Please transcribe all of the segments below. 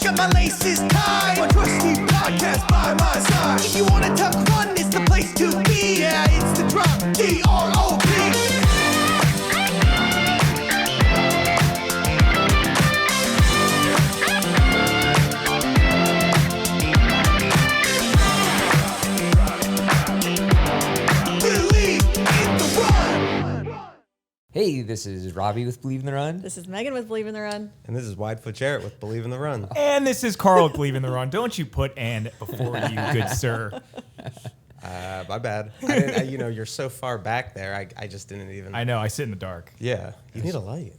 got my laces tied. My trusty podcast by my side. If you wanna talk fun, it's the place to be. Yeah, it's the drop, D-R-O-P. Hey, this is Robbie with Believe in the Run. This is Megan with Believe in the Run. And this is Foot Jarrett with Believe in the Run. And this is Carl with Believe in the Run. Don't you put "and" before you, good sir. My bad. You're so far back there. I just didn't even. I know. I sit in the dark. Yeah. You need a light.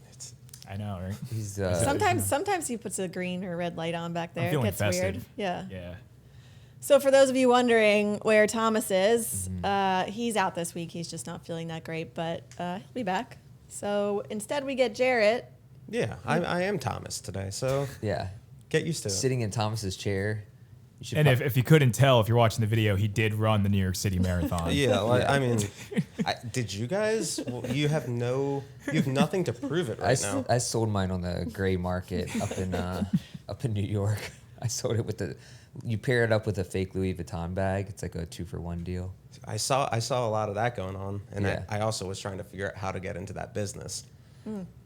I know, right? He's Sometimes he puts a green or red light on back there. I'm feeling It gets festive. weird. Yeah. Yeah. So for those of you wondering where Thomas is, he's out this week. He's just not feeling that great, but he'll be back. So instead we get Jarrett. Yeah, I am Thomas today, so yeah, get used to it. Sitting in Thomas's chair. And if you couldn't tell, if you're watching the video, he did run the New York City Marathon. Yeah, I mean, did you guys? Well, you have nothing to prove it right now. I sold mine on the gray market up in New York. I sold it with you pair it up with a fake Louis Vuitton bag. It's like a 2-for-1 deal. I saw a lot of that going on, and yeah. I also was trying to figure out how to get into that business.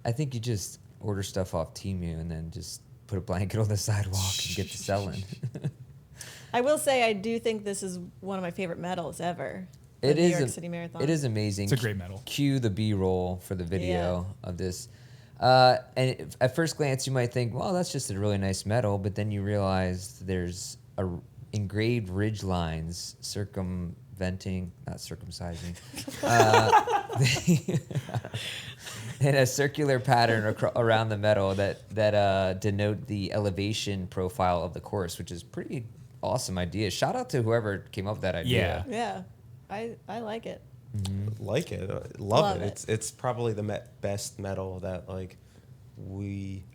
I think you just order stuff off Temu and then just put a blanket on the sidewalk and get to selling. I will say I do think this is one of my favorite medals ever. It the is New York City Marathon. It is amazing. It's a great medal. Cue the B-roll for the video of this. At first glance, you might think, well, that's just a really nice medal, but then you realize there's engraved ridge lines not circumcising, in a circular pattern around the medal that denote the elevation profile of the course, which is pretty awesome idea. Shout out to whoever came up with that idea. Yeah, I like it. Mm-hmm. Like it, love it. It's probably the best medal that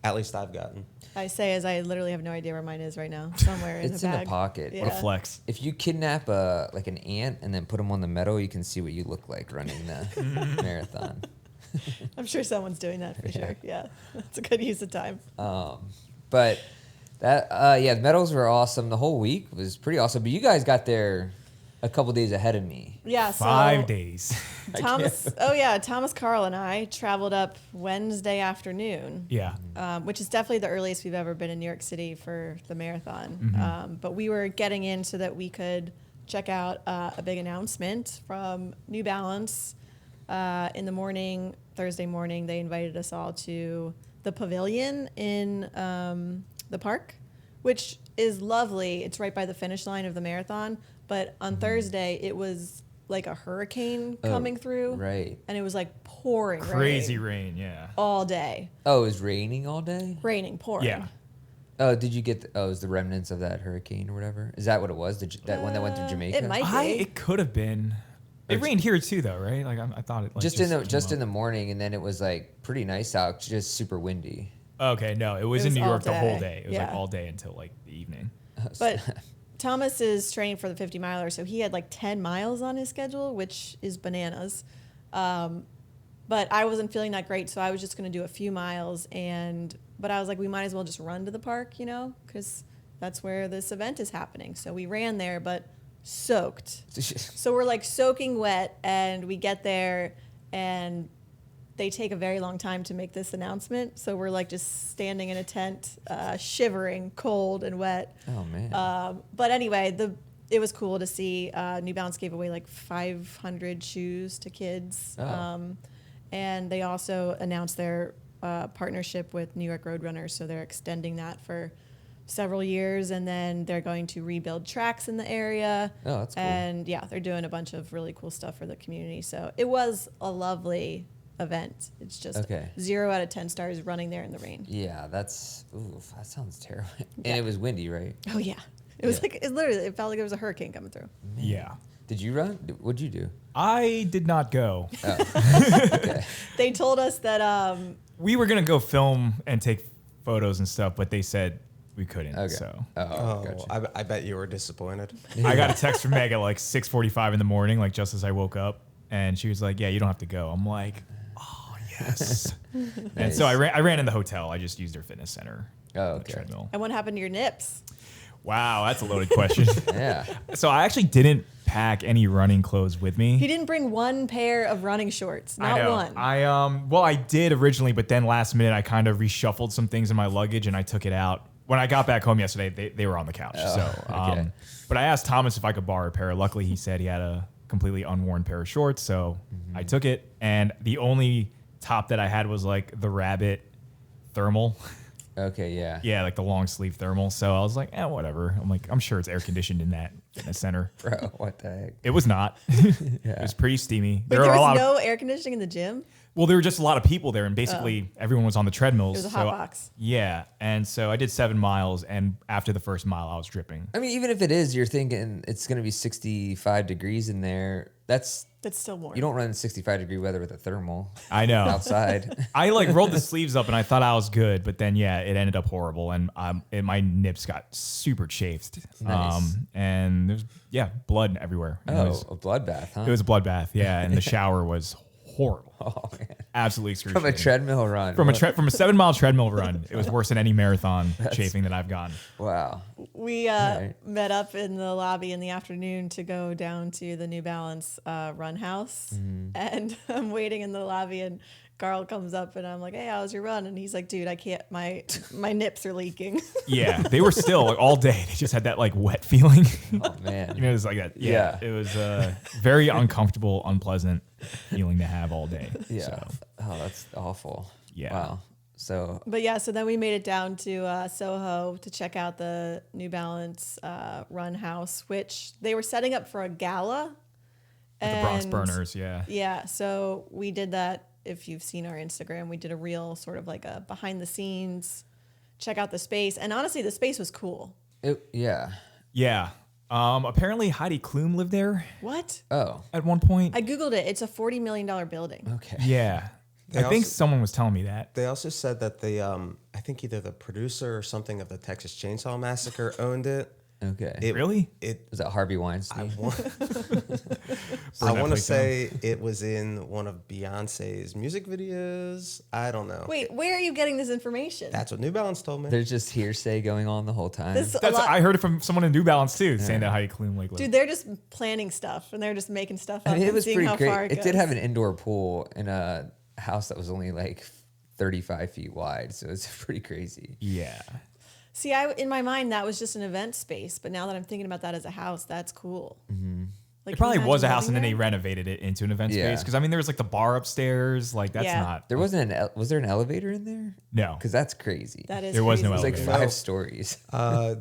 at least I've gotten. I say as I literally have no idea where mine is right now. Somewhere in It's the in bag. the pocket. Yeah. What a flex. If you kidnap an ant and then put them on the medal, you can see what you look like running the marathon. I'm sure someone's doing that for sure. Yeah, that's a good use of time. But that the medals were awesome. The whole week was pretty awesome. But you guys got there a couple days ahead of me. Yeah, so 5 days. Thomas, Carl, and I traveled up Wednesday afternoon. Yeah. Which is definitely the earliest we've ever been in New York City for the marathon. But we were getting in so that we could check out a big announcement from New Balance. In the morning, Thursday morning, they invited us all to the pavilion in the park, which is lovely. It's right by the finish line of the marathon. But on Thursday, it was like a hurricane coming through. Right. And it was like pouring Crazy rain, yeah. all day. Oh, it was raining all day? Raining, pouring. Yeah. Oh, did you get it was the remnants of that hurricane or whatever? Is that what it was? That one that went through Jamaica? It might be. It could have been. It rained here too, though, right? Like I thought it. Like, just in the morning, and then it was like pretty nice out, just super windy. Okay, no, it was It in was New all York the whole day. day. It was Yeah. like all day until like the evening. But Thomas is training for the 50 miler, so he had like 10 miles on his schedule, which is bananas. But I wasn't feeling that great, so I was just going to do a few miles. But I was like, we might as well just run to the park, because that's where this event is happening. So we ran there, but soaked. So we're like soaking wet, and we get there, and they take a very long time to make this announcement. So we're like just standing in a tent, shivering, cold and wet. Oh man. But anyway, it was cool to see. New Balance gave away like 500 shoes to kids. Oh. And they also announced their partnership with New York Roadrunners. So they're extending that for several years. And then they're going to rebuild tracks in the area. Oh, that's cool. And yeah, they're doing a bunch of really cool stuff for the community. So it was a lovely event. It's just 0 out of 10 stars running there in the rain. Yeah, that sounds terrible. And it was windy, right? Oh yeah. It was like, it felt like there was a hurricane coming through. Man. Yeah. Did you run? What'd you do? I did not go. Oh. Okay. They told us that We were going to go film and take photos and stuff, but they said we couldn't. Okay. So Gotcha. I bet you were disappointed. I got a text from Meg at like 6:45 in the morning, like just as I woke up. And she was like, yeah, you don't have to go. I'm like, oh, yes. And so I ran in the hotel. I just used their fitness center. Oh, on the okay. treadmill. And what happened to your nips? Wow, that's a loaded question. Yeah. So I actually didn't pack any running clothes with me. He didn't bring one pair of running shorts. I Not know. one. Well, I did originally, but then last minute I kind of reshuffled some things in my luggage and I took it out. When I got back home yesterday, they were on the couch. okay. But I asked Thomas if I could borrow a pair. Luckily, he said he had a completely unworn pair of shorts, so I took it. And the only top that I had was like the Rabbit thermal. Okay, yeah. Yeah, like the long sleeve thermal. So I was like, whatever. I'm like, I'm sure it's air conditioned in that fitness center. Bro, what the heck? It was not. It was pretty steamy. Wait, there was no air conditioning in the gym? Well, there were just a lot of people there, and basically everyone was on the treadmills. It was a hot box. Yeah, and so I did 7 miles, and after the first mile, I was dripping. I mean, even if it is, you're thinking it's going to be 65 degrees in there. That's still warm. You don't run 65-degree weather with a thermal I know. outside. I like rolled the sleeves up, and I thought I was good, but then it ended up horrible, and my nips got super chafed. Nice. And there's blood everywhere. It Oh, was, a bloodbath, huh? it was a bloodbath. Yeah, and the shower was horrible. Oh, man. Absolutely excruciating. From a treadmill run. From a 7-mile treadmill run, it was worse than any marathon chafing that I've gotten. Wow. We Right. met up in the lobby in the afternoon to go down to the New Balance run house. And I'm waiting in the lobby and Carl comes up and I'm like, hey, how's your run? And he's like, dude, I can't, my nips are leaking. Yeah, they were still like, all day. They just had that like wet feeling. Oh, man. You know, it was like that. Yeah. It was very uncomfortable, unpleasant feeling to have all day. Yeah. So, Oh, that's awful. Yeah. Wow. So, But yeah, so then we made it down to Soho to check out the New Balance run house, which they were setting up for a gala. the Bronx And- Burners, yeah. Yeah, so we did that. If you've seen our Instagram, we did a real sort of like a behind the scenes, check out the space. And honestly, the space was cool. yeah. Yeah. Apparently Heidi Klum lived there What? Oh, at one point. I Googled it. It's a $40 million building. okay. Yeah. They I think also- someone was telling me that. They also said that I think either the producer or something of the Texas Chainsaw Massacre owned it. Okay. Really? Was that Harvey Weinstein? I want that to place say it was in one of Beyonce's music videos. I don't know. Wait, where are you getting this information? That's what New Balance told me. There's just hearsay going on the whole time. This a That's lot, I heard it from someone in New Balance too, saying that Heidi Klum like lived. dude. They're just planning stuff and they're just making stuff up. I mean, it and was seeing pretty how great. far It goes. did have an indoor pool in a house that was only like 35 feet wide, so it's pretty crazy. Yeah. See, in my mind that was just an event space, but now that I'm thinking about that as a house, that's cool. Mm-hmm. Like, It probably can you was a imagine house and then they living renovated it into an event Yeah. space. Because I mean, there was like the bar upstairs. Like that's Yeah. not. There wasn't was there an elevator in there? No. Because that's crazy. there? That is There was no It was crazy. like elevator. 5 stories.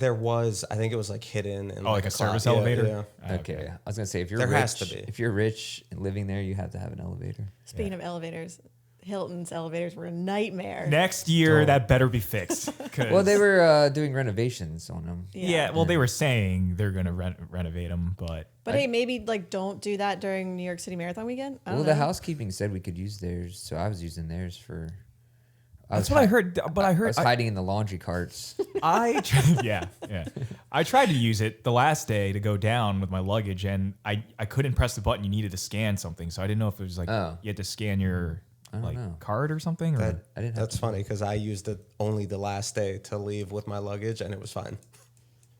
There was, I think it was like hidden. In Like a service closet. elevator? Yeah. Okay. I was gonna say if you're There rich, has to be. if you're rich and living there, you have to have an elevator. Speaking of elevators, Hilton's elevators were a nightmare. Next year, that better be fixed. 'cause- Well, they were doing renovations on them. Yeah. Well, they were saying they're gonna renovate them, but But hey, maybe like don't do that during New York City Marathon weekend. I don't Well, know. the housekeeping said we could use theirs, so I was using theirs for. that's what I heard. But I I heard was hiding in the laundry carts. yeah. I tried to use it the last day to go down with my luggage, and I couldn't press the button. You needed to scan something, so I didn't know if it was like Oh. you had to scan your like know. card or something. Or That, I didn't have that's funny because I used it only the last day to leave with my luggage and it was fine.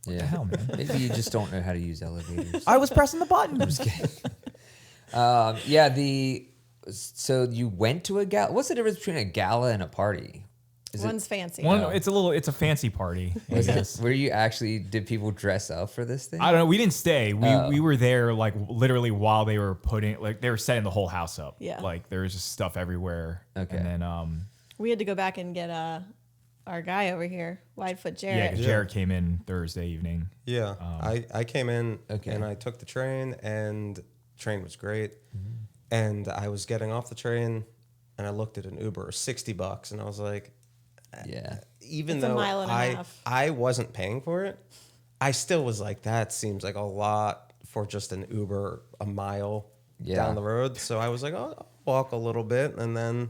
Yeah. hell, man? Maybe you just don't know how to use elevators. I was pressing the button. Yeah. So you went to a gala. What's the difference between a gala and a party? One's fancy. It's a fancy party. I guess. Where you actually did people dress up for this thing? I don't know. We didn't stay. We were there like literally while they were they were setting the whole house up. Yeah. Like there was just stuff everywhere. Okay. And then We had to go back and get our guy over here, Foot yeah, Jarrett. 'cause Jared came in Thursday evening. Yeah. I came in Okay. and I took the train and the train was great. Mm-hmm. And I was getting off the train and I looked at an Uber, $60, and I was like, Yeah. even It's a though mile and a half. I wasn't paying for it, I still was like, that seems like a lot for just an Uber a mile Yeah. down the road. So I was like, oh, I'll walk a little bit and then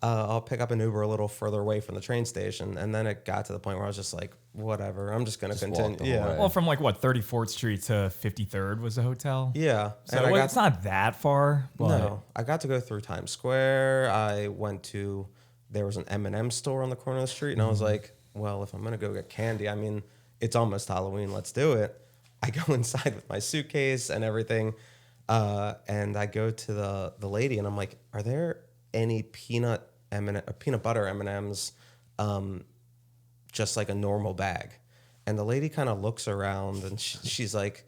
I'll pick up an Uber a little further away from the train station. And then it got to the point where I was just like, whatever, I'm just going to Just walk continue. the whole Yeah. way. Well, from like what 34th Street to 53rd was the hotel. Yeah. So And I it's not that far. But No, I got to go through Times Square. I went to, there was an M&M store on the corner of the street, and I was like, well, if I'm going to go get candy, I mean, it's almost Halloween. Let's do it. I go inside with my suitcase and everything. And I go to the lady and I'm like, are there any peanut butter M&Ms, just like a normal bag? And the lady kind of looks around and she's like,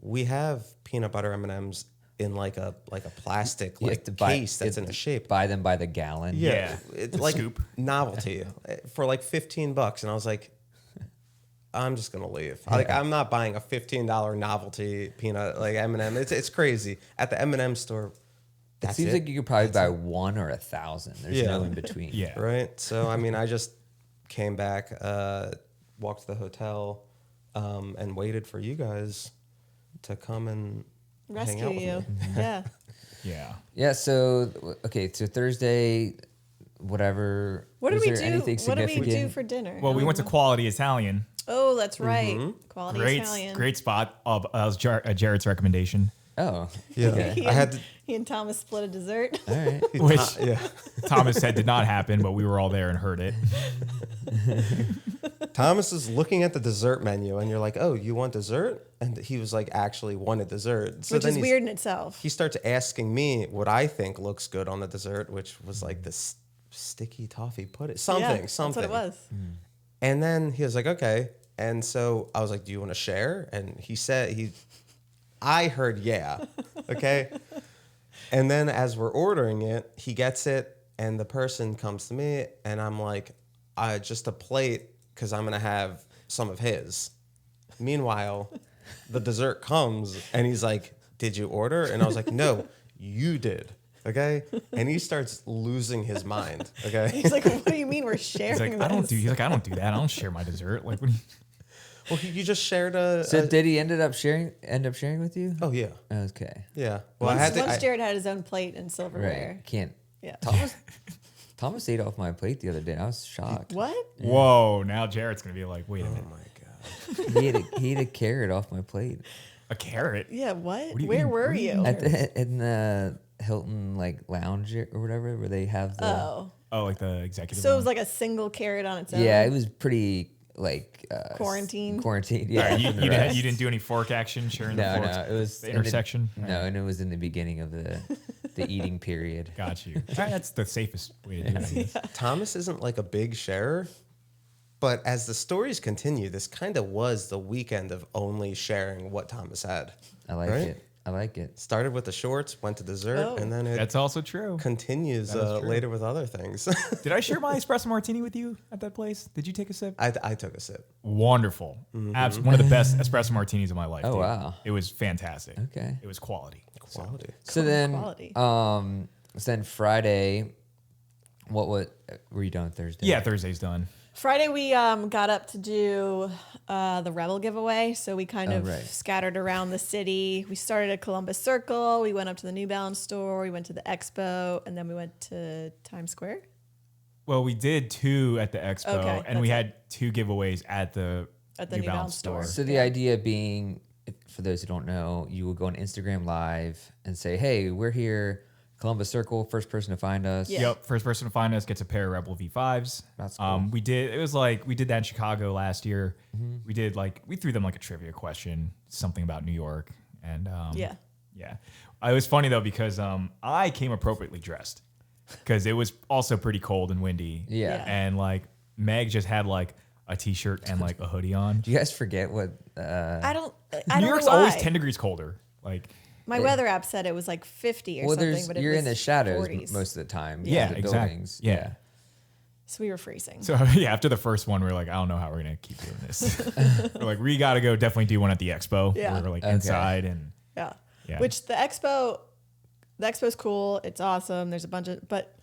we have peanut butter M&Ms in like a plastic case that's in a shape. Buy them by the gallon. Yeah. It's like Scoop. novelty for like $15. And I was like, I'm just gonna leave. Like, I'm not buying a $15 novelty peanut like M&M. It's crazy. At the M&M store, It seems like you could probably buy 1 or 1,000. There's no in between. Yeah. Right. So I mean, I just came back, walked to the hotel, and waited for you guys to come and hang Rescue out with you. me. Yeah. Yeah. Yeah. So okay. So Thursday, whatever. What did was we there do? anything What did we do significant? for dinner? Well, we went to Quality Italian. Oh, that's right. Quality Great, Italian. great spot. That was Jarrett's recommendation. Oh. Yeah. Okay. I had to. He and Thomas split a dessert. All right. Which Yeah. Thomas said did not happen, but we were all there and heard it. Thomas is looking at the dessert menu, and you're like, "Oh, you want dessert?" And he was like, "Actually, wanted dessert." So Which then is weird in itself. He starts asking me what I think looks good on the dessert, which was like this sticky toffee pudding, something. That's what it was. And then he was like, "Okay." And so I was like, "Do you want to share?" And he said, I heard yeah, okay. And then as we're ordering it, he gets it, and the person comes to me, and I'm like, just a plate, because I'm gonna have some of his. Meanwhile, the dessert comes, and he's like, "Did you order?" And I was like, "No, you did." Okay, and he starts losing his mind. Okay, He's like, what do you mean we're sharing He's like, this? I don't do that. I don't share my dessert. Like, what do you? well, you just shared a. So did he end up sharing with you? Oh yeah, Okay. yeah. Well, I had Once to. Jared had his own plate and silverware. Right. Can't. Yeah. Thomas ate off my plate the other day. I was shocked. What? Whoa! Now Jarrett's gonna be like, wait a minute, Oh my god. He ate a carrot off my plate a carrot? Yeah, what? do you Where mean? were What do you you? in the Hilton like lounge or whatever where they have the. Oh. Oh, like the executive. So it one? was like a single carrot on its own? Yeah, it was pretty like Quarantine? Quarantine. All Yeah. right, from the you rest. didn't do any fork action sharing the No, forks. no, it was the in intersection. No, and it was in the beginning of the eating period. Got you. All right, that's the safest way to do it. I guess. Thomas isn't like a big sharer, but as the stories continue, this kind of was the weekend of only sharing what Thomas had. I like Right? it. I like it. Started with the shorts, went to dessert, Oh. and then it That's also true. continues That is true. later with other things. Did I share my espresso martini with you at that place? Did you take a sip? I took a sip. Wonderful. One of the best espresso martinis of my life. Oh, dude. wow. It was fantastic. Okay. It was quality. Quality. So then, Quality. so then Friday, what were you done Thursday? Yeah, Thursday's done. Friday we got up to do the Rebel giveaway, so we kind of right. scattered around the city. We started at Columbus Circle, we went up to the New Balance store, we went to the Expo, and then we went to Times Square. Well, we did 2 at the Expo, Okay, and we that's had 2 giveaways at the New Balance store. So the idea being, for those who don't know, you will go on Instagram Live and say, "Hey, we're here, Columbus Circle. First person to find us." Yeah. Yep, first person to find us gets a pair of Rebel V5s. That's cool. We did that in Chicago last year. Mm-hmm. We threw them like a trivia question, something about New York, and Yeah. yeah. It was funny though because I came appropriately dressed because it was also pretty cold and windy. Yeah. and like Meg just had like a t-shirt and like a hoodie on. Do you guys forget what? I don't New York's know why. always 10 degrees colder. Like My weather app said it was like 50 or Well, something, but it you're was in the shadows 40s. most of the time. Yeah, the exactly. buildings. Yeah. So we were freezing. So yeah, after the first one, we were like, I don't know how we're gonna keep doing this. We're like, we gotta go definitely do one at the Expo. Yeah. Where we're like Okay. inside and Yeah. Yeah. Which the Expo's cool. It's awesome. There's a bunch of, but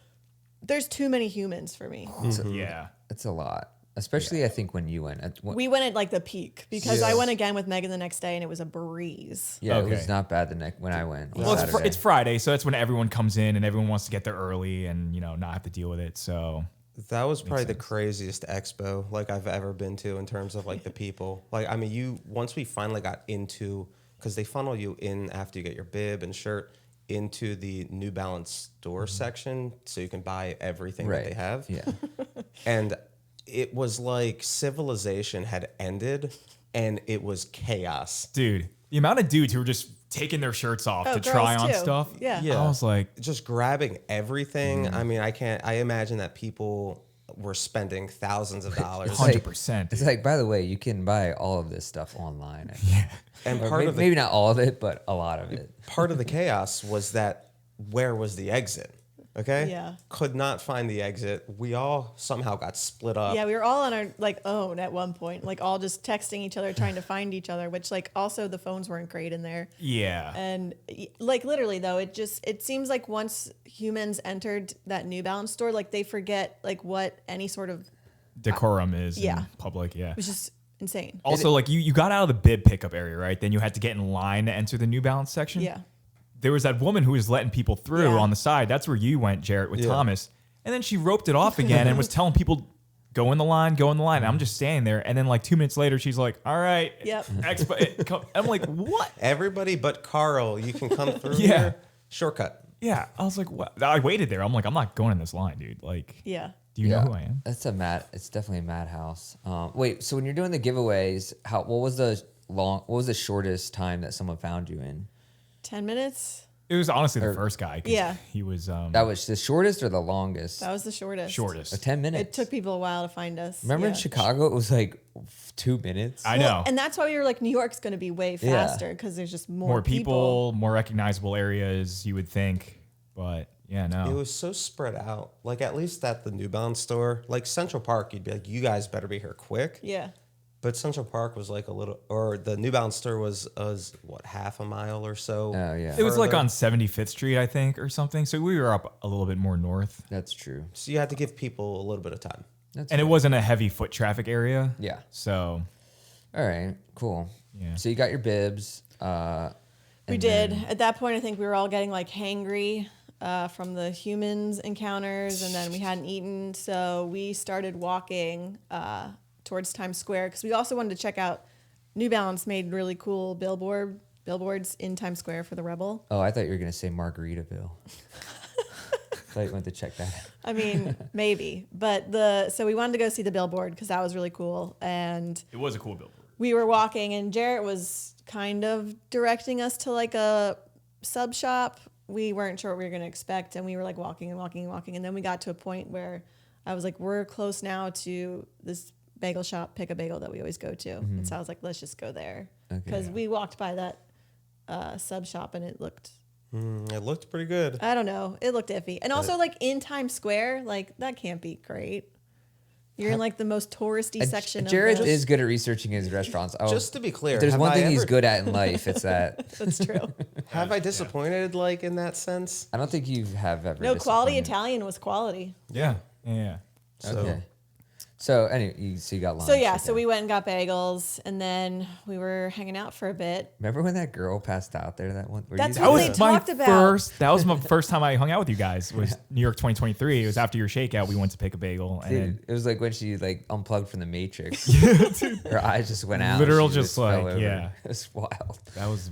there's too many humans for me. yeah. It's a lot, especially I think when you went. We went at like the peak because I Yeah. went again with Megan the next day and it was a breeze. Yeah, it Okay. was not bad when I went. on Well, Saturday. it's Friday, so that's when everyone comes in and everyone wants to get there early and not have to deal with it. So That was probably the craziest expo like I've ever been to in terms of like the people. Like, I mean, once we finally got into, because they funnel you in after you get your bib and shirt into the New Balance store section so you can buy everything that they have. Yeah. And it was like civilization had ended and it was chaos. Dude, the amount of dudes who were just taking their shirts off to girls try on too. stuff. Yeah. Yeah. I was like, Just grabbing everything. I mean, I imagine that people were spending thousands of dollars. 100%. It's like, by the way, you can buy all of this stuff online. And Or part maybe, of the maybe not all of it, but a lot of it. part of the chaos was that where was the exit? Okay. Yeah. Could not find the exit. We all somehow got split up. Yeah, we were all on our like own at one point, like all just texting each other, trying to find each other, which like also the phones weren't great in there. yeah. And like literally though, it seems like once humans entered that New Balance store, like they forget like what any sort of, Decorum is yeah. in public. Yeah. it was just insane. Also, like you got out of the bib pickup area, right? Then you had to get in line to enter the New Balance section. Yeah. There was that woman who was letting people through Yeah. on the side. That's where you went, Jarrett, with Yeah. Thomas. And then she roped it off again and was telling people, go in the line, go in the line. And I'm just standing there. And then like 2 minutes later, she's like, all right. Yep. Expo. I'm like, what? Everybody but Carl, you can come through Yeah. here. Shortcut. Yeah. I was like, what? I waited there. I'm like, I'm not going in this line, dude. Like, Yeah. do you know who I am? It's definitely a madhouse. Wait, so when you're doing the giveaways, what was the shortest time that someone found you in? 10 minutes. It was honestly the first guy. 'Cause Yeah. He was That was the shortest or the longest? That was the shortest. shortest. 10 minutes. It took people a while to find us. Remember in Yeah. Chicago, it was like 2 minutes. I Well, know. and that's why we were like, New York's going to be way Yeah. faster because there's just More people, more recognizable areas, you would think. But yeah, no. It was so spread out. Like at least at the New Balance store, like Central Park, you'd be like, you guys better be here quick. Yeah. But Central Park was like a little, or the New Balance store was what, half a mile or so. Oh, yeah. It was like further. on 75th Street, I think, or something. So we were up a little bit more north. That's true. So you had to give people a little bit of time. That's And it wasn't a heavy foot traffic area. Yeah. So All right, cool. Yeah. So you got your bibs. We and did. then- At that point, I think we were all getting like hangry from the humans encounters, and then we hadn't eaten. So we started walking towards Times Square because we also wanted to check out New Balance made really cool billboards in Times Square for the Rebel. Oh, I thought you were going to say Margaritaville. So you went to check that out. I mean, maybe. But so we wanted to go see the billboard because that was really cool. And it was a cool billboard. we were walking, and Jarrett was kind of directing us to like a sub shop. We weren't sure what we were going to expect, and we were like walking and walking and walking. And then we got to a point where I was like, we're close now to this bagel shop, Pick a Bagel, that we always go to. And so I was like, let's just go there. Because we walked by that sub shop, and it looked, It looked pretty good. I don't know, it looked iffy. And also like in Times Square, like that can't be great. You're in like the most touristy section Jared of the... is good at researching his restaurants. Oh, Just to be clear, if there's have one I thing he's ever- good at in life, it's that. That's true. Have I disappointed like in that sense? I don't think you have ever. No, quality disappointed. Italian was quality. Yeah. Yeah. So Okay. So anyway, so you got lunch. So yeah, okay. so we went and got bagels, and then we were hanging out for a bit. Remember when that girl passed out there? That one. Were That's you what there? they talked about. That was my first time I hung out with you guys. Was New York 2023. It was after your shakeout. We went to pick a bagel, and Dude, then it was like when she like unplugged from the Matrix. Her eyes just went out. Literal She just fell like, over. yeah. It was wild. that was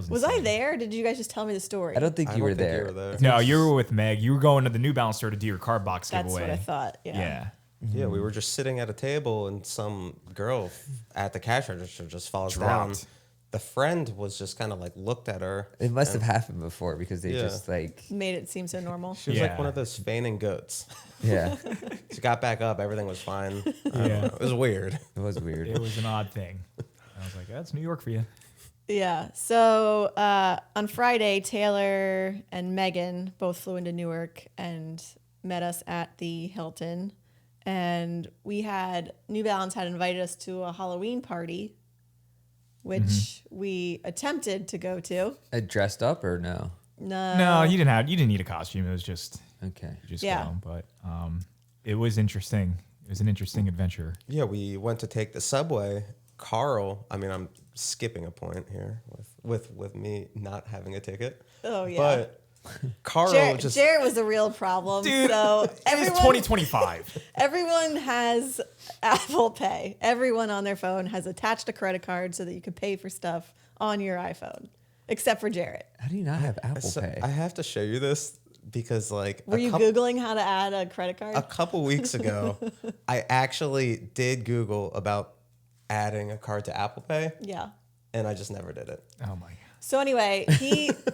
Was I insane. there? Or did you guys just tell me the story? I don't think I you don't were think there. you were there. No, you were with Meg. You were going to the New Balance store to do your card box That's giveaway. what I thought. Yeah. Yeah. Yeah, we were just sitting at a table and some girl at the cash register just falls down. Dropped. The friend was just kind of like looked at her. It must have happened before because they Yeah. just like Made it seem so normal. She was Yeah. like one of those feigning goats. yeah. She got back up, everything was fine. I don't Yeah. know. It was weird. It was weird. It was an odd thing. I was like, that's New York for you. Yeah. So on Friday, Taylor and Megan both flew into Newark and met us at the Hilton. And New Balance had invited us to a Halloween party, which we attempted to go to. Dressed up or no? No, you didn't need a costume. It was just Okay. Yeah. go. But it was interesting. It was an interesting adventure. Yeah, we went to take the subway. Carl, I mean, I'm skipping a point here with me not having a ticket. Oh, yeah. But Carl just Jarrett was a real problem. Dude, so It's everyone, 2025. everyone has Apple Pay. Everyone on their phone has attached a credit card so that you can pay for stuff on your iPhone, except for Jarrett. How do you not have Apple So Pay? I have to show you this. because like Were you Googling how to add a credit card? a couple weeks ago, I actually did Google about adding a card to Apple Pay, Yeah. and I just never did it. Oh my god. So anyway,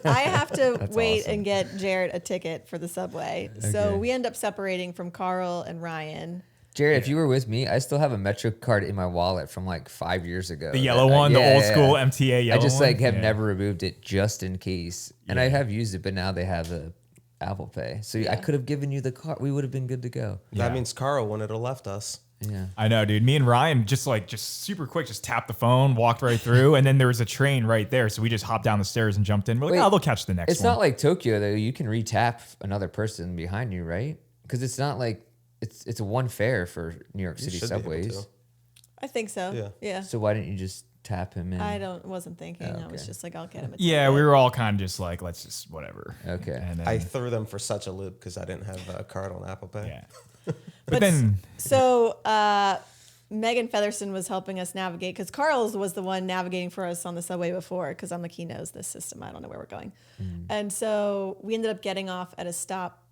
I have to wait awesome. and get Jarrett a ticket for the subway. So Okay. we end up separating from Carl and Ryan. Jared, if you were with me, I still have a Metro card in my wallet from like 5 years ago. The yellow one, the old school MTA yellow I just one? like have Yeah. never removed it just in case. And I have used it, but now they have the Apple Pay. So I could have given you the card. We would have been good to go. Yeah. That means Carl wouldn't have left us. Yeah. I know, dude. Me and Ryan just super quick, just tapped the phone, walked right through, and then there was a train right there. So we just hopped down the stairs and jumped in. We're like, Wait, oh, they'll catch the next It's one. not like Tokyo though. You can re-tap another person behind you, right? Because it's not like it's a one fare for New York City should be able subways. to. I think so. Yeah. Yeah. So why didn't you just tap him in? Wasn't thinking. I was okay. just like, I'll get him a Yeah, ticket. we were all kind of just like, let's just whatever. Okay. And then, I threw them for such a loop because I didn't have a card on Apple Pay. yeah. But then, So Megan Featherston was helping us navigate because Carl's was the one navigating for us on the subway before because I'm like, he knows this system. I don't know where we're going. And so we ended up getting off at a stop,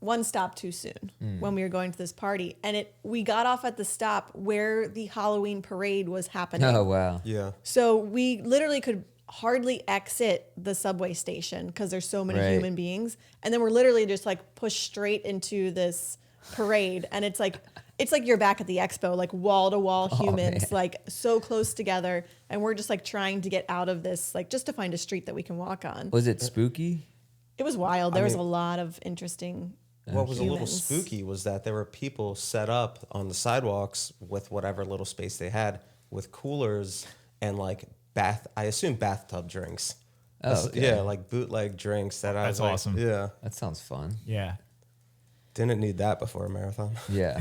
one stop too soon when we were going to this party. And we got off at the stop where the Halloween parade was happening. Oh wow. Yeah. So we literally could hardly exit the subway station because there's so many Right. human beings. And then we're literally just like pushed straight into this parade. And it's like you're back at the Expo, like wall to wall humans, man. like so close together. And we're just like trying to get out of this, like just to find a street that we can walk on. Was it spooky? It was wild. There was a mean- lot of interesting. What was a little humans. spooky was that there were people set up on the sidewalks with whatever little space they had with coolers and like I assume bathtub drinks. Oh, okay. Yeah, like bootleg drinks that I was That's like, awesome. Yeah. That sounds fun. yeah. Didn't need that before a marathon. Yeah.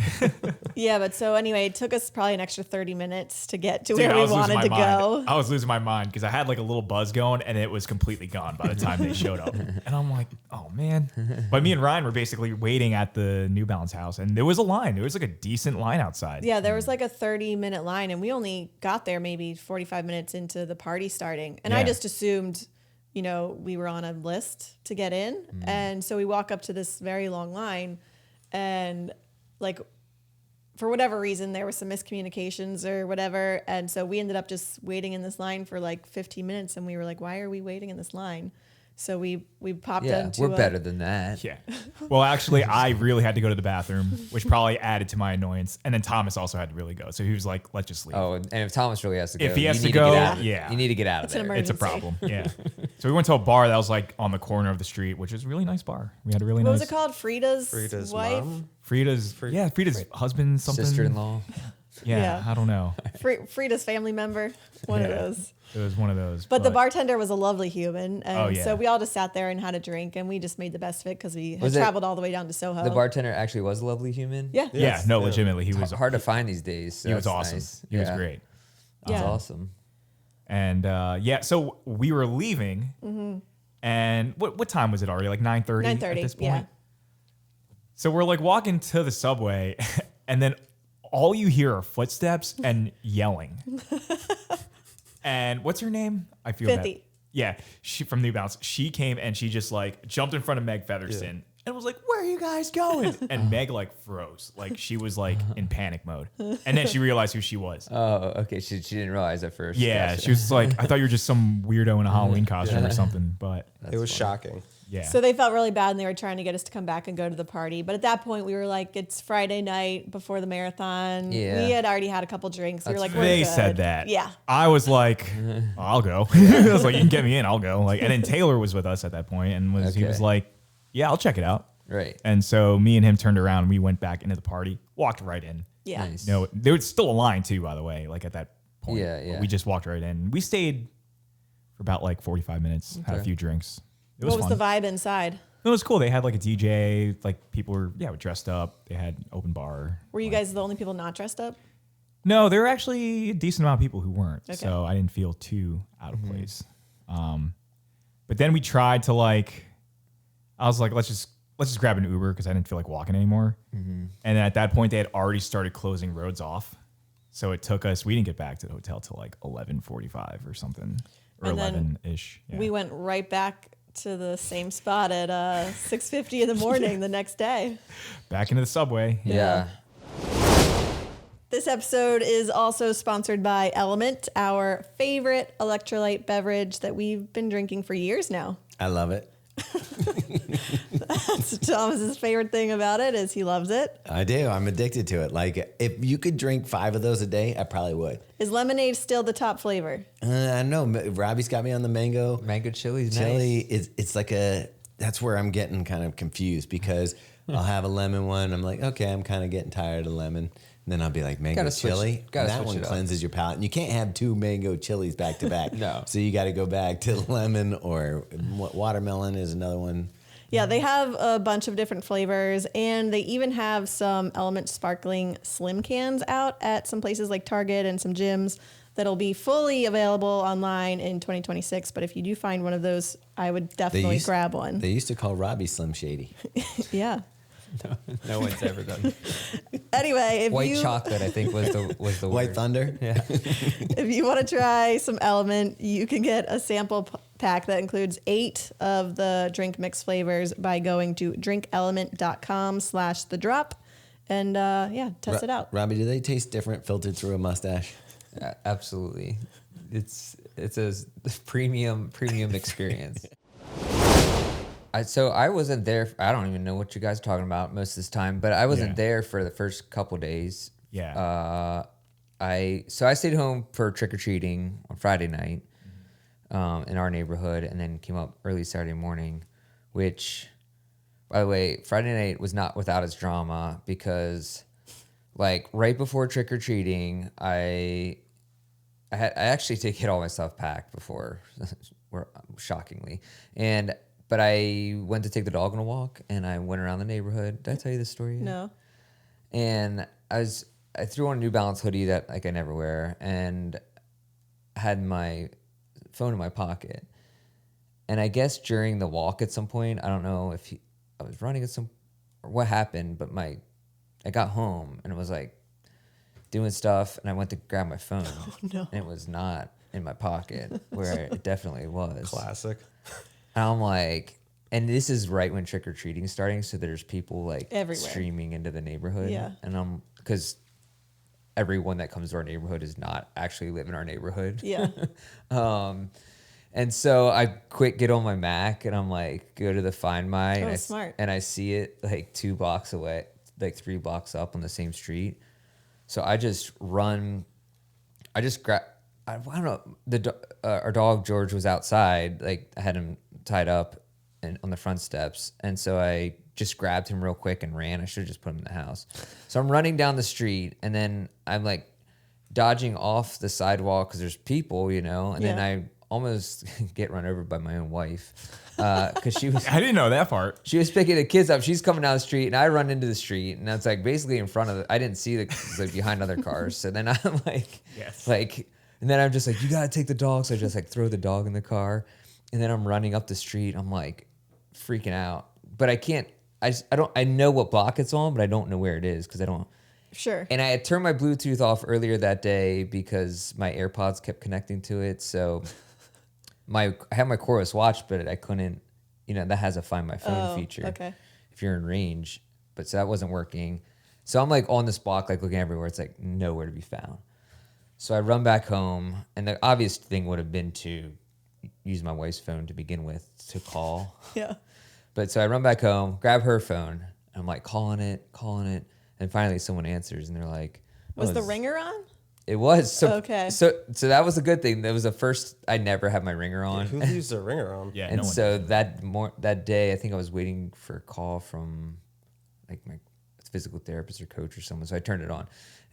Yeah, but so anyway, it took us probably an extra 30 minutes to get to Dude, where I we was losing wanted my to mind. go. I was losing my mind because I had like a little buzz going and it was completely gone by the time they showed up. And I'm like, oh man. But me and Ryan were basically waiting at the New Balance house and there was a line. There was like a decent line outside. Yeah, there was like a 30-minute line, and we only got there maybe 45 minutes into the party starting. And I Yeah. just assumed, we were on a list to get in. And so we walk up to this very long line, and like, for whatever reason, there was some miscommunications or whatever. And so we ended up just waiting in this line for like 15 minutes, and we were like, why are we waiting in this line? So we popped Yeah. into We're better than that. Yeah. Well, actually, I really had to go to the bathroom, which probably added to my annoyance. And then Thomas also had to really go. So he was like, let's just leave. Oh, and if Thomas really has to go, If he has you to need go, get out of- yeah. You need to get out of It's an there. It's a emergency. problem. Yeah. So we went to a bar that was like on the corner of the street, which is a really nice bar. We had a really what nice. was it called? Frida's wife? mom. Frida's husband, something. Sister-in-law. Yeah, Yeah. I don't know. Frida's family member. One of Yeah. those. It was one of those. But the bartender was a lovely human, and Oh, yeah. so we all just sat there and had a drink, and we just made the best of it because we had Was it- traveled all the way down to Soho. The bartender actually was a lovely human. yeah, Yeah, Yes, no, yeah. legitimately, he was Hard to find these days. So he was that's awesome. nice. He was Yeah. great. That's Yeah. awesome. And so we were leaving, and what time was it already? Like 9:30. 9:30, at this point. yeah. So we're like walking to the subway, and then all you hear are footsteps and yelling. And what's her name? I feel bad. 50. Yeah, she from New Balance. She came and she just like jumped in front of Meg Featherston and was like, "Where are you guys going?" And Meg like froze, like she was like in panic mode. And then she realized who she was. Oh, okay. She didn't realize at first. Yeah, Gotcha. she was like, "I thought you were just some weirdo in a Halloween costume or something." But It was shocking. yeah, So they felt really bad, and they were trying to get us to come back and go to the party. But at that point, we were like, "It's Friday night before the marathon." Yeah. We had already had a couple drinks. We were like, "We're they good." said that. Yeah. I was like, "I'll go." I was like, "You can get me in, I'll go." Like, and then Taylor was with us at that point, and he was Okay. like, "Yeah, I'll check it out." Right. And so me and him turned around. We went back into the party, walked right in. Yeah. Nice. No, there was still a line too, by the way. Like at that point, Yeah, But yeah. we just walked right in. We stayed for about like 45 minutes. Had a Okay. few drinks. It was What was fun. the vibe inside? It was cool. They had like a DJ. Like people were dressed up. They had open bar. Were you guys the only people not dressed up? No, there were actually a decent amount of people who weren't. Okay. So I didn't feel too out of place. But then we tried to like, I was like, let's just grab an Uber because I didn't feel like walking anymore. And then at that point, they had already started closing roads off. So it took us, we didn't get back to the hotel till like 11:45 or something, or And then 11-ish. Yeah. We went right back to the same spot at 6:50 in the morning the next day. Back into the subway. Yeah. This episode is also sponsored by LMNT, our favorite electrolyte beverage that we've been drinking for years now. I love it. That's Thomas's favorite thing about it is he loves it. I do. I'm addicted to it. Like, if you could drink 5 of those a day, I probably would. Is lemonade still the top flavor? I know. Robbie's got me on the mango. Mango chili's Chili nice. it's like that's where I'm getting kind of confused because I'll have a lemon one. I'm like, okay, I'm kind of getting tired of lemon. And then I'll be like, mango chili. That one cleanses your palate. And you can't have 2 mango chilies back to back. No. So you got to go back to lemon or watermelon is another one. Yeah, they have a bunch of different flavors, and they even have some LMNT sparkling slim cans out at some places like Target and some gyms that'll be fully available online in 2026. But if you do find one of those, I would definitely grab one. They used to call Robbie Slim Shady. Yeah. No one's ever done. Anyway, if White you chocolate, I think, was the White word. Thunder? Yeah. if you want to try some LMNT, you can get a sample pack that includes 8 of the drink mix flavors by going to drinkelement.com/thedrop and test it out. Robbie, do they taste different filtered through a mustache? Absolutely. It's a premium experience. So I wasn't there. I don't even know what you guys are talking about most of this time, but I wasn't there for the first couple days. Yeah. I stayed home for trick or treating on Friday night in our neighborhood, and then came up early Saturday morning. Which, by the way, Friday night was not without its drama because, like, right before trick or treating, I actually did get all my stuff packed before, shockingly, But I went to take the dog on a walk, and I went around the neighborhood. Did I tell you this story yet? No. And I threw on a New Balance hoodie that like I never wear, and had my phone in my pocket. And I guess during the walk at some point, I don't know if I was running or what happened, but I got home and it was like doing stuff, and I went to grab my phone, and it was not in my pocket where it definitely was. Classic. And I'm like, and this is right when trick or treating is starting, so there's people like Everywhere. streaming into the neighborhood. Yeah. And because everyone that comes to our neighborhood does not actually live in our neighborhood. Yeah. And so I get on my Mac, and I'm like, go to the Find My, and smart. and I see it like 2 blocks away, like 3 blocks up on the same street. So I just run. I just grab. I don't know. Our dog George was outside. Like, I had him tied up and on the front steps, and so I just grabbed him real quick and ran. I should have just put him in the house. So I'm running down the street, and then I'm like dodging off the sidewalk because there's people, and then I almost get run over by my own wife because she was. I didn't know that part. She was picking the kids up. She's coming down the street, and I run into the street, and it's like basically in front of. I didn't see like behind other cars, so then I'm like, and then I'm just like, you gotta take the dog. So I just like throw the dog in the car, and then I'm running up the street. I'm like freaking out, but I can't. I know what block it's on, but I don't know where it is because I don't. Sure. And I had turned my Bluetooth off earlier that day because my AirPods kept connecting to it. So I had my cordless watch, but I couldn't. That has a Find My Phone feature. Okay. If you're in range, but so that wasn't working. So I'm like on this block, like looking everywhere. It's like nowhere to be found. So I run back home, and the obvious thing would have been to use my wife's phone to begin with to call. Yeah. But so I run back home, grab her phone, and I'm like calling it, and finally someone answers, and they're like, Was the ringer on? It was. So, Okay. So that was a good thing. That was the first. I never had my ringer on. Who leaves their ringer on? Yeah. And no one so does. that day, I think I was waiting for a call from like my physical therapist or coach or someone. So I turned it on,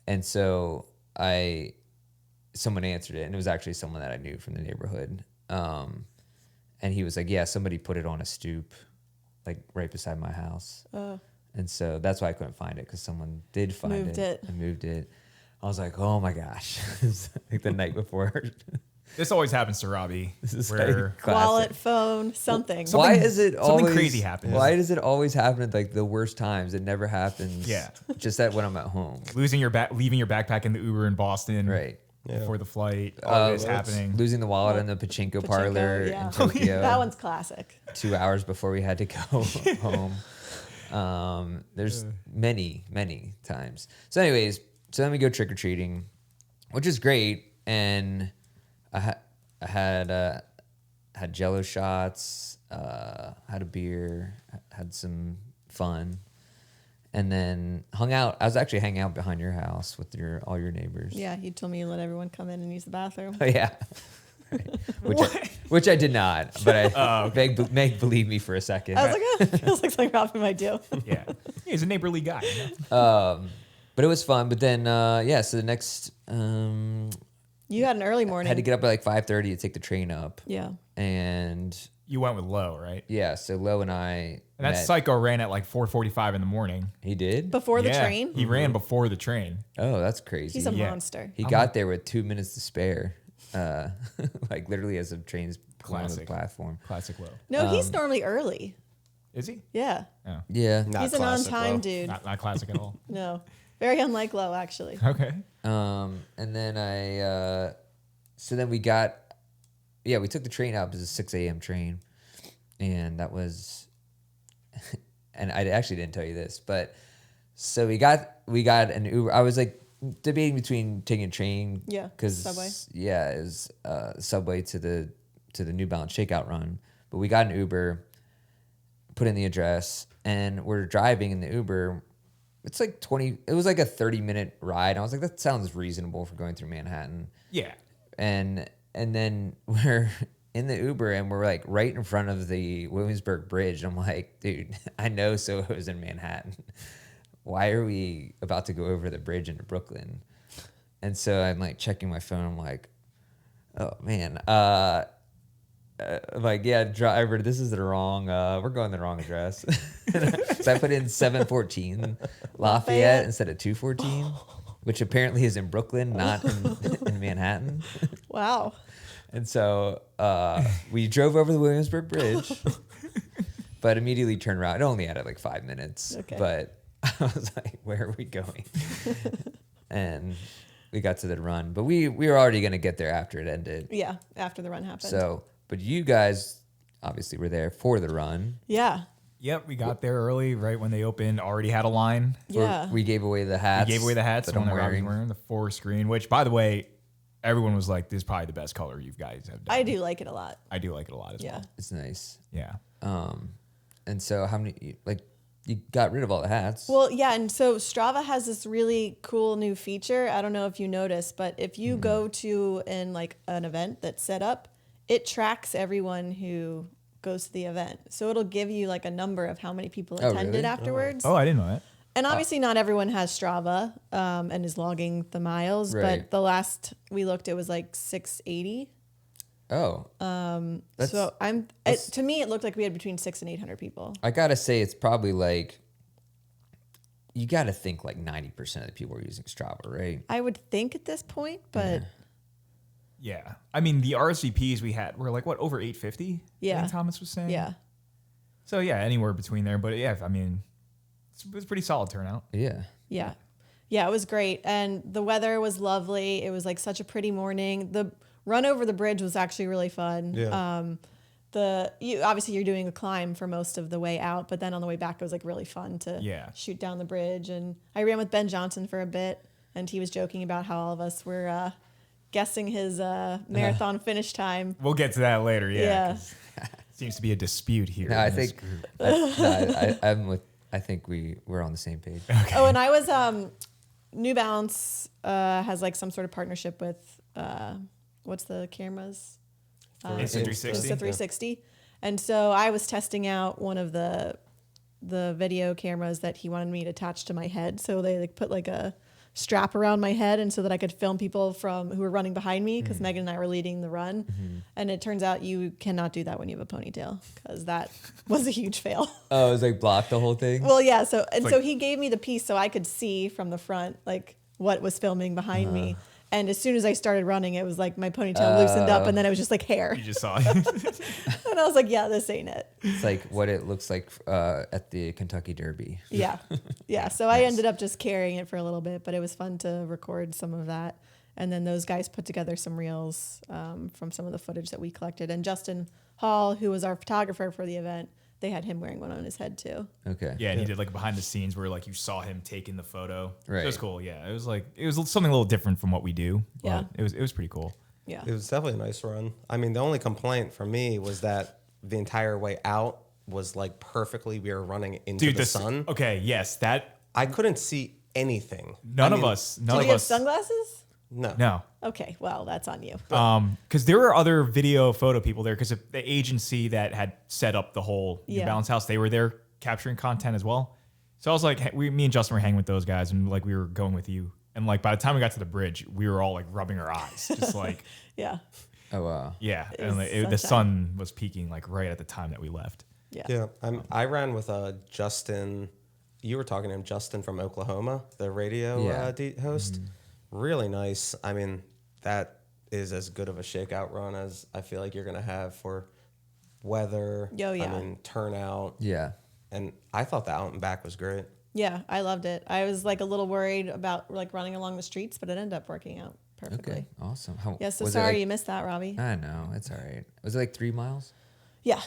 and so someone answered it, and it was actually someone that I knew from the neighborhood. And he was like, "Yeah, somebody put it on a stoop, like right beside my house." And so that's why I couldn't find it, because someone did find Moved it. and moved it. I was like, "Oh my gosh!" It was like the night before. This always happens to Robbie. This is where like classic. Wallet, phone, something. Why is it something always crazy happens. Why does it always happen at like the worst times? It never happens. Yeah. Just that when I'm at home. leaving your backpack in the Uber in Boston. Right. before the flight. All this happening. Losing the wallet in the pachinko parlor yeah. in Tokyo. That one's classic. 2 hours before we had to go home. There's many times. So anyways, so then we go trick-or-treating, which is great. And I had Jello shots, had a beer, had some fun, and then hung out. I was actually hanging out behind your house with all your neighbors. Yeah, you told me you let everyone come in and use the bathroom. Oh, yeah. Right. Which I did not, but Meg believed me for a second. I was like, it feels like something Robbie might do. Yeah. He's a neighborly guy. You know? But it was fun. But then, so the next... You had an early morning. I had to get up at like 5:30 to take the train up. Yeah. And... You went with Lo, right? Yeah, so Lo and I And that met. psycho ran at like 4:45 in the morning. He did? Before the Yeah, train? He ran before the train. Oh, that's crazy. He's a Yeah. monster. He got there with 2 minutes to spare. Like literally as the train's going on the Classic. platform. Classic Lo. No, he's normally early. Is he? Yeah. Oh, Yeah. Not He's an classic, on-time Lo. dude. not classic at all. No. Very unlike Lo, actually. Okay. And then so then we took the train up. It was a 6 a.m. train. And that was, and I actually didn't tell you this, but so we got an Uber. I was like debating between taking a train. Yeah, Cause Subway. Yeah, it was Subway to the New Balance Shakeout run. But we got an Uber, put in the address, and we're driving in the Uber. It's like it was like a 30-minute ride. I was like, that sounds reasonable for going through Manhattan. Yeah. And then we're in the Uber and we're like right in front of the Williamsburg Bridge. I'm like, dude, I know Soho's in Manhattan. Why are we about to go over the bridge into Brooklyn? And so I'm like checking my phone. I'm like, oh man. I'm like, yeah, driver, this is the wrong, we're going the wrong address. So I put in 714 Lafayette instead of 214, which apparently is in Brooklyn, not in Manhattan. Wow. And so we drove over the Williamsburg Bridge, but immediately turned around. It only added like 5 minutes, Okay. but I was like, where are we going? And we got to the run, but we were already going to get there after it ended. Yeah, after the run happened. So, but you guys obviously were there for the run. Yeah. Yep, we got there early, right when they opened. Already had a line. Yeah. We gave away the hats. We gave away the hats, that the one I'm that Robbie's wearing. wearing, the 4 screen, which, by the way, everyone was like, this is probably the best color you guys have done. I do like it a lot. I do like it a lot as Yeah. well. It's nice. Yeah. And so how many, like, you got rid of all the hats. Well, yeah, and so Strava has this really cool new feature. I don't know if you noticed, but if you go to an event that's set up, it tracks everyone who goes to the event. So it'll give you like a number of how many people Oh, attended really? afterwards. Oh, I didn't know that. And obviously not everyone has Strava and is logging the miles, Right. but the last we looked, it was like 680. Oh. That's, So to me, it looked like we had between 600 and 800 people. I gotta say, it's probably like, you gotta think like 90% of the people are using Strava, right? I would think at this point, but Yeah. I mean, the RSVPs we had were like, what, over 850? Yeah. I think Thomas was saying. yeah. So, yeah, anywhere between there. But, yeah, I mean, it was pretty solid turnout. Yeah. Yeah. Yeah, it was great. And the weather was lovely. It was like such a pretty morning. The run over the bridge was actually really fun. Yeah. Obviously you're doing a climb for most of the way out, but then on the way back it was like really fun to shoot down the bridge. And I ran with Ben Johnson for a bit, and he was joking about how all of us were guessing his marathon finish time. We'll get to that later, yeah. Yeah. 'Cause seems to be a dispute here. No, I in this think group. I'm with. I think we're on the same page. Oh, and I was New Balance has like some sort of partnership with what's the cameras? Insta 360. Insta 360. And so I was testing out one of the video cameras that he wanted me to attach to my head. So they like put like a strap around my head, and so that I could film people who were running behind me, because Megan and I were leading the run. And it turns out you cannot do that when you have a ponytail, because that was a huge fail. Oh, it was like blocked the whole thing. Well, yeah. So he gave me the piece so I could see from the front like what was filming behind me. And as soon as I started running, it was like my ponytail loosened up, and then it was just like hair. You just saw it. And I was like, yeah, this ain't it. It's like what it looks like at the Kentucky Derby. Yeah. Yeah. So I ended up just carrying it for a little bit, but it was fun to record some of that. And then those guys put together some reels from some of the footage that we collected. And Justin Hall, who was our photographer for the event, they had him wearing one on his head too. Okay. Yeah, and he did like behind the scenes where like you saw him taking the photo. Right. So it was cool. Yeah, it was something a little different from what we do. But Yeah. it was pretty cool. Yeah. It was definitely a nice run. I mean, the only complaint for me was that the entire way out was like perfectly. We were running into the sun. Okay, yes, that I couldn't see anything. none I of mean, us. Did None you of have us. sunglasses? No. No. Okay, well, that's on you. Because there were other video photo people there because the agency that had set up the whole New Yeah. Balance house, they were there capturing content as well. So I was like, me and Justin were hanging with those guys, and like we were going with you. And like by the time we got to the bridge, we were all like rubbing our eyes, just like Yeah. Oh wow. yeah. It And was like, the sunshine. sun was peaking like right at the time that we left. Yeah. Yeah, I ran with Justin. You were talking to him, Justin from Oklahoma, the radio Yeah. host. Really nice. I mean, that is as good of a shakeout run as I feel like you're going to have for weather. Oh, yeah. I mean, turnout. Yeah. And I thought the out and back was great. Yeah, I loved it. I was like a little worried about like running along the streets, but it ended up working out perfectly. Okay. Awesome. How, Yeah, so was it sorry like- you missed that, Robbie. I know. It's all right. Was it like 3 miles? Yeah.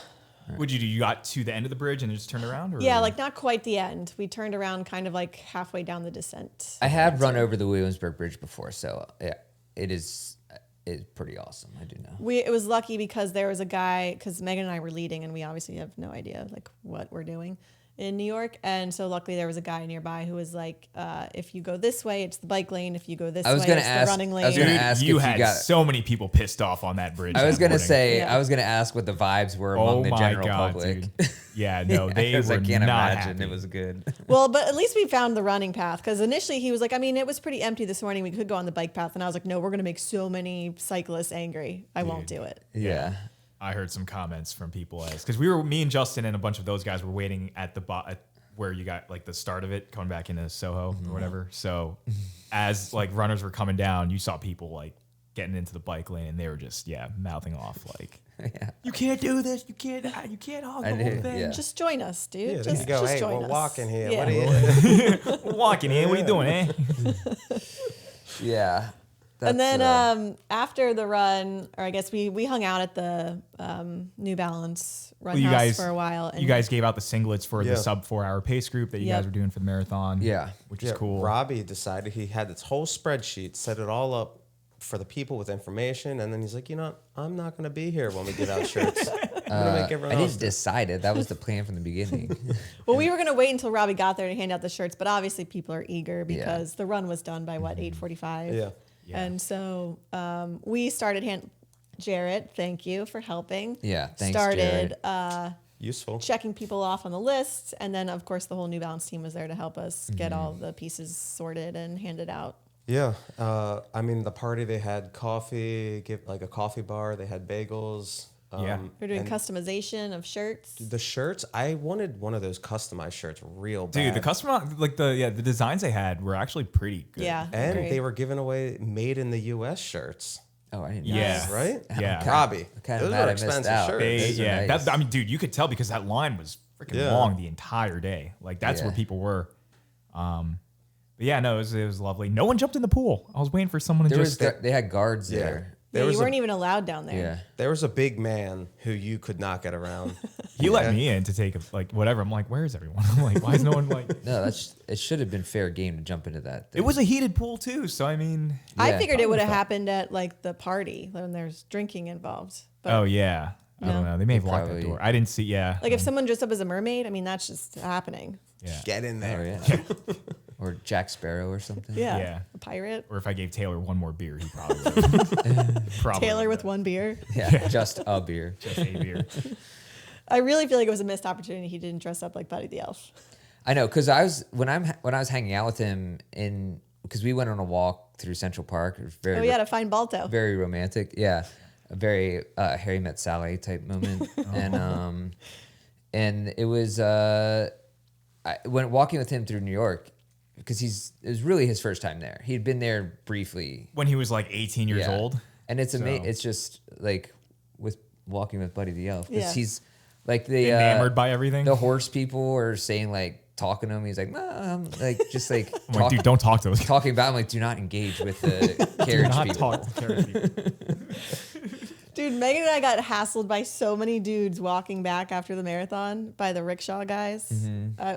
What'd you do? You got to the end of the bridge and then just turned around? Or? Yeah, like not quite the end. We turned around kind of like halfway down the descent. I have run over the Williamsburg Bridge before, so yeah, it's pretty awesome. I do know. It was lucky because there was a guy, because Megan and I were leading and we obviously have no idea like what we're doing in New York. And so luckily there was a guy nearby who was like, if you go this way, it's the bike lane. If you go this way, it's the running lane. I was gonna Dude, ask you if had you got. so many people pissed off on that bridge. I was that gonna morning. say. Yeah. I was gonna ask what the vibes were among the general public. dude. Yeah, no, they Because were I can't not imagine happy. it was good. Well, but at least we found the running path because initially he was like, I mean, it was pretty empty this morning. We could go on the bike path. And I was like, no, we're going to make so many cyclists angry. I won't do it. Yeah. I heard some comments from people because me and Justin and a bunch of those guys were waiting at at where you got like the start of it, coming back into Soho or whatever. So as like runners were coming down, you saw people like getting into the bike lane and they were just mouthing off like, you can't do this, you can't hog the whole thing. Yeah. Just join us, dude. Yeah, just, there you go. just Hey, join we're us. walking here. Yeah. What are you? We're walking in, what are you doing, eh? Yeah. And That's, then after the run, or I guess we hung out at the New Balance run Well, you house guys for a while. And You guys gave out the singlets for Yeah. the sub 4 hour pace group that you Yep. guys were doing for the marathon. Yeah. Which is cool. Robbie decided he had this whole spreadsheet, set it all up for the people with information, and then he's like, you know, I'm not going to be here when we give out shirts. I'm going to make I everyone else didn't do it. decide it. That was the plan from the beginning. Well, we were going to wait until Robbie got there to hand out the shirts, but obviously people are eager because the run was done by 8:45. Yeah. And so we started Jarrett, thank you for helping. Yeah, thanks, Started Useful. checking people off on the list. And then, of course, the whole New Balance team was there to help us get all the pieces sorted and handed out. Yeah. I mean, the party, they had coffee, like a coffee bar. They had bagels. Yeah. We're doing and customization of shirts. The shirts, I wanted one of those customized shirts real bad. Dude, the customer, like the designs they had were actually pretty good. Yeah. And agreed. they were giving away made in the U.S. shirts, Oh, I didn't. Yeah. know. right? Yeah. Robbie, kinda those mad are I missed expensive out. shirts. They, Those are yeah, nice. I mean, dude, you could tell because that line was freaking Yeah. long the entire day. Like that's where Yeah. people were. But yeah, no, it was lovely. No one jumped in the pool. I was waiting for someone to There just. was they had guards Yeah. there. There Yeah, was you a- weren't even allowed down there. Yeah. There was a big man who you could not get around. He let me in to take like whatever. I'm like, where is everyone? I'm like, why is no one like? No, it should have been fair game to jump into that. It was a heated pool too, so I mean. I Yeah. figured it would have Felt- happened at like the party when there's drinking involved. But Oh yeah, I don't No. know. They may have They locked the probably- door. I didn't see. Yeah, like if someone dressed up as a mermaid, I mean that's just happening. yeah. Get in Oh, there. yeah. Or Jack Sparrow or something. Yeah. Yeah. A pirate. Or if I gave Taylor one more beer, he probably would. Probably Taylor with would've. one beer. Yeah. Just a beer. Just a beer. I really feel like it was a missed opportunity. He didn't dress up like Buddy the Elf. I know, because when I was hanging out with him because we went on a walk through Central Park. It was very Oh, yeah, to find Balto. very romantic. Yeah, a very Harry Met Sally type moment. And it was I went walking with him through New York because it was really his first time there. He'd been there briefly. When he was like 18 years Yeah. old. And it's So- It's just like with walking with Buddy the Elf because Yeah. he's like the Enamored by everything. The horse people are saying like talking to him. He's like, no, I'm like, just like, I'm like, dude, don't talk to those guys. talking about. I'm like, do not engage with the carriage Not people. talk to carriage people. Dude, Megan and I got hassled by so many dudes walking back after the marathon by the rickshaw guys.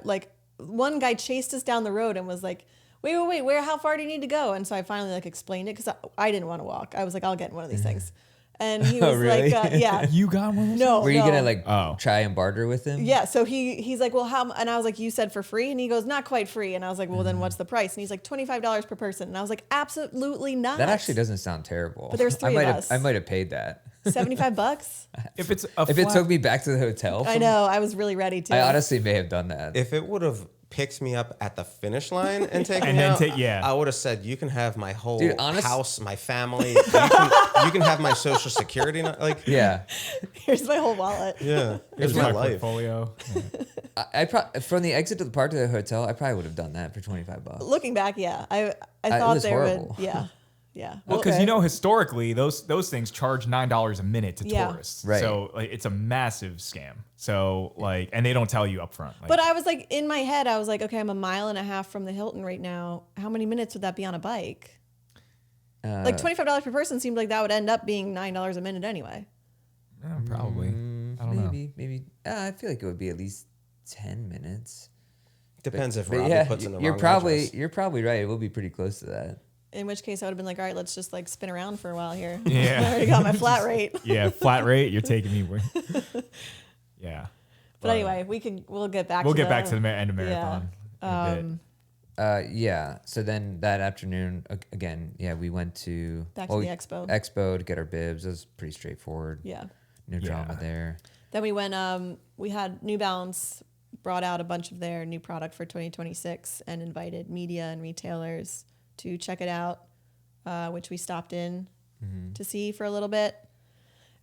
Like one guy chased us down the road and was like, wait, how far do you need to go? And so I finally like explained it because I didn't want to walk. I was like, I'll get in one of these things. And he was really? like, yeah. You got one of those? No, Were you no. gonna like Oh. try and barter with him? Yeah, so he's like, well, how? And I was like, you said for free, and he goes, not quite free. And I was like, well, then what's the price? And he's like, $25 per person. And I was like, absolutely not. That actually doesn't sound terrible. But there's three of us. I might have paid that. $75. If it's If it took me back to the hotel, I know. I was really ready to. I honestly may have done that. If it would have picked me up at the finish line and taken And me then out, I would have said, you can have my whole Dude, house, my family. You can have my social security. Like, Yeah, Here's my whole wallet. yeah, here's Here's my my life. portfolio. from the exit to the park to the hotel, I probably would have done that for $25. Looking back, yeah, I It thought was they horrible. would. Yeah. Well, because historically, those things charge $9 a minute to Yeah. tourists. Right. So like, it's a massive scam. So like, and they don't tell you up front. Like, But I was like, in my head, I was like, okay, I'm a mile and a half from the Hilton right now. How many minutes would that be on a bike? Like $25 per person seemed like that would end up being $9 a minute anyway. probably. I don't know. Maybe. I feel like it would be at least 10 minutes. Depends if But Robbie yeah, puts in the you're wrong probably address. you're probably right. It will be pretty close to that. In which case, I would have been like, all right, let's just like spin around for a while here. Yeah. I already got my flat rate. Yeah, flat rate. You're taking me. Yeah. But anyway, we'll get back. We'll to get back to the end of marathon. Yeah. in a bit. Yeah. So then that afternoon, again, we went to Back to the Expo. Expo to get our bibs. It was pretty straightforward. Yeah. No drama Yeah. there. Then we went. We had New Balance brought out a bunch of their new product for 2026 and invited media and retailers to check it out, which we stopped in to see for a little bit.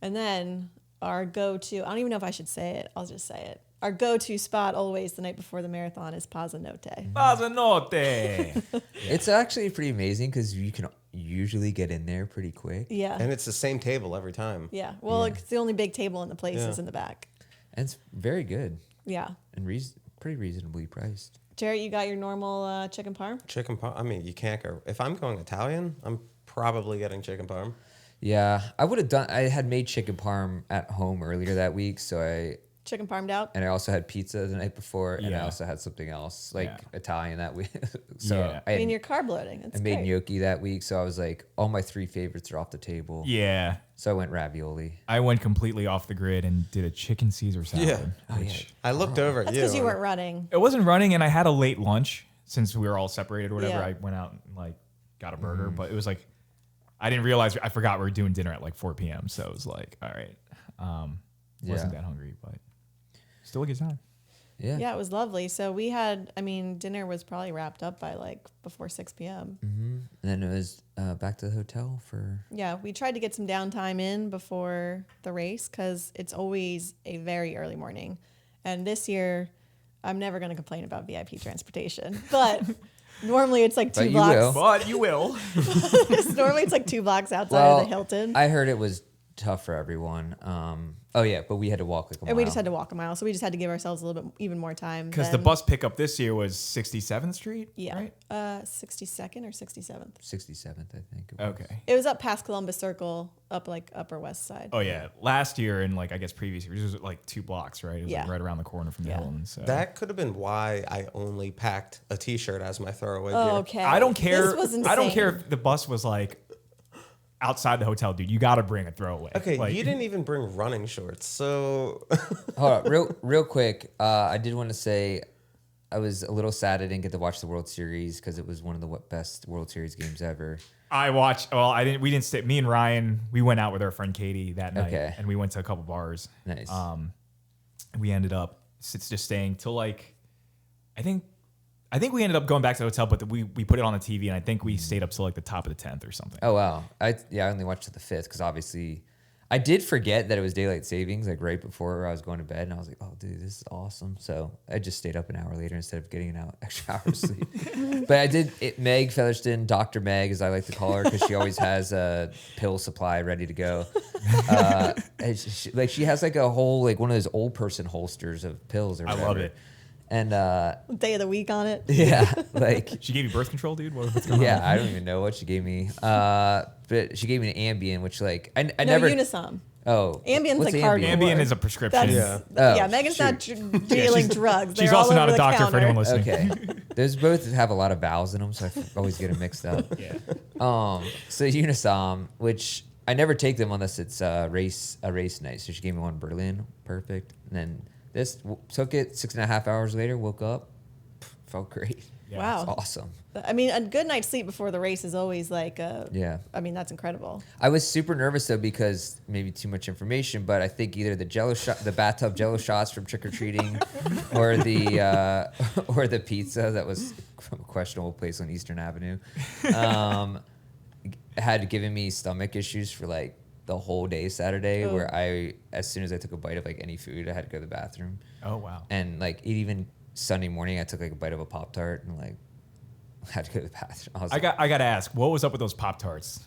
And then our go-to, I don't even know if I should say it. I'll just say it. Our go-to spot always the night before the marathon is Pazza Notte. Pazanote. It's actually pretty amazing because you can usually get in there pretty quick. Yeah. And it's the same table every time. Yeah. Well, it's the only big table in the place is in the back. And it's very good Yeah. and pretty reasonably priced. Jarrett, you got your normal chicken parm? Chicken parm. I mean, you can't go. If I'm going Italian, I'm probably getting chicken parm. Yeah, I had made chicken parm at home earlier that week, so Chicken parmed out? I also had pizza the night before, and I Yeah. also had something else like Yeah. Italian that week. So Yeah. I mean, you're carb loading. It's I made great. gnocchi that week, so I was like, all my three favorites are off the table. Yeah. So I went ravioli. I went completely off the grid and did a chicken Caesar salad. Yeah. Oh, which I looked over at That's you. because you and- weren't running. It wasn't running, and I had a late lunch since we were all separated or whatever. Yeah. I went out and like got a burger, but it was like I didn't realize I forgot we were doing dinner at like 4 p.m. So it was like, all right, wasn't Yeah. that hungry, but still a good time. Yeah. Yeah, it was lovely. So we had, dinner was probably wrapped up by like before 6 p.m. And then it was back to the hotel for. Yeah, we tried to get some downtime in before the race because it's always a very early morning. And this year, I'm never going to complain about VIP transportation. But normally it's like But two you will. blocks. But you will. Normally it's like 2 blocks outside of the Hilton. I heard it was tough for everyone. But we had to walk like a mile. And we just had to walk a mile. So we just had to give ourselves a little bit even more time. Because the than- bus pickup this year was 67th Street. Yeah. Right? 62nd or 67th. 67th, I think. It was. Okay. It was up past Columbus Circle, up like Upper West Side. Oh yeah, last year and like I guess previous years it was like 2 blocks, right? It was Yeah. like right around the corner from the Yeah. Hilton. So That could have been why I only packed a T-shirt as my throwaway gear. Oh, okay. I don't care. This was I don't care insane. if the bus was like outside the hotel, dude. You got to bring a throwaway. Okay, Like, you didn't even bring running shorts, so Hold on, real quick. I did want to say I was a little sad I didn't get to watch the World Series because it was one of the best World Series games ever. I watched. Well, I didn't. We didn't stay. Me and Ryan, we went out with our friend Katie that night, Okay. and we went to a couple bars. Nice. We ended up just staying till like, I think we ended up going back to the hotel, but we put it on the TV, and I think we stayed up till like the top of the 10th or something. Oh wow! I only watched to the 5th because obviously I did forget that it was daylight savings like right before I was going to bed, and I was like, "Oh, dude, this is awesome!" So I just stayed up an hour later instead of getting an extra hour of sleep. But I did. Meg Featherston, Dr. Meg, as I like to call her, because she always has a pill supply ready to go. And she has like a whole like one of those old person holsters of pills. Or I whatever. love it. And Day of the week on it. yeah, like She gave you birth control, dude? What's going yeah, on? I don't even know what she gave me. But she gave me an Ambien, which like I No, never. Unisom. Oh, Ambien's what's like hardcore. Ambien is a prescription. That's, Oh, yeah, Megan's not dealing drugs. She's They're also all not over a the doctor for counter. anyone listening. Okay, those both have a lot of vowels in them, so I always get them mixed up. Yeah. So Unisom, which I never take them unless it's a race night. So she gave me one in Berlin, perfect. And then this took it 6.5 hours later. Woke up, felt great. Yeah. Wow. It's awesome. I mean, a good night's sleep before the race is always like, Yeah. I mean, that's incredible. I was super nervous though because maybe too much information, but I think either the bathtub Jello shots from trick or treating, or the pizza that was from a questionable place on Eastern Avenue, had given me stomach issues for like the whole day Saturday. Oh. Where as soon as I took a bite of like any food, I had to go to the bathroom. Oh, wow. And like even Sunday morning, I took like a bite of a Pop-Tart and like had to go to the bathroom. I got to ask, what was up with those Pop-Tarts?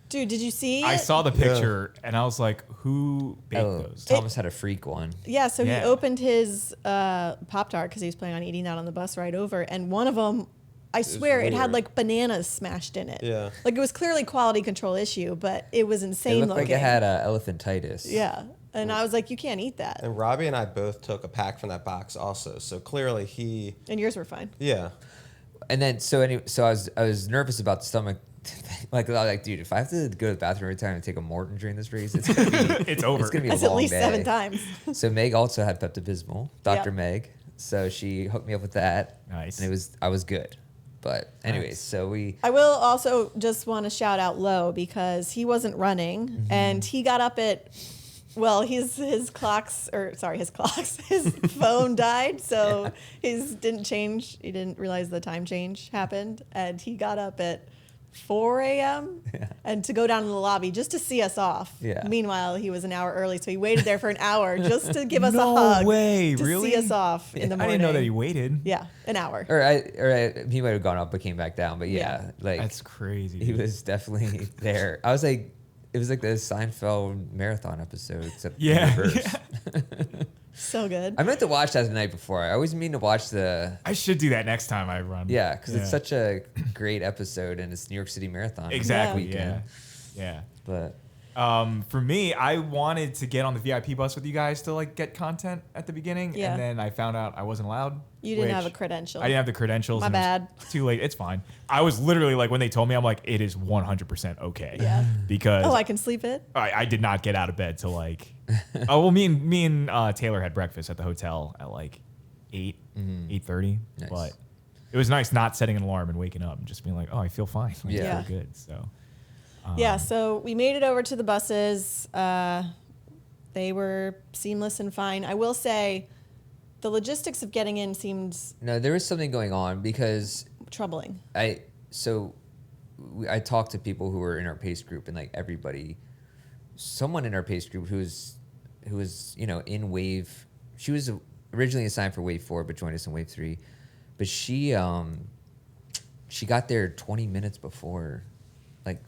Dude, did you see I it? saw the picture and I was like, who baked Oh, those? Thomas had a freak one. Yeah, so Yeah. he opened his Pop-Tart because he was planning on eating that on the bus ride over. And one of them, I swear, it had weird. like bananas smashed in it. Yeah. Like it was clearly quality control issue, but it was It insane looked looking. like it had elephantitis. Yeah. And I was like, you can't eat that. And Robbie and I both took a pack from that box also. So clearly he, And yours were fine. yeah. And then so I was nervous about the stomach. Like I was like, dude, if I have to go to the bathroom every time and take a MAURTEN during this race, it's gonna be It's over. It's gonna be That's a at long least day. 7 times. So Meg also had Pepto-Bismol, Dr. Yeah. Meg. So she hooked me up with that. Nice. And I was good. But anyways, Nice. so we I will also just want to shout out Lowe because he wasn't running Mm-hmm. and he got up at, well, his phone died. So his didn't change. He didn't realize the time change happened. And he got up at 4 a.m. and to go down in the lobby just to see us off. Yeah. Meanwhile, he was an hour early. So he waited there for an hour just to give us No a hug. way, to really? see us off in the I morning. didn't know that he waited. Yeah, an hour. he might have gone up but came back down. But yeah. like That's crazy. he was definitely there. I was like, it was like the Seinfeld marathon episode, except in Yeah. reverse. So good. I meant to watch that the night before. I always mean to watch the I should do that next time I run. yeah, because it's such a great episode and it's New York City Marathon Exactly. weekend. Yeah. But For me, I wanted to get on the VIP bus with you guys to like get content at the beginning, Yeah. and then I found out I wasn't allowed. You didn't which have a credential. I didn't have the credentials. My and it was bad. Too late. It's fine. I was literally like, when they told me, I'm like, it is 100% okay. Yeah. Because Oh, I can sleep it? I did not get out of bed till like, oh well, me and Taylor had breakfast at the hotel at like 8:30. Nice. But it was nice not setting an alarm and waking up and just being like, oh, I feel fine. Like, Yeah. I feel good. So. Yeah, so we made it over to the buses. They were seamless and fine. I will say the logistics of getting in seemed no, there was something going on because troubling. I talked to people who were in our pace group and like someone in our pace group who was in wave. She was originally assigned for wave 4 but joined us in wave 3. But she got there 20 minutes before like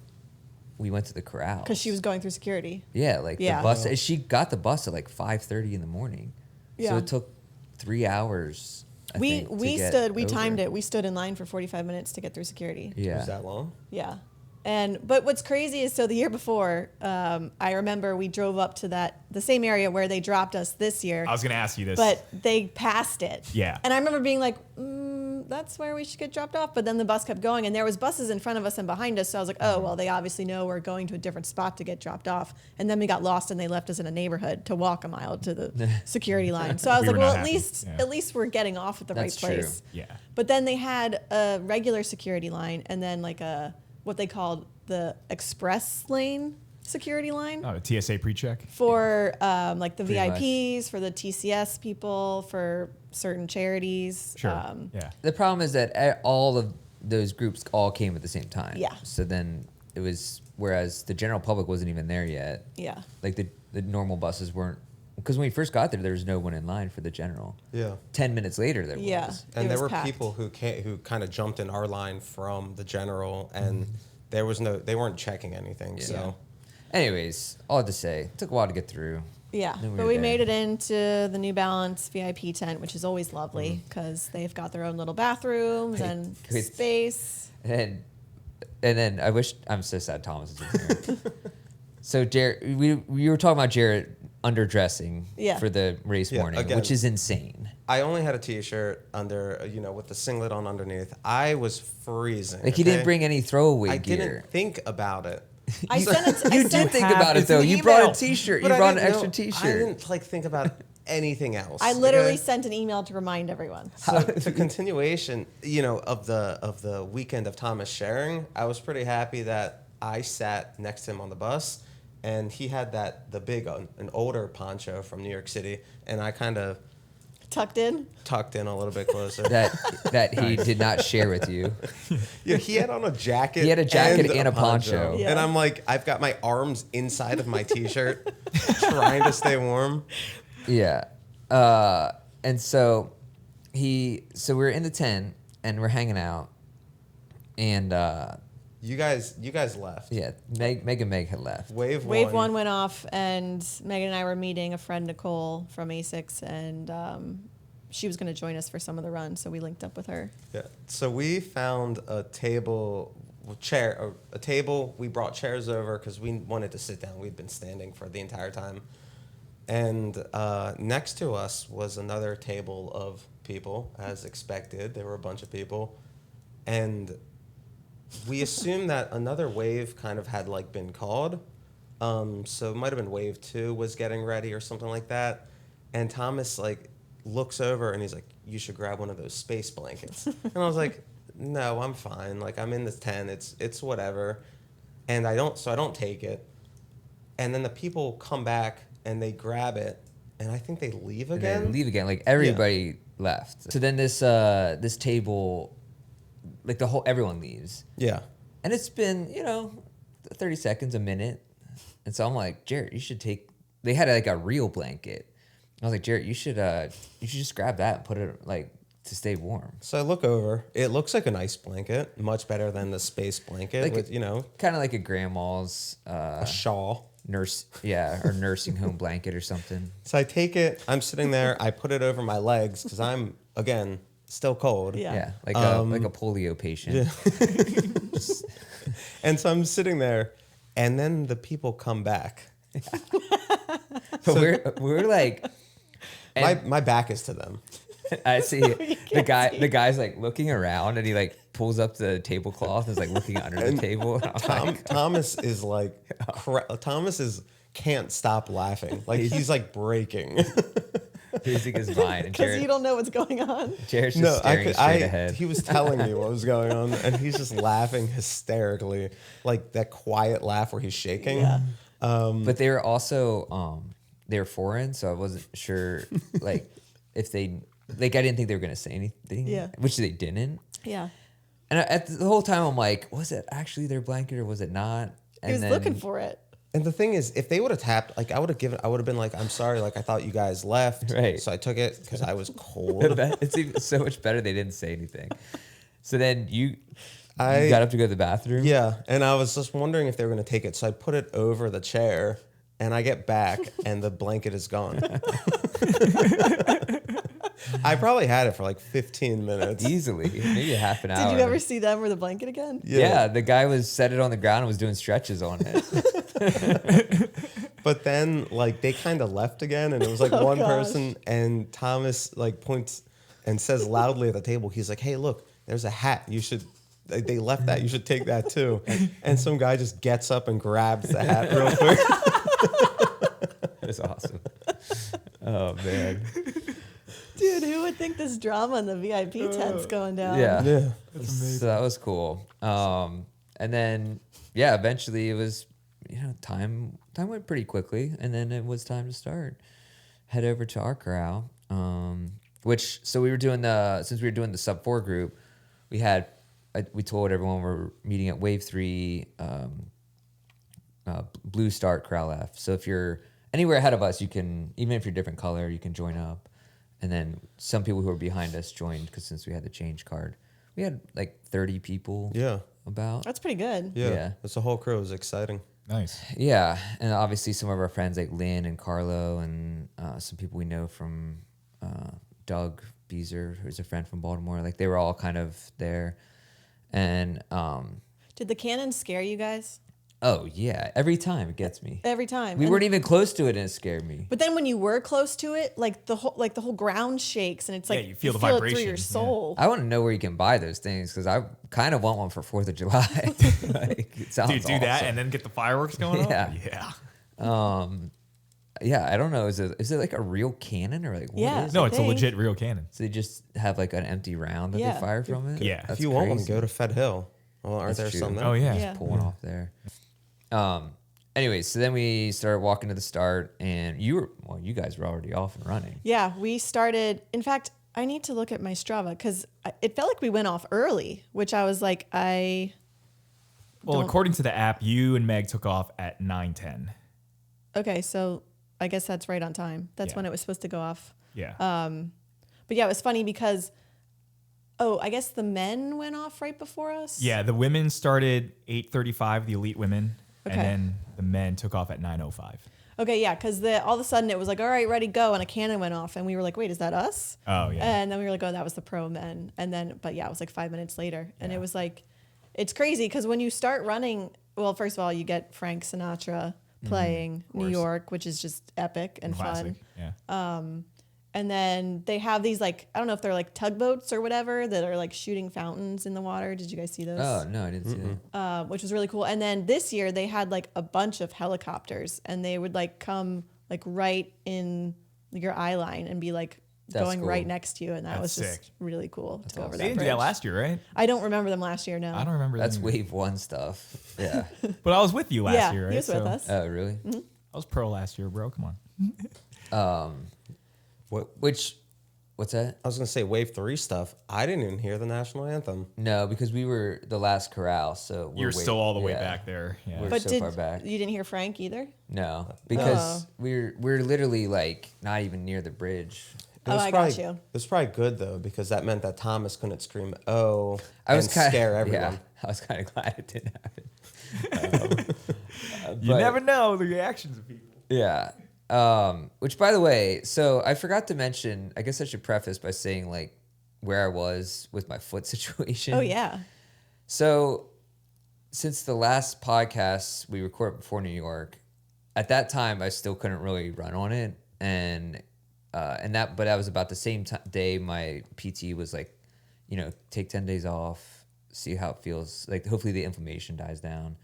we went to the corral Because she was going through security. Yeah, like Yeah. the bus. She got the bus at like 5:30 in the morning. So Yeah. it took 3 hours. I We think, to get timed over. it. We stood in line for 45 minutes to get through security. Yeah. Was that long? Yeah. But what's crazy is, so the year before, I remember we drove up to the same area where they dropped us this year. I was going to ask you this. But they passed it. Yeah. And I remember being like, that's where we should get dropped off. But then the bus kept going, and there was buses in front of us and behind us. So I was like, oh, well, they obviously know we're going to a different spot to get dropped off. And then we got lost, and they left us in a neighborhood to walk a mile to the security line. So I was We like, were well, not at happy. Yeah. least we're getting off at the That's right true. place. Yeah. But then they had a regular security line, and then like what they called the express lane security line. Oh, a TSA pre-check? For like the Pretty much. VIPs, for the TCS people, for certain charities. Sure. Yeah. The problem is that all of those groups all came at the same time. Yeah. So then it was, whereas the general public wasn't even there yet. Yeah. Like the normal buses weren't, because when we first got there was no one in line for the general. Yeah. 10 minutes later there Yeah. was. And It there was were packed. people who kind of jumped in our line from the general, and they weren't checking anything. Yeah. So Anyways, all I have to say, it took a while to get through. Yeah, Then but were we there. made it into the New Balance VIP tent, which is always lovely because they've got their own little bathrooms and wait. space. And then I'm so sad Thomas isn't here. So Jarrett, we were talking about Jarrett underdressing Yeah. for the race Yeah, morning, again. which is insane. I only had a t-shirt under, with the singlet on underneath. I was freezing. Like he okay? didn't bring any throwaway I gear. didn't think about it. I sent it. You did think about it It's though. an You brought email. a T-shirt. But You I brought an didn't extra know- T-shirt. I didn't think about anything else. I literally okay? sent an email to remind everyone. So the continuation, of the weekend of Thomas sharing, I was pretty happy that I sat next to him on the bus, and he had the big an older poncho from New York City, and I kind of Tucked in. tucked in a little bit closer. that he did not share with you. Yeah, he had on a jacket. He had a jacket and a poncho. Yeah. And I'm like, I've got my arms inside of my t-shirt, trying to stay warm. Yeah. And so we're in the tent and we're hanging out, and You guys left. yeah, Meg had left. Wave Wave one. one went off, and Megan and I were meeting a friend, Nicole, from ASICS, and she was going to join us for some of the run, so we linked up with her. Yeah. So we found a table. We brought chairs over because we wanted to sit down. We'd been standing for the entire time. And next to us was another table of people, as expected. There were a bunch of people. And we assumed that another wave kind of had been called. So it might have been wave 2 was getting ready or something like that. And Thomas looks over and he's like, you should grab one of those space blankets. And I was like, no, I'm fine. I'm in this tent. It's whatever. And I don't take it. And then the people come back and they grab it, and I think they leave And again. then leave again. Everybody left. So then this table, everyone leaves. Yeah. And it's been, 30 seconds, a minute. And so I'm like, Jarrett, you should take. They had a real blanket. I was like, Jarrett, you should just grab that and put it to stay warm. So I look over. It looks like a nice blanket, much better than the space blanket with kind of like a grandma's a shawl. or nursing home blanket or something. So I take it. I'm sitting there. I put it over my legs because I'm again still cold. Yeah. Yeah, like a polio patient. And so I'm sitting there, and then the people come back. So we're like, My back is to them. I see the guy's looking around, and he pulls up the tablecloth and is losing under the table. And I'm like, Thomas is can't stop laughing. He's breaking. losing his mind. And Because you don't know what's going on. Jared's just staring straight ahead. He was telling me what was going on, and he's just laughing hysterically, that quiet laugh where he's shaking. Yeah. But they were also they were foreign, so I wasn't sure if they I didn't think they were gonna say anything. Yeah. Which they didn't. Yeah. And the whole time I'm like, was it actually their blanket or was it not? He was looking for it. And the thing is, if they would have tapped, I would have been like, I'm sorry, I thought you guys left. Right. So I took it because I was cold. It's even so much better they didn't say anything. So then you got up to go to the bathroom. Yeah. And I was just wondering if they were going to take it. So I put it over the chair, and I get back, and the blanket is gone. I probably had it for 15 minutes. Easily, maybe a half an hour. Did you ever see them with a blanket again? Yeah, the guy set it on the ground and was doing stretches on it. But then they kind of left again, and it was Oh, one gosh. person, and Thomas points and says loudly at the table, he's like, hey, look, there's a hat. You should, they left that. You should take that too. And some guy just gets up and grabs the hat real quick. That's awesome. Oh man. Dude, who would think this drama in the VIP tent's going down? Yeah. Yeah. So that was cool. And then eventually it was, time went pretty quickly, and then it was time to start. Head over to our corral. So we were doing since we were doing the sub 4 group, we told everyone we're meeting at Wave 3 Blue Start Corral F. So if you're anywhere ahead of us, you can, even if you're different color, you can join up. And then some people who were behind us joined because since we had the change card, we had 30 people. Yeah. About. That's pretty good. Yeah. Yeah. It's the whole crew. It was exciting. Nice. Yeah, and obviously some of our friends like Lynn and Carlo and some people we know from Doug Beezer, who's a friend from Baltimore. Like they were all kind of there. And Did the cannon scare you guys? oh yeah, every time it gets me. Every time. We And- weren't even close to it and it scared me. But then when you were close to it, like the whole ground shakes and it's like you feel the it through vibration, your yeah. soul. I want to know where you can buy those things because I kind of want one for 4th of July. Like, it sounds Dude, do that awesome. and then get the fireworks going off? Yeah. Yeah. Yeah, I don't know. Is it like a real cannon or like what Yeah. is No, it? it's a Dang. legit real cannon. So they just have like an empty round that Yeah. they fire from it? Yeah. That's if you want one, crazy. go to Fed Hill. Well, aren't That's there true. some there? Oh, yeah. Yeah. Pulling off there. Anyway, so then we started walking to the start, and you guys were already off and running. Yeah, we started. In fact, I need to look at my Strava because it felt like we went off early, which I was like, Well, Don't- according to the app, you and Meg took off at 9:10. okay, so I guess that's right on time. That's Yeah. when it was supposed to go off. Yeah. But yeah, it was funny because, I guess the men went off right before us. Yeah, the women started 8:35, the elite women, Okay. and then the men took off at 9:05. Okay, yeah, because all of a sudden it was like, all right, ready, go, and a cannon went off, and we were like, wait, is that us? Oh, yeah. And then we were like, oh, that was the pro men, and then, but yeah, it was like 5 minutes later, and it was like, it's crazy because when you start running, well, first of all, you get Frank Sinatra playing New course. York, which is just epic and Classic. fun. Yeah. And then they have these like, I don't know if they're like tugboats or whatever that are like shooting fountains in the water. Did you guys see those? Oh, no, I didn't see that. Which was really cool. And then this year they had like a bunch of helicopters and they would like come like right in your eye line and be like That's going cool. right next to you. And that That's was just sick. really cool to go over They that didn't bridge. do that last year, right? I don't remember them last year, no. I don't remember. That's them. wave 1 stuff. Yeah. But I was with you last yeah, year, right? he was with us. Oh, really? I was pro last year, bro. Come on. What's that? I was gonna say wave 3 stuff. I didn't even hear the national anthem. No, because we were the last corral, so You're still all the way back there. Yeah. We're But so far back. you didn't hear Frank either? No, because we're literally like not even near the bridge. It was I probably, got you. It was probably good though because that meant that Thomas couldn't scream "oh" I was and kind scare of everyone. Yeah, I was kind of glad it didn't happen. You But- never know the reactions of people. Yeah. Which, by the way, so I forgot to mention. I guess I should preface by saying like where I was with my foot situation. Oh, yeah. So, since the last podcast we recorded before New York, at that time I still couldn't really run on it, but that was about the same day my PT was like, take 10 days off, see how it feels. Like, hopefully the inflammation dies down.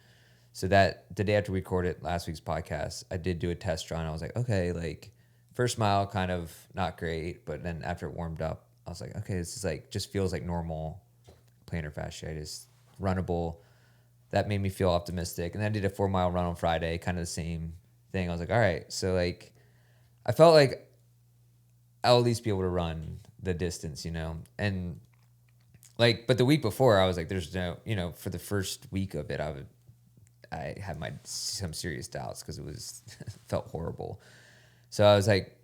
So that the day after we recorded last week's podcast, I did do a test run. I was like, okay, like first mile kind of not great, but then after it warmed up, I was like, okay, this is like just feels like normal plantar fasciitis, runnable. That made me feel optimistic. And then I did a 4 mile run on Friday, kind of the same thing. I was like, all right, so like I felt like I'll at least be able to run the distance, and like, but the week before I was like, there's no, for the first week of it, I had some serious doubts because it was felt horrible. So I was like,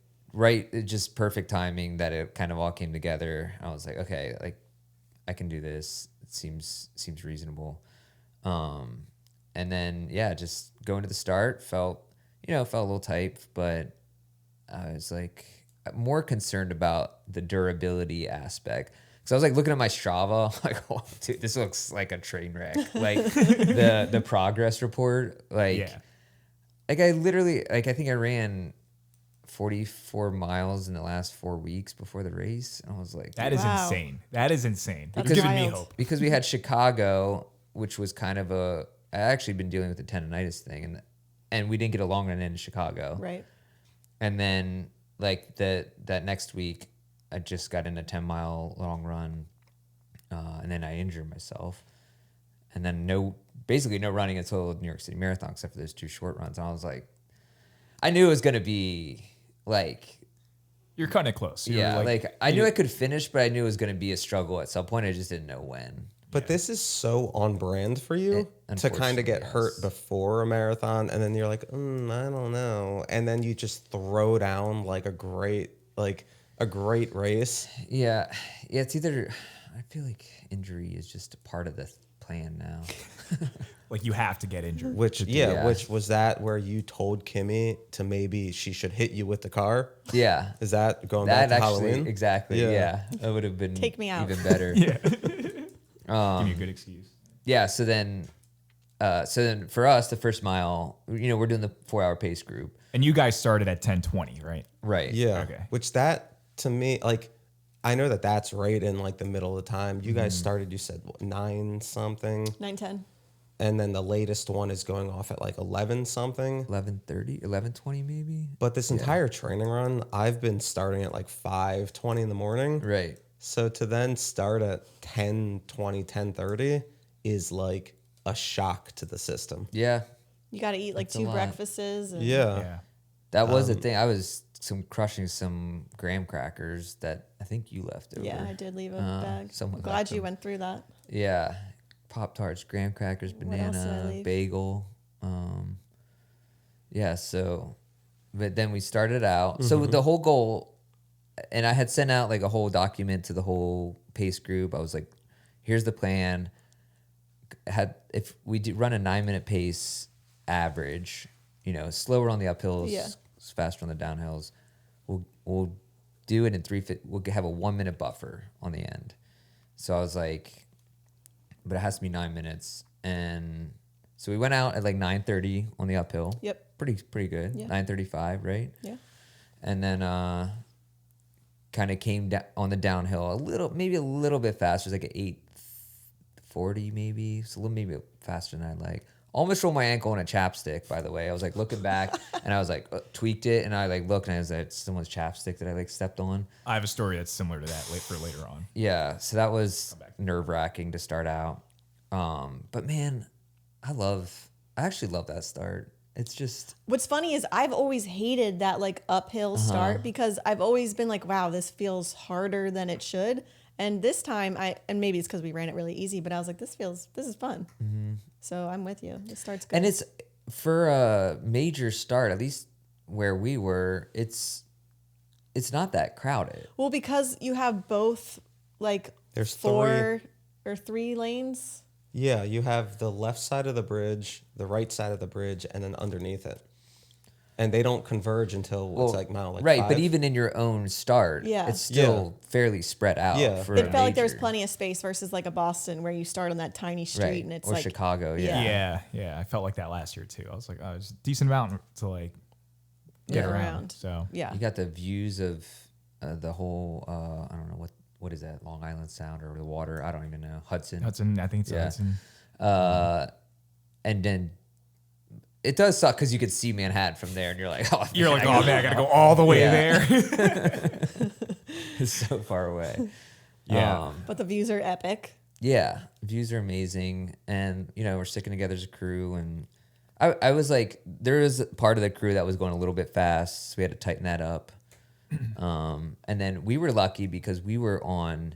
just perfect timing that it kind of all came together. I was like, okay, like I can do this. It seems reasonable. And then just going to the start felt a little tight, but I was like more concerned about the durability aspect. So I was like looking at my Strava, I'm like, oh, dude, this looks like a train wreck. Like the progress report, like I literally, like I think I ran 44 miles in the last 4 weeks before the race. I was like, That is Wow. insane. That is insane. That's It's giving me wild. hope. because we had Chicago, which was kind of I actually been dealing with the tendonitis thing, and we didn't get a long run in Chicago. Right. And then like that next week, I just got in a 10-mile long run, and then I injured myself, and then basically no running until New York City Marathon, except for those 2 short runs. And I was like, I knew it was gonna be like, You're cutting it close. You're like I knew I could finish, but I knew it was gonna be a struggle at some point. I just didn't know when. But this is so on brand for you to kind of get Unfortunately, hurt yes. before a marathon, and then you're like, I don't know, and then you just throw down like a great race. Yeah, it's either, I feel like injury is just a part of the plan now. Like you have to get injured. Which was that where you told Kimmy to maybe she should hit you with the car? Yeah. Is that going That back to actually, Halloween? exactly. Yeah. That would have been Take me out. even better. Yeah. Give me a good excuse. Yeah. So then for us, the first mile, we're doing the 4-hour pace group. And you guys started at 10:20, right? Right. Yeah. Okay. Which that to me, like, I know that's right in like the middle of the time. You guys started, you said what, 9 something, 9:10. and then the latest one is going off at like 11 something. 11:30, 11:20 maybe. But this entire training run, I've been starting at like 5:20 in the morning. Right. So to then start at 10:20, 10:30 is like a shock to the system. Yeah. You got to eat like That's a 2 lot. breakfasts. And Yeah. That was the thing. I was crushing some graham crackers that I think you left over. Yeah, I did leave a bag. someone I'm glad left you them. went through that. Yeah. Pop-Tarts, graham crackers, What else did I banana, leave? bagel. Yeah, so, but then we started out. So the whole goal, and I had sent out like a whole document to the whole pace group. I was like, here's the plan. If we run a 9-minute pace average, slower on the uphills, Yeah. faster on the downhills, we'll do it in 3:50. We'll have a 1-minute buffer on the end. So I was like, but it has to be 9 minutes. And so we went out at like 9:30 on the uphill. Yep. Pretty good. Yeah. 9:35, right? Yeah. And then kind of came down on the downhill maybe a little bit faster. It was like an 8:40 maybe. So maybe faster than I'd like. Almost rolled my ankle on a chapstick, by the way. I was like looking back and I was like tweaked it, and I like looked and I was like, it's someone's chapstick that I like stepped on. I have a story that's similar to that for later on. Yeah, so that was nerve-wracking to start out. But man, I actually love that start. It's just What's funny is I've always hated that like uphill start because I've always been like, wow, this feels harder than it should. And this time and maybe it's because we ran it really easy, but I was like, this is fun. Mm-hmm. So I'm with you. This start's good. And it's for a major start, at least where we were, it's not that crowded. Well, because you have both like There's 4 or 3 lanes. Yeah, you have the left side of the bridge, the right side of the bridge, and then underneath it. And they don't converge until it's like mile like right, 5. but even in your own start, Yeah. it's still fairly spread out. Yeah. For It a felt like there was major. plenty of space versus like a Boston where you start on that tiny street Right. and it's or like Chicago, Yeah. Yeah. I felt like that last year too. I was like, oh, it's a decent amount to like get around. So yeah. You got the views of the whole, I don't know, what is that, Long Island Sound or the water? I don't even know. Hudson. I think it's Yeah. Hudson. And then it does suck because you could see Manhattan from there, and you're like, oh, You're like, oh man, I gotta go all the way there. It's so far away. Yeah. But the views are epic. Yeah, views are amazing, and we're sticking together as a crew. And I was like, there was part of the crew that was going a little bit fast, so we had to tighten that up. And then we were lucky because we were on.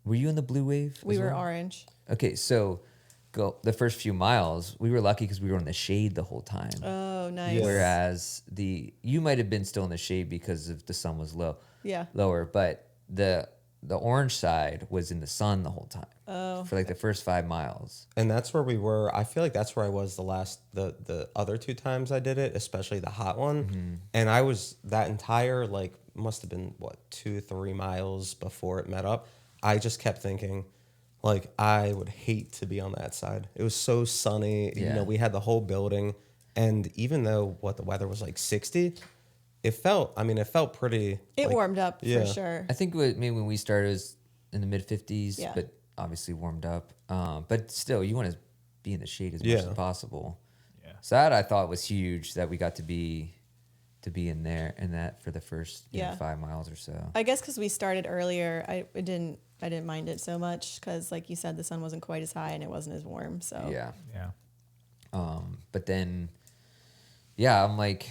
Were you in the blue wave? We as were well? orange. Okay, so the first few miles, we were lucky because we were in the shade the whole time. Oh, nice. Yes. Whereas you might have been still in the shade because of the sun was lower, but the orange side was in the sun the whole time. Oh. For like the first 5 miles. And that's where we were. I feel like that's where I was the other 2 times I did it, especially the hot one. Mm-hmm. And I was that entire must have been 2-3 miles before it met up. I just kept thinking, I would hate to be on that side. It was so sunny. Yeah. We had the whole building, and even though the weather was like 60, it felt pretty. It warmed up yeah. for sure. I think maybe when we started it was in the mid 50s, Yeah. but obviously warmed up. But still, you want to be in the shade as much Yeah. as possible. Yeah. So that I thought was huge that we got to be in there and that for the first 5 miles or so. I guess because we started earlier, I didn't mind it so much because, like you said, the sun wasn't quite as high and it wasn't as warm. So Yeah. Yeah. But then, I'm like,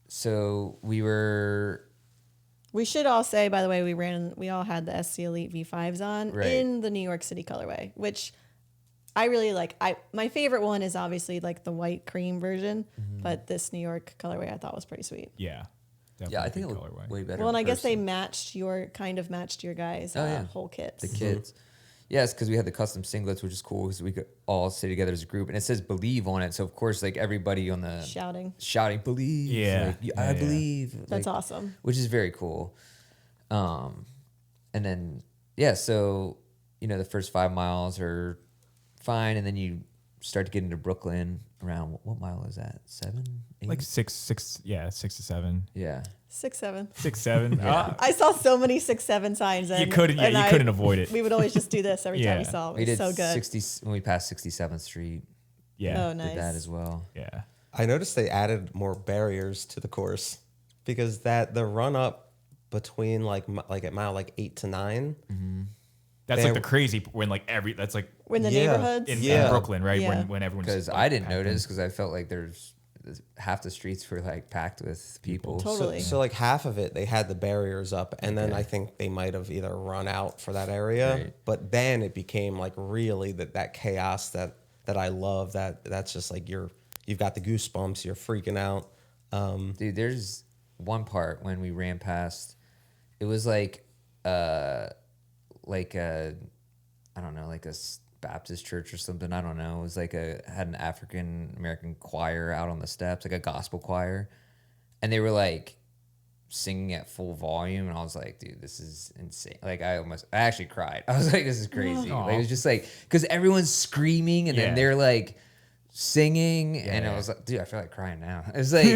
so we were. we should all say, by the way, we all had the SC Elite V5s on Right. in the New York City colorway, which I really like. My favorite one is obviously like the white cream version, but this New York colorway I thought was pretty sweet. Yeah. Yeah, I think it good looked colorway. way better. Well, and in I guess they person. matched your guys' Oh, yeah. whole kits. The kids. Yes, because we had the custom singlets, which is cool because we could all stay together as a group, and it says "believe" on it. So of course, like everybody on the shouting "believe," Yeah. like, Yeah, I yeah. believe. That's like, awesome. which is very cool. And then yeah, so the first 5 miles are fine, and then you start to get into Brooklyn around what mile is that? 7, 8? Like 6 to 7. Yeah. 6, 7. 6, 7. I saw so many 6, 7 signs. And, You couldn't avoid it. We would always just do this every time we saw it. We It was did so good. 60 when we passed 67th Street. Yeah. Oh, nice. Did that as well. Yeah. I noticed they added more barriers to the course because the run up between like at mile 8 to 9. That's They- like the crazy when that's like When the Yeah. neighborhoods. in Brooklyn, right? Yeah. When everyone's Because like, I didn't packed in. notice because I felt like there's half the streets were like packed with people. Totally. So like half of it, they had the barriers up, and then I think they might have either run out for that area, Right. but then it became like really that chaos that I love. That's just like you've got the goosebumps, you're freaking out. Dude, there's one part when we ran past. It was like a I don't know, like a Baptist church or something. I don't know. It was like had an African American choir out on the steps, like a gospel choir, and they were like singing at full volume, and I was like, dude, this is insane. Like I actually cried. I was like, this is crazy. Like, it was just like because everyone's screaming and then they're like singing, and I was like, dude, I feel like crying now. It was like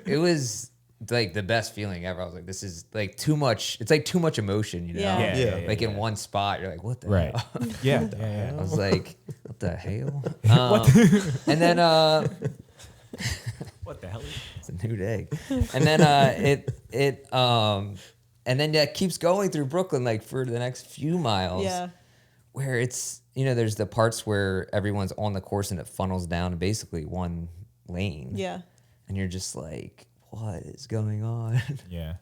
it was like the best feeling ever. I was like, this is like too much. It's like too much emotion, Yeah. Yeah. like in one spot, you're like, what the Right. hell? Yeah. I was like, what the hell? And then What the hell? it's a new day. And then and then it keeps going through Brooklyn like for the next few miles. Yeah. Where it's there's the parts where everyone's on the course and it funnels down to basically one lane. Yeah. And you're just like, what is going on? Yeah.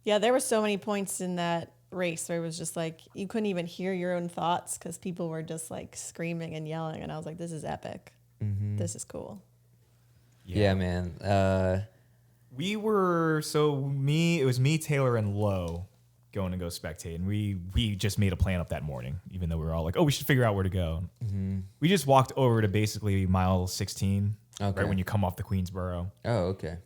Yeah, there were so many points in that race where it was just like you couldn't even hear your own thoughts because people were just like screaming and yelling, and I was like, "This is epic. This is cool." Yeah, man. It was me, Taylor, and Lo going to go spectate, and we just made a plan up that morning, even though we were all like, "Oh, we should figure out where to go." We just walked over to basically mile 16, Okay. right when you come off the Queensboro. Oh, okay.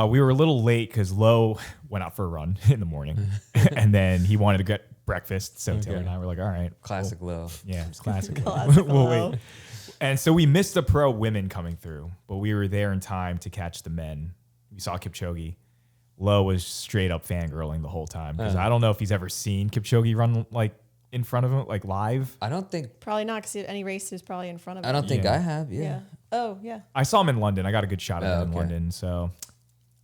We were a little late because Lo went out for a run in the morning, and then he wanted to get breakfast. So Taylor and I were like, "All right, Classic low. yeah, it's classic. Classic We'll Lo. wait." And so we missed the pro women coming through, but we were there in time to catch the men. We saw Kipchoge. Lo was straight up fangirling the whole time because I don't know if he's ever seen Kipchoge run like in front of him, like live. I don't think Probably not because any race was probably in front of him. I don't think Yeah. I have. Yeah. Yeah. Oh, yeah. I saw him in London. I got a good shot of him in okay. London. So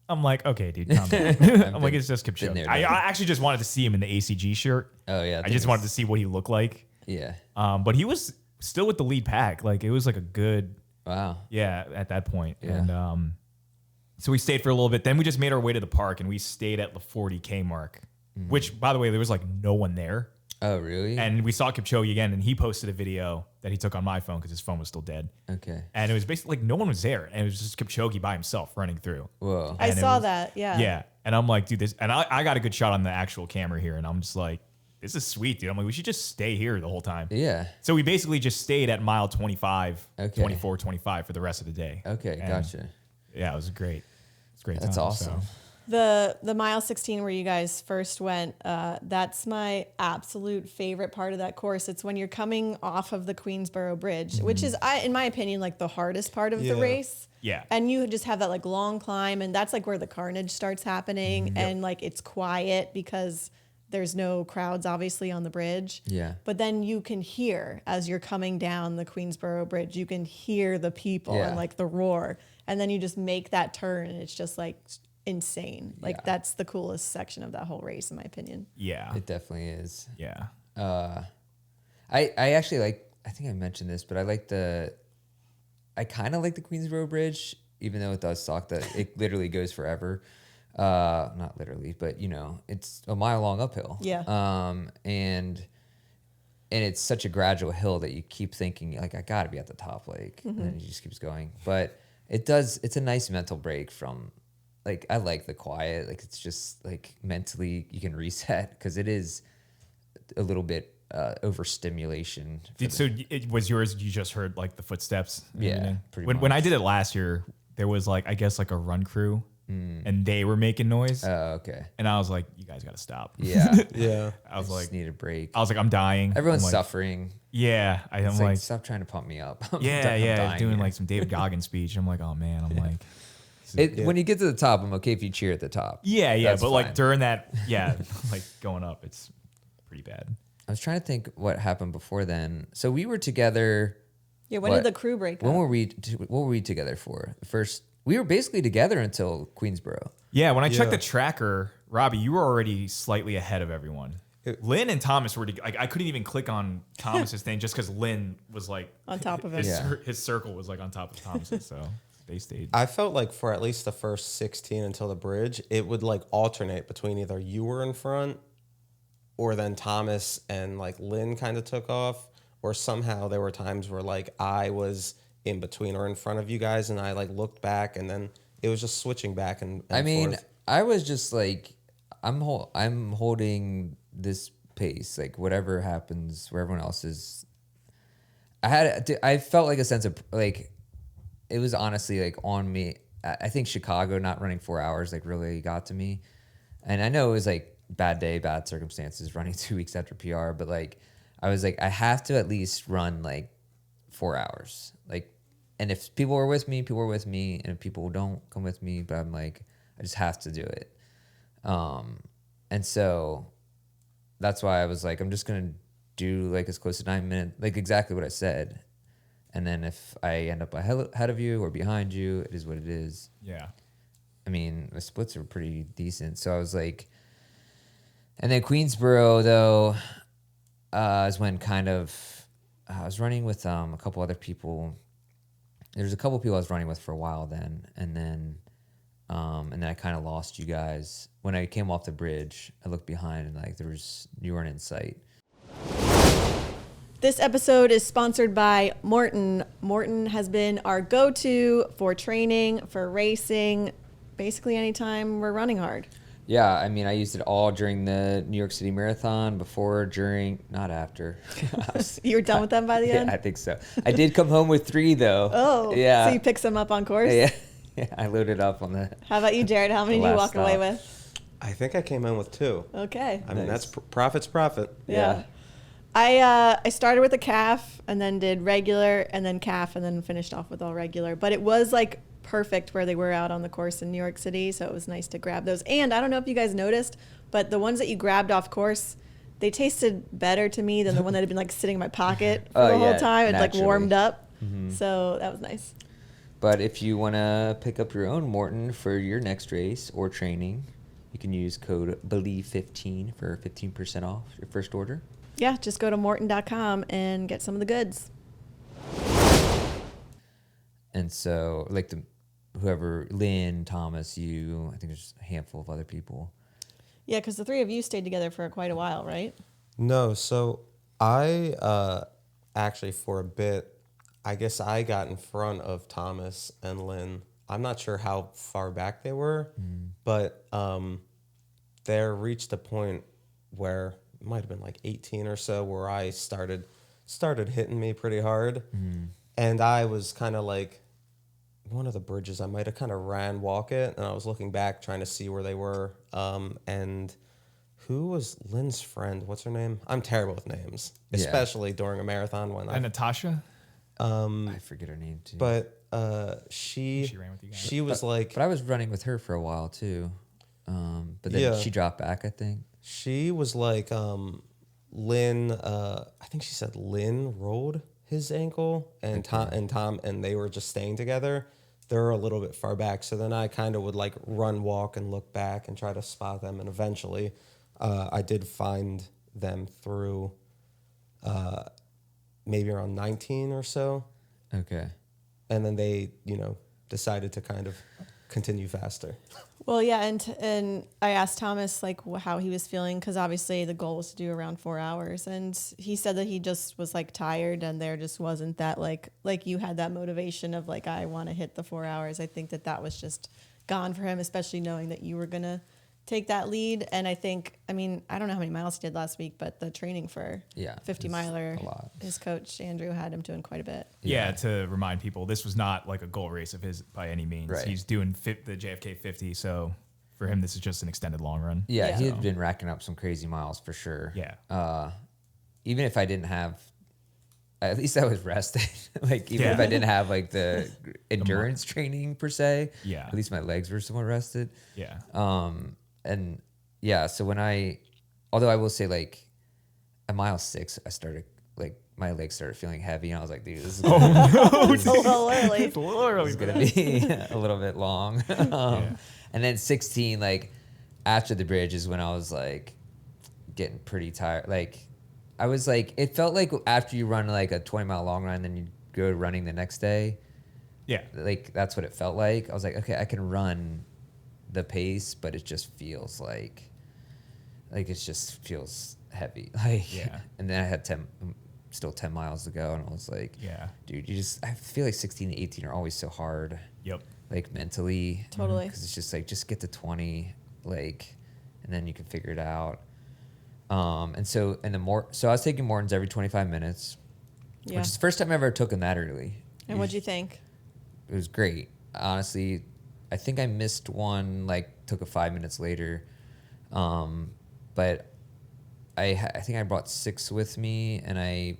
I'm like, okay, dude, calm down. I'm like, it's just Kipchoge. there, I done. actually just wanted to see him in the ACG shirt. Oh yeah. I just wanted to see what he looked like. Yeah. But he was still with the lead pack. Like it was like a good, Wow. yeah, at that point. Yeah. And so we stayed for a little bit. Then we just made our way to the park and we stayed at the 40K mark, which by the way, there was like no one there. Oh really? And we saw Kipchoge again, and he posted a video that he took on my phone because his phone was still dead. Okay. And it was basically like no one was there, and it was just Kipchoge by himself running through. Whoa. I And it saw was- that. Yeah. Yeah, and I'm like, dude, this, and I got a good shot on the actual camera here, and I'm just like, this is sweet, dude. I'm like, we should just stay here the whole time. Yeah. So we basically just stayed at mile 25, Okay. 24, 25 for the rest of the day. Okay. And Gotcha. Yeah, it was great. It's a great. That's time, awesome. so. The mile 16 where you guys first went, that's my absolute favorite part of that course. It's when you're coming off of the Queensboro Bridge, which is, in my opinion, like the hardest part of the Yeah. race. Yeah. And you just have that like long climb, and that's like where the carnage starts happening, and like it's quiet because there's no crowds obviously on the bridge. Yeah. But then you can hear as you're coming down the Queensboro Bridge, you can hear the people Yeah. and like the roar, and then you just make that turn, and it's just like insane. Like Yeah. that's the coolest section of that whole race, in my opinion. Yeah. It definitely is. Yeah. I actually like. I think I mentioned this, but I kind of like the Queensboro Bridge, even though it does suck that it literally goes forever. Not literally, but it's a mile long uphill. Yeah. And it's such a gradual hill that you keep thinking like I got to be at the top, like, and then it just keeps going. But it's a nice mental break from, like, I like the quiet. Like it's just like mentally you can reset because it is a little bit overstimulation. So it was yours? You just heard like the footsteps? And Yeah, everything? pretty When I much. did it last year, there was like, I guess like a run crew and they were making noise. Oh, okay. And I was like, you guys got to stop. Yeah. Yeah. I was like, Just need a break. I was like, I'm dying. Everyone's I'm like, suffering. Yeah. I'm It's like, stop trying to pump me up. I'm yeah. Doing here. like some David Goggins speech. I'm like, oh man. I'm like, When you get to the top, I'm okay if you cheer at the top. yeah. That's But like fine. during that, yeah, like going up, it's pretty bad. I was trying to think what happened before then. So we were together. Yeah, when What? did the crew break When up? were we? What were we together for? First, we were basically together until Queensboro. Yeah, when I checked Yeah. the tracker, Robbie, you were already slightly ahead of everyone. Lynn and Thomas were like, I couldn't even click on Thomas's thing just because Lynn was like On top of it. His circle was like on top of Thomas's, so they stayed. I felt like for at least the first 16 until the bridge, it would like alternate between either you were in front or then Thomas and like Lynn kind of took off, or somehow there were times where like I was in between or in front of you guys and I like looked back and then it was just switching back and I mean, forth. I was just like, I'm holding this pace, like whatever happens where everyone else is. I felt like a sense of like, it was honestly like on me. I think Chicago not running 4 hours like really got to me, and I know it was like bad day, bad circumstances running 2 weeks after PR, but like I was like, I have to at least run like 4 hours, like, and if people are with me, people are with me, and if people don't come with me, but I'm like, I just have to do it. And so that's why I was like, I'm just gonna do like as close to 9 minutes, like exactly what I said. And then if I end up ahead of you or behind you, it is what it is. Yeah. I mean, the splits are pretty decent. So I was like, and then Queensboro though, is when kind of I was running with a couple other people. There's a couple people I was running with for a while then, and then I kind of lost you guys when I came off the bridge. I looked behind and like you weren't in sight. This episode is sponsored by MAURTEN. MAURTEN has been our go-to for training, for racing, basically anytime we're running hard. Yeah, I mean, I used it all during the New York City Marathon, before, during, not after. You were done with them by the end? Yeah, I think so. I did come home with 3 though. Oh, yeah. so you picked some up on course? Yeah, yeah, I loaded up on the. How about you, Jared? How many did you walk last away stop. with? I think I came in with 2. Okay. I mean, Nice. that's profit's profit. Yeah. I started with a calf and then did regular and then calf and then finished off with all regular. But it was like perfect where they were out on the course in New York City. So it was nice to grab those. And I don't know if you guys noticed, but the ones that you grabbed off course, they tasted better to me than the one that had been like sitting in my pocket for the whole time. It like naturally. warmed up. So that was nice. But if you want to pick up your own MAURTEN for your next race or training, you can use code BELIEVE15 for 15% off your first order. Yeah, just go to maurten.com and get some of the goods. And so, like whoever, Lynn, Thomas, you, I think there's a handful of other people. Yeah, because the 3 of you stayed together for quite a while, right? No, so I actually for a bit, I guess I got in front of Thomas and Lynn. I'm not sure how far back they were, but they reached a point where it might have been like 18 or so where I started hitting me pretty hard. And I was kind of like, one of the bridges, I might have kind of walk it, and I was looking back trying to see where they were. And who was Lynn's friend? What's her name? I'm terrible with names, especially during a marathon when And Natasha? I forget her name too. But she ran with you guys. she was like, But I was running with her for a while too. But then Yeah. she dropped back, I think. she was like, Lynn. I think she said Lynn rolled his ankle, and Tom, and they were just staying together. They're a little bit far back, so then I kind of would like run, walk, and look back and try to spot them. And eventually, I did find them through maybe around 19 or so, Okay. and then they, decided to kind of continue faster. Well, yeah, and I asked Thomas like how he was feeling because obviously the goal was to do around 4 hours, and he said that he just was like tired, and there just wasn't that like you had that motivation of like I want to hit the 4 hours. I think that was just gone for him, especially knowing that you were gonna take that lead. And I think, I mean, I don't know how many miles he did last week, but the training for 50 miler, his coach Andrew had him doing quite a bit. Yeah, to remind people, this was not like a goal race of his by any means. Right. He's doing the JFK 50, so for him, this is just an extended long run. Yeah, he had been racking up some crazy miles for sure. Yeah. Even if I didn't have, at least I was rested. Like even if I didn't have like the endurance training per se, at least my legs were somewhat rested. Yeah. And yeah, so although I will say like at mile 6, I started like my legs started feeling heavy, and I was like, dude, this is It's a little early. It's a little early. It's gonna be a little bit long. And then 16, like after the bridge is when I was like getting pretty tired. Like I was like, it felt like after you run like a 20-mile long run, then you go running the next day. Yeah. Like that's what it felt like. I was like, okay, I can run the pace, but it just feels like it just feels heavy. Like, and then I had still 10 miles to go, and I was like, dude, I feel like 16 and 18 are always so hard. Yep. Like mentally. Totally. Because it's just like, just get to 20, like, and then you can figure it out. So I was taking MAURTENs every 25 minutes, which is the first time I ever took them that early. And what'd you think? It was great. Honestly, I think I missed one, like took it 5 minutes later. But I think I brought 6 with me, and I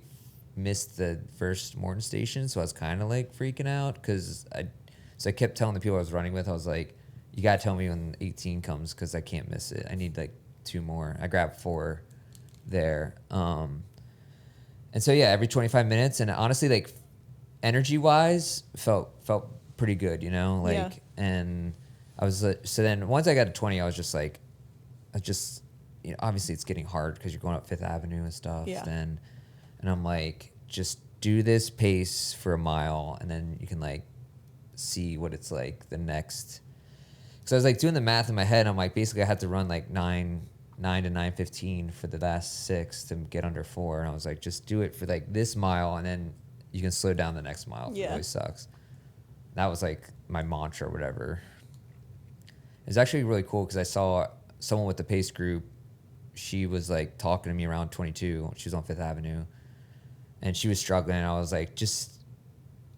missed the first MAURTEN station. So I was kind of like freaking out because I kept telling the people I was running with, I was like, you got to tell me when 18 comes because I can't miss it. I need like 2 more. I grabbed 4 there. And so, yeah, every 25 minutes. And honestly, like energy wise, felt pretty good, you know, like, and I was, so then once I got to 20, I was just like, you know, obviously it's getting hard because you're going up 5th Avenue and stuff. And I'm like, just do this pace for a mile, and then you can like see what it's like the next. So I was like doing the math in my head. I'm like, basically I had to run like 9 to 9:15 for the last 6 to get under 4. And I was like, just do it for like this mile, and then you can slow down the next mile if it really sucks. That was like my mantra or whatever. It's actually really cool because I saw someone with the pace group. She was like talking to me around 22. She was on 5th Avenue, and she was struggling. And I was like, just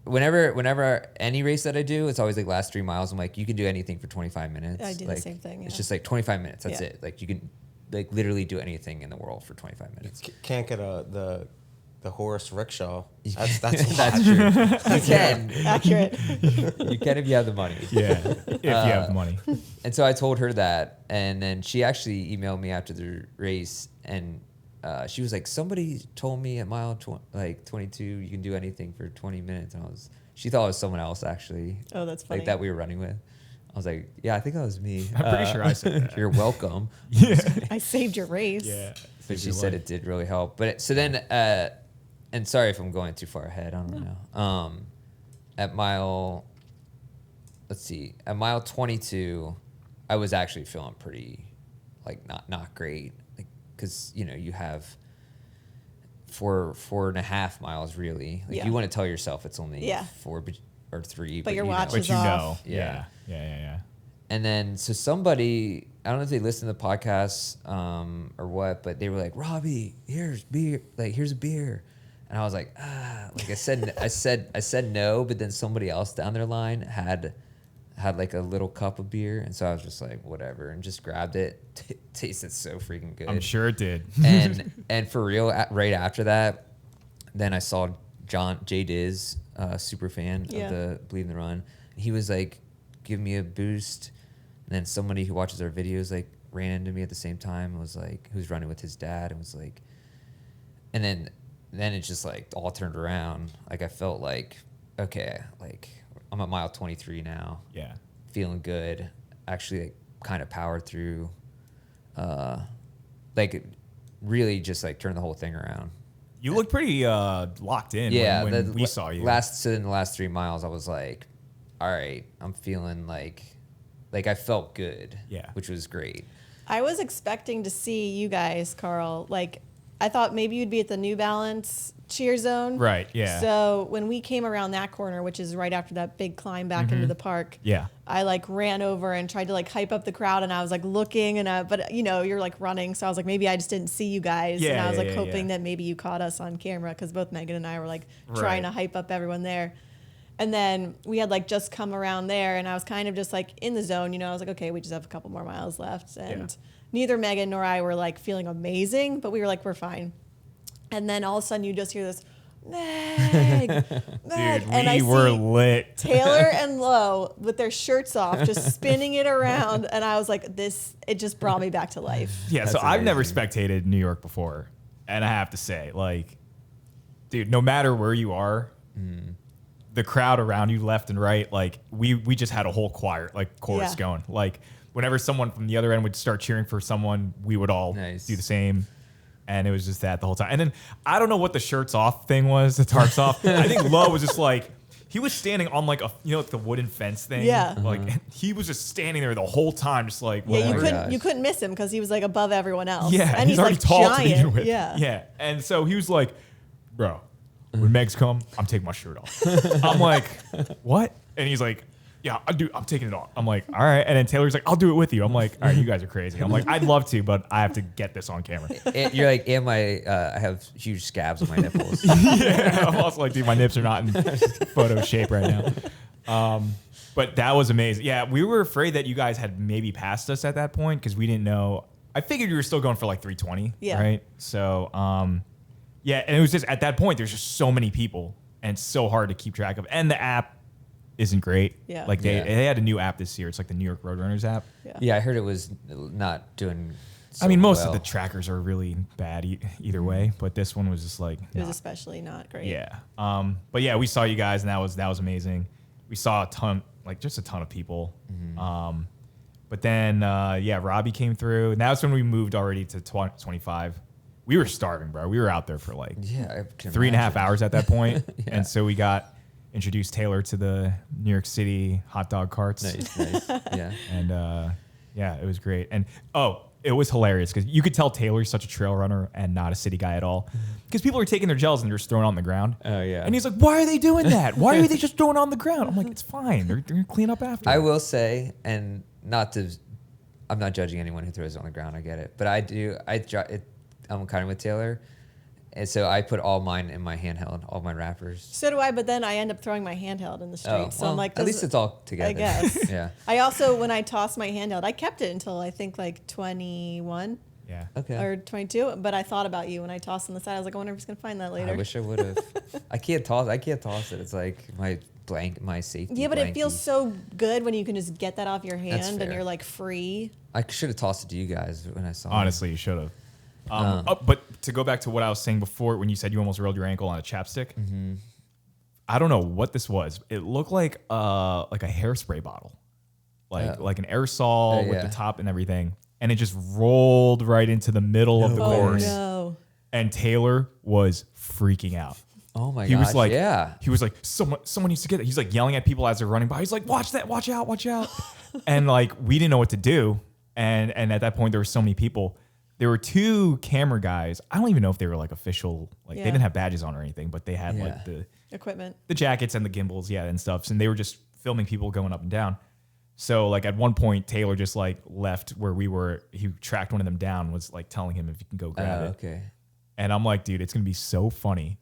whenever any race that I do, it's always like last 3 miles. I'm like, you can do anything for 25 minutes. I do like, the same thing. It's just like 25 minutes. That's it. Like you can like literally do anything in the world for 25 minutes. You can't get the horse rickshaw. That's That's true. You can. Accurate. You can if you have the money. Yeah, if you have the money. And so I told her that, and then she actually emailed me after the race, and she was like, somebody told me at mile 22 you can do anything for 20 minutes. And she thought it was someone else actually. Oh, that's funny. Like that we were running with. I was like, yeah, I think that was me. I'm pretty sure I said that. You're welcome. I saved your race. Yeah. But she said it did really help. But so then, and sorry if I'm going too far ahead. I don't know. At mile 22, I was actually feeling pretty, like not great, like because you know you have 4.5 miles really. Like you want to tell yourself it's only 4 or 3, but your watch But is you off. know, yeah. And then so somebody, I don't know if they listened to the podcast or what, but they were like, Robbie, here's beer. Like here's a beer. And I was like, like I said no, but then somebody else down their line had like a little cup of beer, and so I was just like, whatever, and just grabbed it. Tasted so freaking good. I'm sure it did. and for real, right after that, then I saw Jay Diz, super fan of the Believe in the Run. He was like, give me a boost. And then somebody who watches our videos like ran into me at the same time and was like, who's running with his dad, and was like, and then it just like all turned around. Like I felt like, okay, like I'm at mile 23 now. Yeah. Feeling good. Actually like kind of powered through, like really just like turned the whole thing around. You look pretty locked in when we saw you. In the last 3 miles, I was like, all right, I'm feeling like I felt good. Yeah. Which was great. I was expecting to see you guys, Carl, like I thought maybe you'd be at the New Balance cheer zone. Right, yeah. So when we came around that corner, which is right after that big climb back into the park, Yeah. I like ran over and tried to like hype up the crowd, and I was like looking, and but you know, you're like running, so I was like, maybe I just didn't see you guys, and I was like hoping that maybe you caught us on camera, because both Megan and I were like trying to hype up everyone there. And then we had like just come around there, and I was kind of just like in the zone, you know. I was like, okay, we just have a couple more miles left, and neither Megan nor I were like feeling amazing, but we were like, we're fine. And then all of a sudden, you just hear this, Meg, Meg. Dude, and I were see lit. Taylor and Lo with their shirts off, just spinning it around, and I was like, this. It just brought me back to life. Yeah, so I've never spectated New York before, and I have to say, like, dude, no matter where you are, the crowd around you, left and right, like we just had a whole choir, like chorus going. Like whenever someone from the other end would start cheering for someone, we would all do the same. And it was just that the whole time. And then I don't know what the shirts off thing was, the tarps off. I think Lo was just like, he was standing on like like the wooden fence thing. Yeah. Like he was just standing there the whole time, just like, Yeah, you couldn't miss him because he was like above everyone else. Yeah, and he's already like tall giant. to begin with. Yeah. Yeah. And so he was like, bro, when Megs come, I'm taking my shirt off. I'm like, what? And he's like, yeah, I'm taking it off. I'm like, all right. And then Taylor's like, I'll do it with you. I'm like, all right, you guys are crazy. I'm like, I'd love to, but I have to get this on camera. And you're like, I have huge scabs on my nipples. Yeah, I'm also like, dude, my nips are not in photo shape right now. But that was amazing. Yeah, we were afraid that you guys had maybe passed us at that point because we didn't know. I figured you were still going for like 320, right? So, yeah, and it was just at that point, there's just so many people and it's so hard to keep track of. And the app isn't great. Yeah. Like they had a new app this year. It's like the New York Roadrunners app. Yeah, I heard it was not doing so I mean, most well. of the trackers are really bad either way, but this one was just like It was especially not great. Yeah. But yeah, we saw you guys and that was amazing. We saw a ton of people. But then Robbie came through, and that's when we moved already to 25. We were starving, bro. We were out there for like 3.5 hours at that point. And so we got introduced Taylor to the New York City hot dog carts. Nice. Yeah. And it was great. And it was hilarious because you could tell Taylor's such a trail runner and not a city guy at all. Because people are taking their gels and they're just throwing it on the ground. Oh, yeah. And he's like, why are they doing that? Why are they just throwing it on the ground? I'm like, it's fine. They're going to clean up after. I will say, and I'm not judging anyone who throws it on the ground. I get it. But I'm kind of with Taylor. And so I put all mine in my handheld, all my wrappers. So do I, but then I end up throwing my handheld in the street. So I'm like, at least it's all together. I guess. Yeah. I also, when I tossed my handheld, I kept it until I think like 21. Yeah. Okay. Or 22. But I thought about you when I tossed on the side. I was like, I wonder if he's going to find that later. I wish I would have. I can't toss it. It's like my safety. Yeah, but blankie. it feels so good when you can just get that off your That's hand and fair. you're like free. I should have tossed it to you guys when I saw it. Honestly, you should have. But to go back to what I was saying before, when you said you almost rolled your ankle on a chapstick, I don't know what this was. It looked like a hairspray bottle, like an aerosol with the top and everything, and it just rolled right into the middle of the course. No. And Taylor was freaking out. Oh my gosh. He was like, yeah. He was like, someone needs to get it. He's like yelling at people as they're running by. He's like, watch that, watch out. And like, we didn't know what to do. And at that point, there were so many people. There were two camera guys. I don't even know if they were like official. Like they didn't have badges on or anything, but they had like the equipment, the jackets and the gimbals, and stuff. And they were just filming people going up and down. So like at one point, Taylor just like left where we were. He tracked one of them down, was like telling him if you can go grab it. Okay. And I'm like, dude, it's gonna be so funny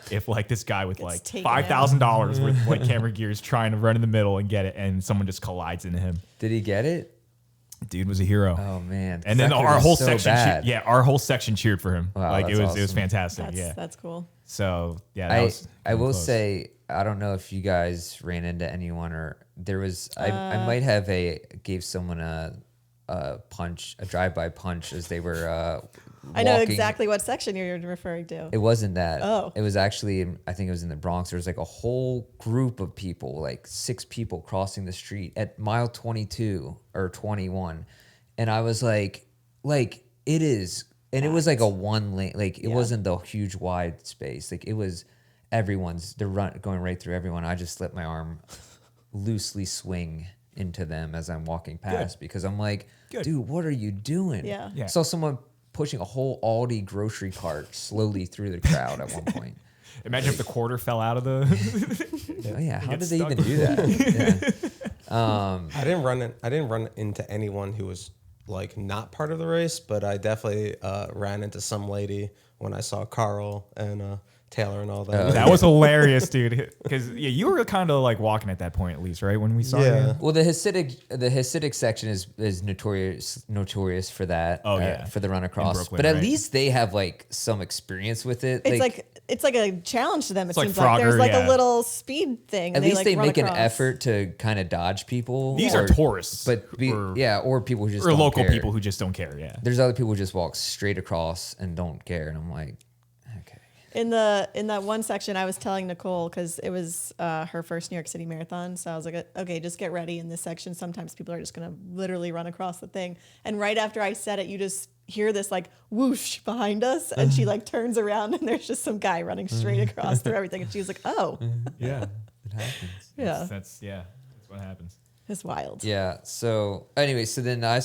if like this guy with like taken $5,000 worth of like camera gear is trying to run in the middle and get it, and someone just collides into him. Did he get it? Dude was a hero. Oh man! And then That our could've whole been so section, bad. our whole section cheered for him. Wow, Like it that's was awesome. fantastic. that's cool. So yeah, I will say, I don't know if you guys ran into anyone or there was. I might have gave someone a drive-by punch as they were. I know walking. exactly what section you're referring to. It wasn't that. Oh. It was actually, I think it was in the Bronx. There was like a whole group of people, like 6 people crossing the street at mile 22 or 21. And I was like it is. And it was like a one lane, like it wasn't the huge wide space. Like it was they're going right through everyone. I just let my arm loosely swing into them as I'm walking past because I'm like, dude, what are you doing? Yeah. Saw someone pushing a whole Aldi grocery cart slowly through the crowd at one point. Imagine if the quarter fell out of the. Oh yeah, how get did they stuck. even do that? Yeah. I didn't run into anyone who was like not part of the race, but I definitely ran into some lady when I saw Carl and Taylor and all that. That was hilarious, dude. Because you were kind of like walking at that point, at least, right? When we saw you. Well, the Hasidic section is notorious for that. Oh, yeah. For the run across. Brooklyn, but at right? least they have like some experience with it. It's like a challenge to them. It like seems like there's Frogger, like yeah. a little speed thing. At and least they run make across. an effort to kind of dodge people. These are tourists, or people who just or don't local care. people who just don't care. Yeah. There's other people who just walk straight across and don't care, and I'm like, okay. In that one section, I was telling Nicole because it was her first New York City marathon. So I was like, okay, just get ready in this section. Sometimes people are just going to literally run across the thing. And right after I said it, you just hear this like whoosh behind us. And she like turns around and there's just some guy running straight across through everything. And she was like, oh, Yeah. It happens. yeah, That's what happens. it's wild. Yeah. So anyway, so then I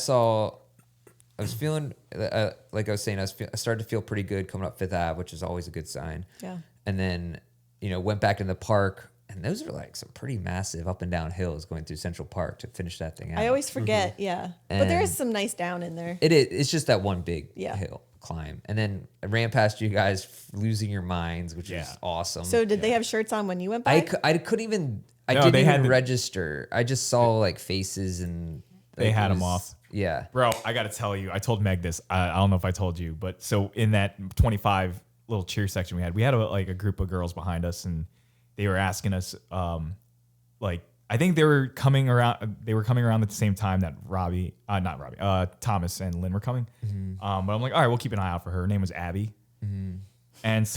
was feeling, like I was saying, I started to feel pretty good coming up Fifth Ave, which is always a good sign. Yeah. And then, went back in the park, and those are like some pretty massive up and down hills going through Central Park to finish that thing out. I always forget. Yeah. But there And- is some nice down in there. It's just that one big Yeah. hill climb. And then I ran past you guys losing your minds, which is Yeah. awesome. So did they have shirts on when you went by? I couldn't even, I No, didn't they even had the- register. I just saw like faces and. They like, had it 'em was- off. Yeah. Bro, I got to tell you, I told Meg this. I don't know if I told you, but so in that 25 little cheer section we had a group of girls behind us, and they were asking us, I think they were coming around. They were coming around at the same time that Thomas and Lynn were coming. But I'm like, all right, we'll keep an eye out for her. Her name was Abby, and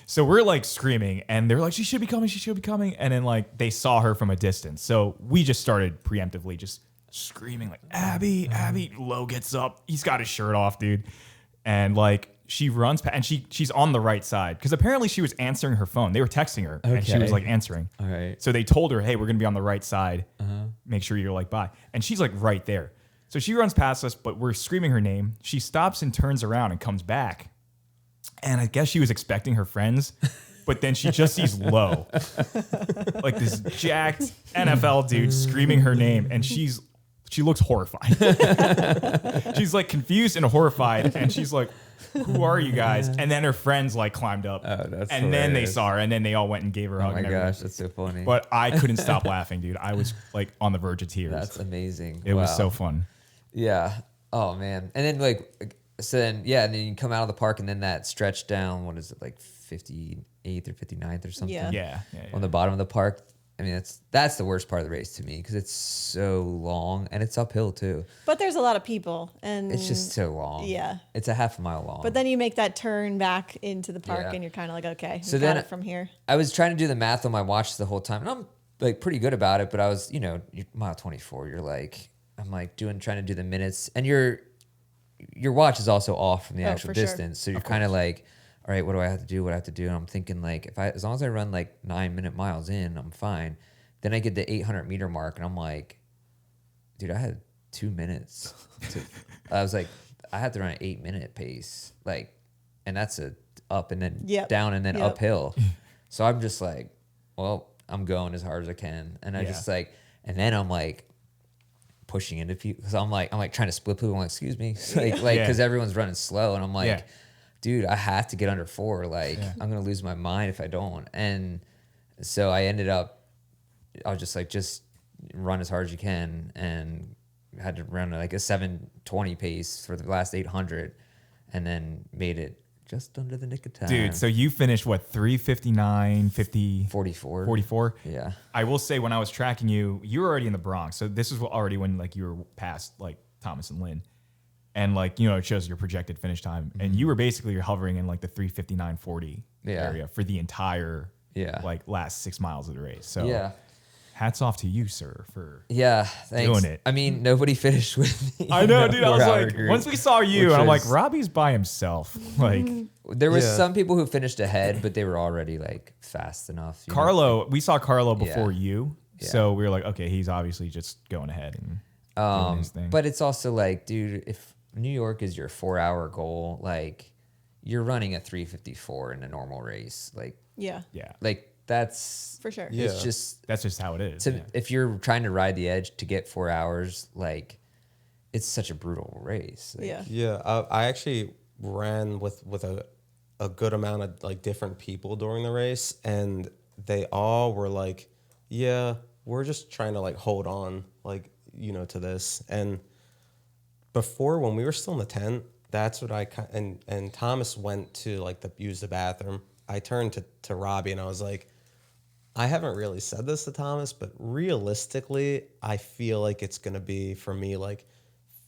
so we're like screaming, and they're like, she should be coming, and then like they saw her from a distance, so we just started preemptively just screaming like, Abby. Lo gets up, he's got his shirt off, dude, and like she runs past, and she's on the right side because apparently she was answering her phone. They were texting her, and she was like answering. All right. So they told her, hey, we're gonna be on the right side. Make sure you're like by, and she's like right there. So she runs past us, but we're screaming her name. She stops and turns around and comes back. And I guess she was expecting her friends, but then she just sees Lo, like this jacked NFL dude screaming her name, and she looks horrified. She's like confused and horrified, and she's like, "Who are you guys?" And then her friends like climbed up, that's and then they hilarious. saw her, and then they all went and gave her a Oh hug. my and everything. gosh, that's so funny. But I couldn't stop laughing, dude. I was like on the verge of tears. That's amazing. It was Wow. so fun. Yeah. Oh man. And then and then you come out of the park, and then that stretch down, what is it, like 58th or 59th or something? Yeah. Yeah. On the bottom of the park. I mean, that's the worst part of the race to me because it's so long and it's uphill too. But there's a lot of people, and It's just so long. Yeah. It's a half a mile long. But then you make that turn back into the park, Yeah. and you're kind of like, okay, So we got then it from here. I was trying to do the math on my watch the whole time, and I'm like pretty good about it. But I was, you're mile 24. I'm like trying to do the minutes, and your watch is also off from the actual for sure. distance, so you're kind of like, all right, what do I have to do? And I'm thinking like, as long as I run like 9-minute miles in, I'm fine. Then I get the 800 meter mark, and I'm like, dude, I had 2 minutes. I was like, I had to run an 8-minute pace, and that's a up and then Yep. down and then Yep. uphill. So I'm just like, well, I'm going as hard as I can, and I Yeah. just and then I'm like pushing into people because I'm like trying to split people. I'm like, excuse me, because everyone's running slow, and I'm like, Yeah. dude, I have to get under 4. I'm gonna lose my mind if I don't. And so I ended up, I was just run as hard as you can, and had to run like a 7:20 pace for the last 800, and then made it just under the nick of time. Dude, so you finished what, 3:59, 44. 44? Yeah. I will say when I was tracking you, you were already in the Bronx. So this is already when like you were past like Thomas and Lynn. And like, it shows your projected finish time. And you were basically hovering in like the 3:59:40 area for the entire like last 6 miles of the race. So Yeah. hats off to you, sir, for Yeah, thanks. doing it. I mean, nobody finished with me. I know, in the dude. I was 4-hour like, group, once we saw you, which and I'm like, is- Robbie's by himself. Like There was Yeah. some people who finished ahead, but they were already like fast enough. you know? Carlo, we saw Carlo before Yeah. you. Yeah. So we were like, okay, he's obviously just going ahead and doing his thing. But it's also like, dude, if New York is your 4-hour goal, like you're running a 3:54 in a normal race. Yeah. Like that's For sure. It's just That's just how it is. if you're trying to ride the edge to get 4 hours, like it's such a brutal race. Like, Yeah. Yeah, I actually ran with a good amount of like different people during the race, and they all were like, "Yeah, we're just trying to like hold on, like to this." And before, when we were still in the tent, that's what and Thomas went to like use the bathroom. I turned to Robbie and I was like, I haven't really said this to Thomas, but realistically, I feel like it's gonna be for me like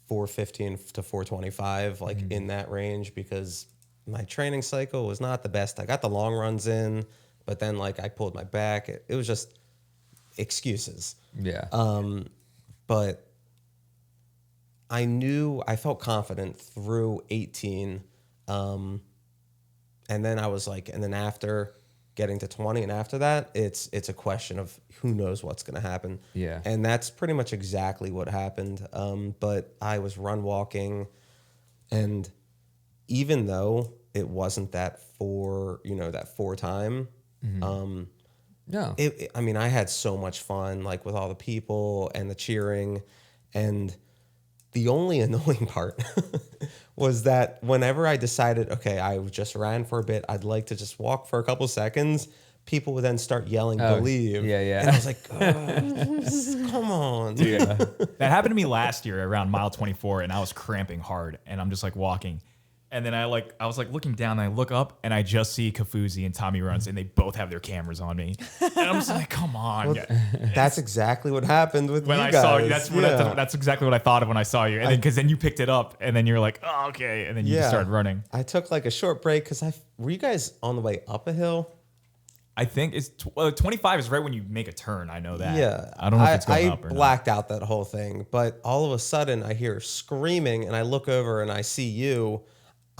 415 to 425, like in that range, because my training cycle was not the best. I got the long runs in, but then like I pulled my back. It was just excuses. Yeah. But I felt confident through 18. And then I was like, and then after getting to 20 and after that, it's a question of who knows what's going to happen. Yeah. And that's pretty much exactly what happened. But I was run walking, and even though it wasn't that four time, No. I mean, I had so much fun, like with all the people and the cheering. And the only annoying part was that whenever I decided, okay, I just ran for a bit, I'd like to just walk for a couple seconds, people would then start yelling, believe. Yeah. And I was like, come on. Yeah. That happened to me last year around mile 24, and I was cramping hard, and I'm just like walking. And then I was like looking down, and I look up, and I just see Kafuzi and Tommy Runs, and they both have their cameras on me. And I'm just like, come on. Well, that's exactly what happened with When you I guys. saw you, that's exactly what I thought of when I saw you. And because then you picked it up, and then you're like, oh, okay. And then you just started running. I took like a short break because were you guys on the way up a hill? I think it's 25 is right when you make a turn. I know that. Yeah. I don't know if it's going up or I not. blacked out that whole thing, but all of a sudden I hear screaming and I look over and I see you.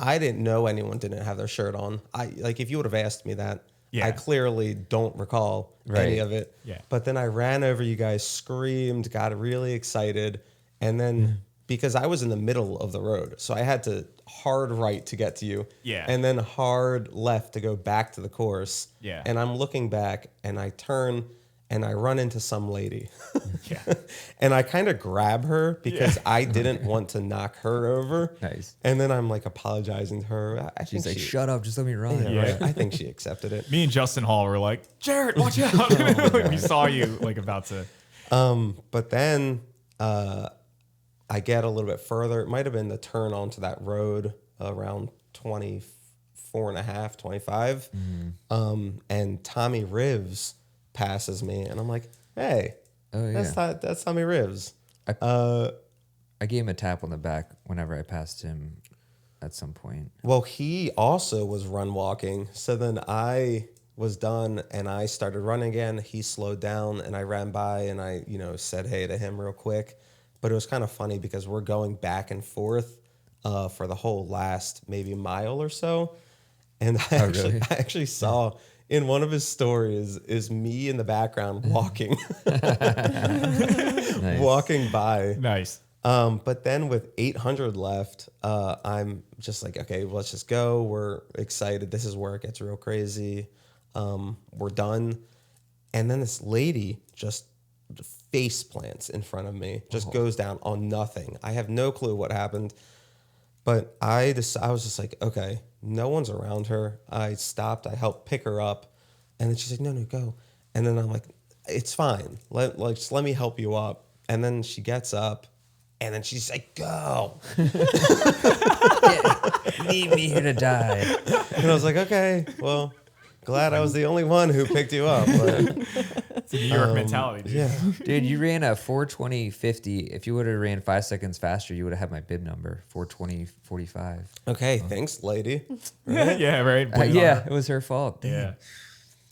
I didn't know anyone didn't have their shirt on. If you would have asked me that, I clearly don't recall any of it. Yeah. But then I ran over you guys, screamed, got really excited, and then because I was in the middle of the road, so I had to hard right to get to you. Yeah. And then hard left to go back to the course. Yeah. And I'm looking back and I turn and I run into some lady. Yeah. And I kind of grab her because I didn't want to knock her over. Nice. And then I'm like apologizing to her. She's like, shut up, just let me run. Yeah, right. I think she accepted it. Me and Justin Hall were like, Jarrett, watch out. We saw you like about to. But then I get a little bit further. It might have been the turn onto that road around 24 and a half, 25. And Tommy Rivs passes me. And I'm like, hey, that's Tommy Rivs. I gave him a tap on the back whenever I passed him at some point. Well, he also was run walking. So then I was done and I started running again. He slowed down and I ran by and I, said hey to him real quick. But it was kind of funny because we're going back and forth for the whole last maybe mile or so. And I actually saw in one of his stories is me in the background walking, walking by. Nice. But then with 800 left, I'm just like, okay, well, let's just go. We're excited. This is where it gets real crazy. We're done. And then this lady just face plants in front of me, just goes down on nothing. I have no clue what happened. But I was just like, okay, no one's around her. I stopped. I helped pick her up. And then she's like, no, go. And then I'm like, it's fine. Just let me help you up. And then she gets up. And then she's like, go. Leave me here to die. And I was like, okay, well, glad I was the only one who picked you up. But, it's a New York mentality, dude. Yeah. Dude, you ran a 4:20.50. If you would have ran 5 seconds faster, you would have had my bib number, 4:20.45. Okay, thanks, lady. Right? Yeah, right. It was her fault. Yeah.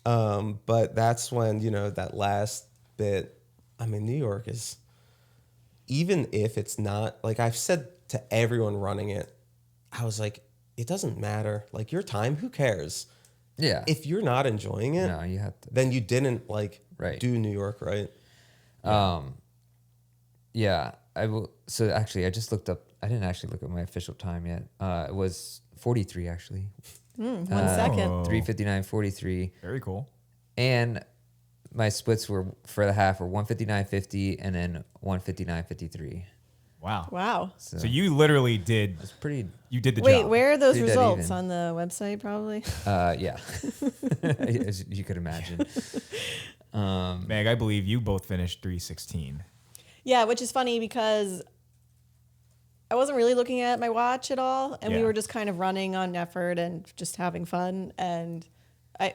But that's when, that last bit, I mean, New York is, even if it's not, like I've said to everyone running it, I was like, it doesn't matter. Like your time, who cares? Yeah. If you're not enjoying it, No, you have to. then you didn't Right. do New York right. Yeah. I will. So actually, I just looked up. I didn't actually look at my official time yet. It was 43 actually. 1 second. 3:59:43. Very cool. And my splits were for the half were 1:59:50 and then 1:59:53. Wow. Wow. So you literally did. It's pretty. You did the Wait, job. where are those Pretty dead results? even. On the website, probably? Yeah. As you could imagine. Meg, I believe you both finished 3:16. Yeah, which is funny because I wasn't really looking at my watch at all, and we Yeah. were just kind of running on effort and just having fun. And I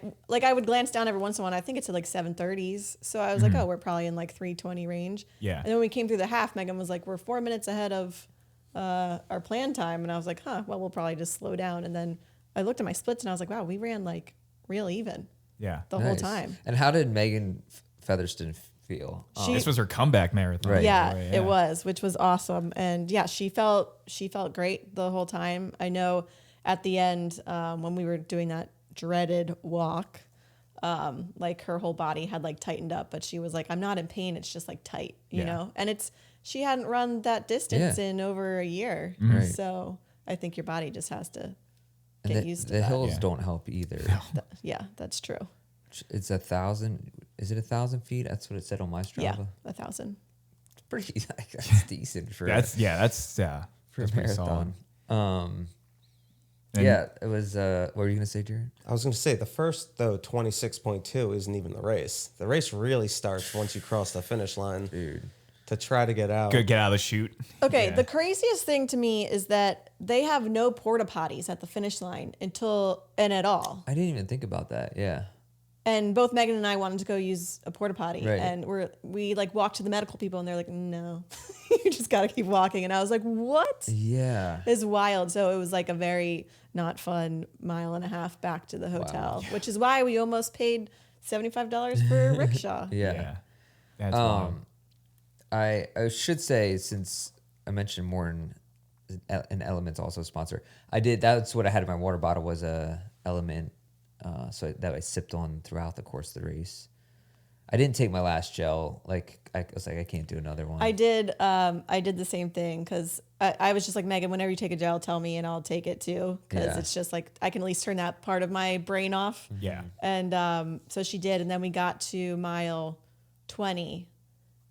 would glance down every once in a while. I think it's at like 7:30s, so I was like, oh, we're probably in like 3:20 range. Yeah. And then when we came through the half, Megan was like, we're 4 minutes ahead of our plan time, and I was like, huh, well, we'll probably just slow down. And then I looked at my splits, and I was like, wow, we ran like real even Yeah. the whole Nice. time. And how did Megan Featherston feel? This was her comeback marathon. Right. Yeah, by the way, it was, which was awesome. And yeah, she felt great the whole time. I know at the end, when we were doing that dreaded walk, like her whole body had like tightened up, but she was like, I'm not in pain. It's just like tight, you Yeah. know? And she hadn't run that distance Yeah. in over a year. Right. So I think your body just has to And get the, used to the that. hills Yeah. don't help either. Yeah, that's true. It's 1,000. Is it 1,000 feet? That's what it said on my Strava. Yeah, 1,000. It's pretty. That's decent for for a that's pretty solid. marathon. And- Yeah, it was. What were you gonna say, Jared? I was going to say the first, though, 26.2 isn't even the race. The race really starts once you cross the finish line Dude, to try to get out. Good, get out of the chute. Okay, Yeah. the craziest thing to me is that they have no porta potties at the finish line at all. I didn't even think about that. Yeah. And both Megan and I wanted to go use a porta potty, Right. and we like walked to the medical people, and they're like, "No, you just got to keep walking." And I was like, "What?" Yeah. It's wild. So it was like a very not fun mile and a half back to the hotel, which is why we almost paid $75 for a rickshaw. Yeah. That's wild. I should say, since I mentioned MAURTEN, an Element's also a sponsor. That's what I had in my water bottle was a Element, so that I sipped on throughout the course of the race. I didn't take my last gel. I was like, I can't do another one. I did the same thing because I was just like, Megan, whenever you take a gel, tell me and I'll take it too, because Yeah. it's just like I can at least turn that part of my brain off. Yeah. And so she did, and then we got to mile 20,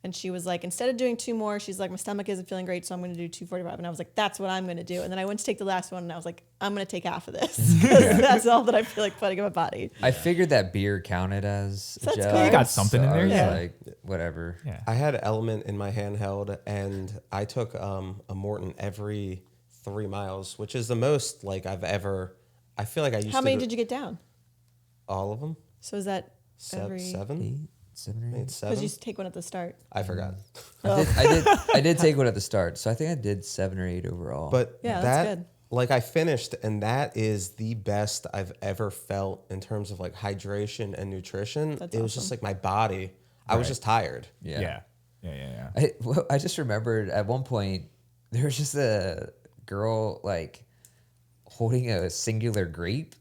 and she was like, instead of doing 2 more, she's like, my stomach isn't feeling great, so I'm going to do 2:45. And I was like, that's what I'm going to do. And then I went to take the last one, and I was like, I'm going to take half of this. 'Cause that's all that I feel like putting in my body. I figured that beer counted as a That's gel. cool. You got something in I there, was yeah. Like, whatever. Yeah. I had Element in my handheld, and I took a MAURTEN every 3 miles, which is the most like I've ever. I feel like I used How to many do did you get down? all of them. So is that every? 7? 7 or 8. It's Because 7. you take one at the start. I forgot. I did take one at the start, so I think I did 7 or 8 overall. But Yeah, that's good. like I finished, and that is the best I've ever felt in terms of like hydration and nutrition. That's it was awesome. just like my body. I was just tired. Yeah. Yeah. I just remembered at one point there was just a girl like holding a singular grape,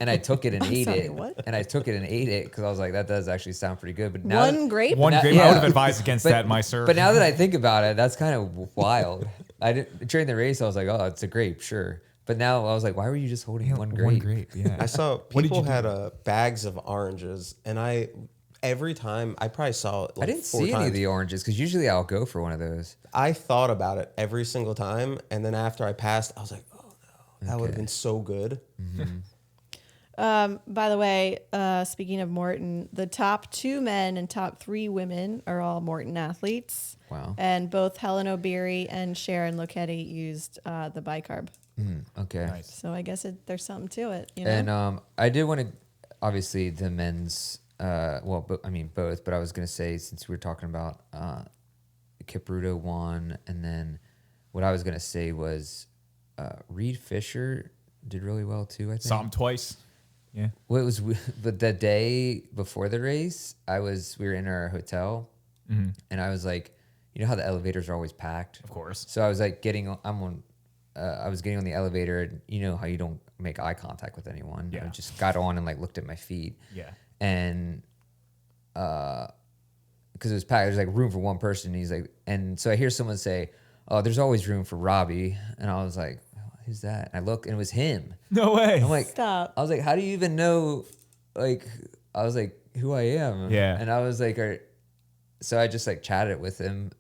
and I took it and ate sorry, it. what? And I took it and ate it because I was like, that does actually sound pretty good. But now One grape? One Now- grape. yeah. I would have advised against but, that, my sir. But now that I think about it, that's kind of wild. I didn't during the race. I was like, oh, it's a grape, sure. But now I was like, why were you just holding one grape? One grape. Yeah. I saw What did people you do? had bags of oranges, and every time I probably saw it. Like I didn't 4 see any of times. the oranges because usually I'll go for one of those. I thought about it every single time, and then after I passed, I was like, oh no, that would have been so good. By the way, speaking of MAURTEN, the top 2 men and top 3 women are all MAURTEN athletes. Wow. And both Helen O'Beary and Sharon Lochetti used the bicarb. Okay. Nice. So I guess there's something to it. You know? And I did want to, obviously, the men's. Both. But I was gonna say, since we were talking about Kipruto won, and then what I was gonna say was Reed Fisher did really well too. I think. Saw him twice. Yeah. Well, but the day before the race, we were in our hotel, and I was like, you know how the elevators are always packed. Of course. So I was like I was getting on the elevator, and you know how you don't make eye contact with anyone. Yeah. I just got on and like looked at my feet. Yeah. And because it was packed. There's like room for one person. And he's like, and so I hear someone say, "Oh, there's always room for Robbie," and I was like, "Who's that?" And I look, and it was him. No way. I'm like, Stop. I was like, "How do you even know?" Like, I was like, "Who I am?" Yeah. And I was like, so I just like chatted with him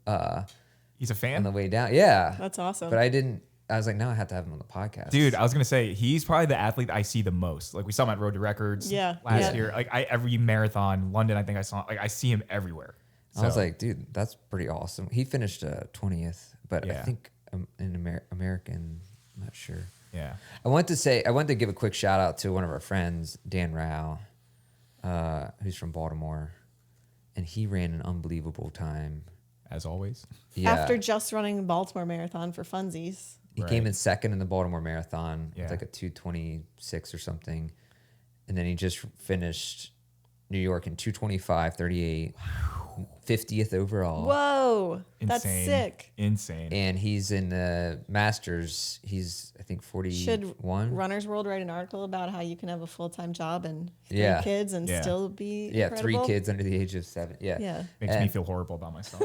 He's a on fan? the way down. Yeah, That's awesome. but I didn't. I was like, now I have to have him on the podcast, Dude, I was going to say, he's probably the athlete I see the most. Like, we saw him at Road to Records last year. Like, every marathon, London, I think I saw, like, I see him everywhere. I was like, dude, that's pretty awesome. He finished 20th, but I Yeah. think in American, I'm not sure. yeah. I want to give a quick shout out to one of our friends, Dan Rao, who's from Baltimore, and he ran an unbelievable time. As always. Yeah, After just running the Baltimore Marathon for funsies. he Right. came in second in the Baltimore Marathon Yeah. with like a 2:26 or something, and then he just finished New York in 2:25:38, 50th overall. Whoa. That's Insane. sick. Insane. And he's in the Masters. He's I think 41. Should Runner's World write an article about how you can have a full-time job and 3 Yeah. kids and Yeah. still be Yeah, incredible? 3 kids under the age of 7. Yeah. Yeah. Makes me And- feel horrible about myself.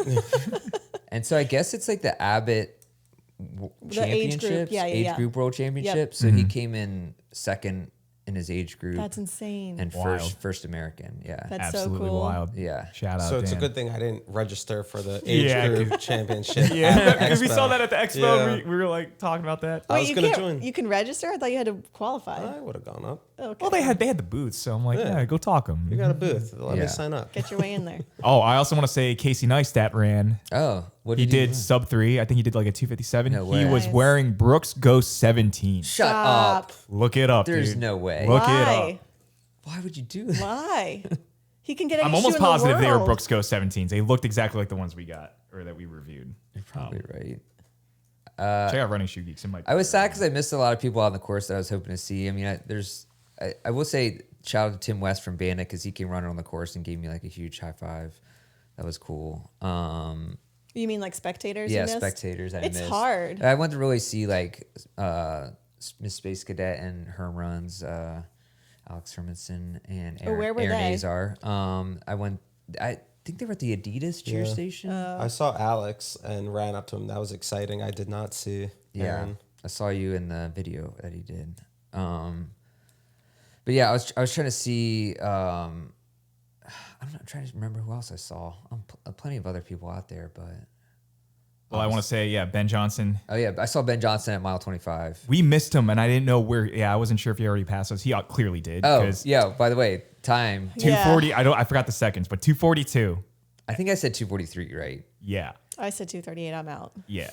And so I guess it's like the Abbott The age group. championships, Yeah, yeah, age yeah. group world championship. So he came in second in his age group That's insane. and Wild. first American. Yeah. That's so Absolutely cool. wild. Yeah. Shout out. So it's Dan. a good thing I didn't register for the age Yeah, group championship. Yeah, at because we Expo. saw that at the expo. Yeah. We were like talking about that. I was you gonna can't- join. You can register? I thought you had to qualify. I would have gone up. Okay. Well, they had the booths, so I'm like, yeah, go talk them. You got a booth. Let Yeah. me sign up. Get your way in there. Oh, I also want to say Casey Neistat ran. Oh, what He did did run? sub 3. I think he did like a 2:57. No He way. was Nice. wearing Brooks Ghost 17. Shut Stop. up. Look it up, There's dude. no way. Look it Why? up. Why would you do that? Why? He can get any I'm shoe almost in the positive they were world. Brooks Ghost 17s. They looked exactly like the ones we got or that we reviewed. You're probably right. Check out Running Shoe Geeks. It might be I was there. sad because I missed a lot of people on the course that I was hoping to see. I mean, I will say shout out to Tim West from Bandit because he came running on the course and gave me like a huge high five. That was cool. You mean like spectators? Yeah, you missed? spectators. I It's missed. hard. I wanted to really see like Miss Space Cadet and her runs, Alex Hermanson and Aaron, where were Aaron they? Azar. I think they were at the Adidas cheer Yeah. station. I saw Alex and ran up to him. That was exciting. I did not see Yeah, Aaron. I saw you in the video that he did. But yeah, I was trying to see. I'm not trying to remember who else I saw. Plenty of other people out there, but Well, I want to say, yeah, Ben Johnson. oh yeah, I saw Ben Johnson at mile 25. We missed him, and I didn't know where. Yeah, I wasn't sure if he already passed us. He clearly did. Oh 'cause yeah. By the way, time. 240. I forgot the seconds, but 242. I think I said 2:43, right? Yeah, I said 2:38. I'm out. yeah.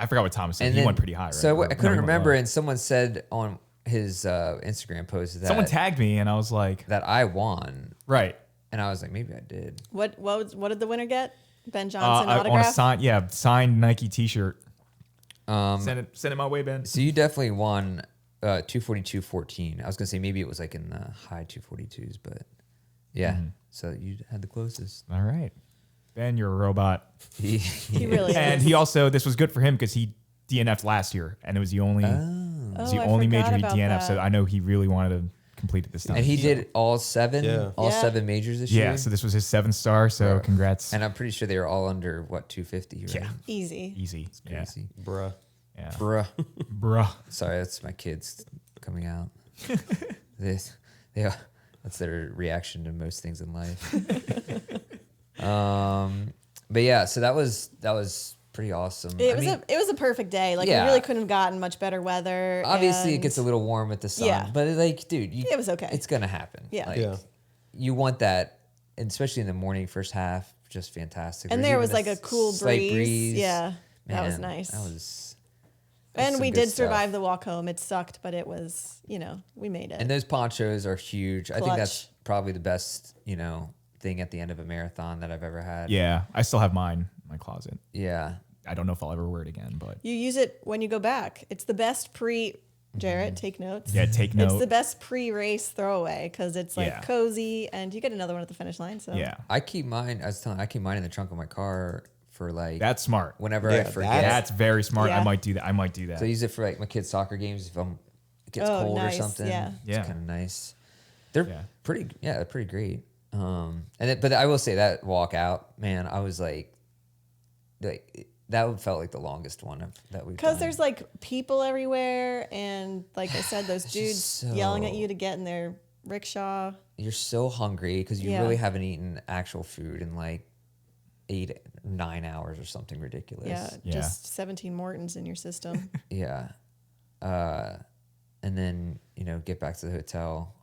I forgot what Thomas said. And He then- went pretty high, right? So Or- I no, couldn't he went remember, low. and someone said on his Instagram post that Someone tagged me, and I was like, that I won, right. and I was like, maybe I did. What did the winner get? Ben I Johnson want a autograph? signed Nike T-shirt. Send it my way, Ben. So you definitely won 2:42:14. I was gonna say maybe it was like in the high 2:42s, but yeah. Mm-hmm. So you had the closest. All right, Ben, you're a robot. He really And is. he also, this was good for him because he DNF'd last year, and it was the only, Oh, I only major forgot he about DNF'd. So that. I know he really wanted to complete it this time. And he did all 7, Yeah. all Yeah. 7 majors this yeah. year. So this was his 7th star. So Right. congrats. And I'm pretty sure they were all under what 250. Right? Yeah. Easy. Easy. Yeah. Crazy. Bruh. Yeah. Bruh. Bruh. Sorry, that's my kids coming out. That's their reaction to most things in life. But yeah, so that was pretty awesome. It I was a perfect day. Like Yeah. we really couldn't have gotten much better weather. obviously it and gets a little warm with the sun, Yeah. but like, dude, It was okay. It's gonna happen. Yeah. Like, Yeah. you want that, and especially in the morning, first half, just fantastic. And There's there even was like a cool slight breeze. Yeah, that was Man, nice. That was And some we good did stuff. survive the walk home. It sucked, but it was, we made it. And those ponchos are huge. I think Clutch. that's probably the best, thing at the end of a marathon that I've ever had. Yeah. I still have mine in my closet. Yeah. I don't know if I'll ever wear it again, but You use it when you go back. It's the best Jarrett, take notes. yeah, take It's note. the best pre-race throwaway because it's like Yeah. cozy and you get another one at the finish line. So Yeah. I keep mine. I keep mine in the trunk of my car for like That's smart. whenever Yeah, I forget. That's very smart. Yeah. I might do that. I might do that. So I use it for like my kids' soccer games if it gets Oh, cold nice, or something. yeah. It's Yeah. kind of nice. They're Yeah. pretty. Yeah, they're pretty great. But I will say that walk out, man, I was like that felt like the longest one that we've done. Because there's like people everywhere, and like I said, those dudes yelling at you to get in their rickshaw. You're so hungry because you Yeah. really haven't eaten actual food in like 8-9 hours or something ridiculous. Yeah, just 17 MAURTENs in your system. Yeah. And then, get back to the hotel.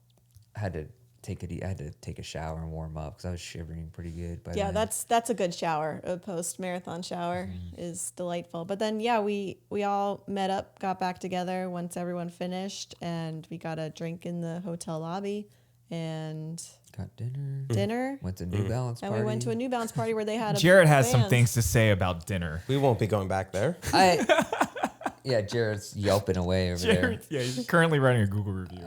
I had to take a shower and warm up because I was shivering pretty good. Yeah, that's a good shower. A post-marathon shower is delightful. But then, yeah, we all met up, got back together once everyone finished, and we got a drink in the hotel lobby and got dinner. Went to New Balance party. And we went to a New Balance party where they had Jarrett has band. some things to say about dinner. We won't be going back there. Yeah, Jared's yelping away over there. Yeah, he's currently writing a Google review.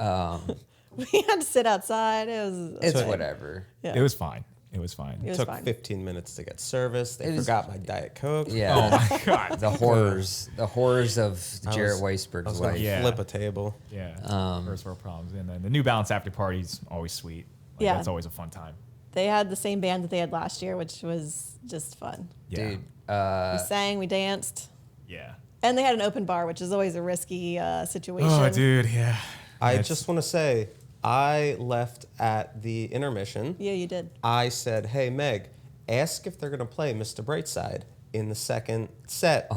We had to sit outside. It's whatever. Yeah. It was fine. It was fine. It was Took fine. 15 minutes to get service. They forgot my Diet Coke. Yeah. Oh my God. The horrors of Jarrett I Weisberg's was gonna life. Yeah. flip a table. Yeah. First world problems. And then the New Balance after party's always sweet. Like, Yeah. That's always a fun time. They had the same band that they had last year, which was just fun. Yeah. Dude, We sang, we danced, Yeah. and they had an open bar, which is always a risky situation. Oh, dude. Yeah. I just want to say, I left at the intermission. Yeah, you did. I said, hey, Meg, ask if they're going to play Mr. Brightside in the second set.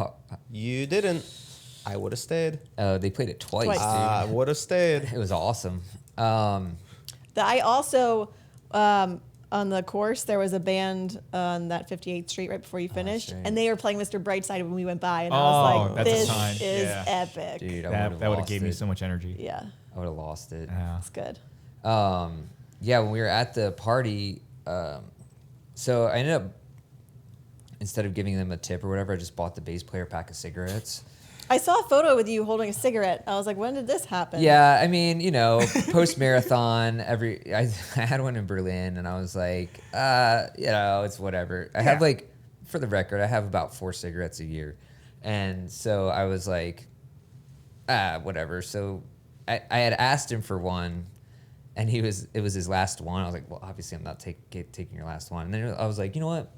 You didn't. I would have stayed. they played it twice, Twice. dude. I would have stayed. It was awesome. I also, on the course, there was a band on that 58th Street right before you finished, right. and they were playing Mr. Brightside when we went by, and I Oh, was like, that's a this sign. is Yeah. epic. Dude, That would have gave me it. so much energy. Yeah, I would have lost it. Yeah. it's good. Yeah, when we were at the party, so I ended up, instead of giving them a tip or whatever, I just bought the bass player a pack of cigarettes. I saw a photo with you holding a cigarette. I was like, when did this happen? Yeah, I mean, post marathon, I had one in Berlin, and I was like, it's whatever. I have for the record, I have about 4 cigarettes a year, and so I was like, whatever. So I had asked him for one, and it was his last one. I was like, well, obviously I'm not taking your last one. And then I was like, you know what?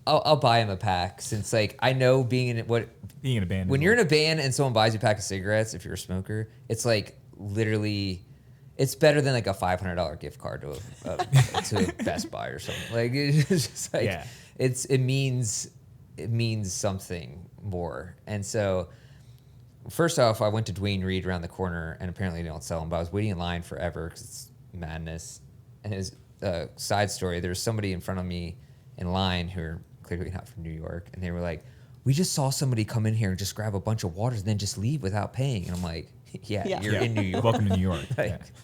I'll buy him a pack since I know being in a band. When you're in a band and someone buys you a pack of cigarettes, if you're a smoker, it's literally, it's better than a $500 gift card to a Best Buy or something. It's just it means something more. And so first off, I went to Dwayne Reed around the corner, and apparently they don't sell them, but I was waiting in line forever because it's madness. And his side story, there was somebody in front of me in line who are clearly not from New York, and they were like, we just saw somebody come in here and just grab a bunch of waters and then just leave without paying. And I'm like, you're in New York. Welcome to New York.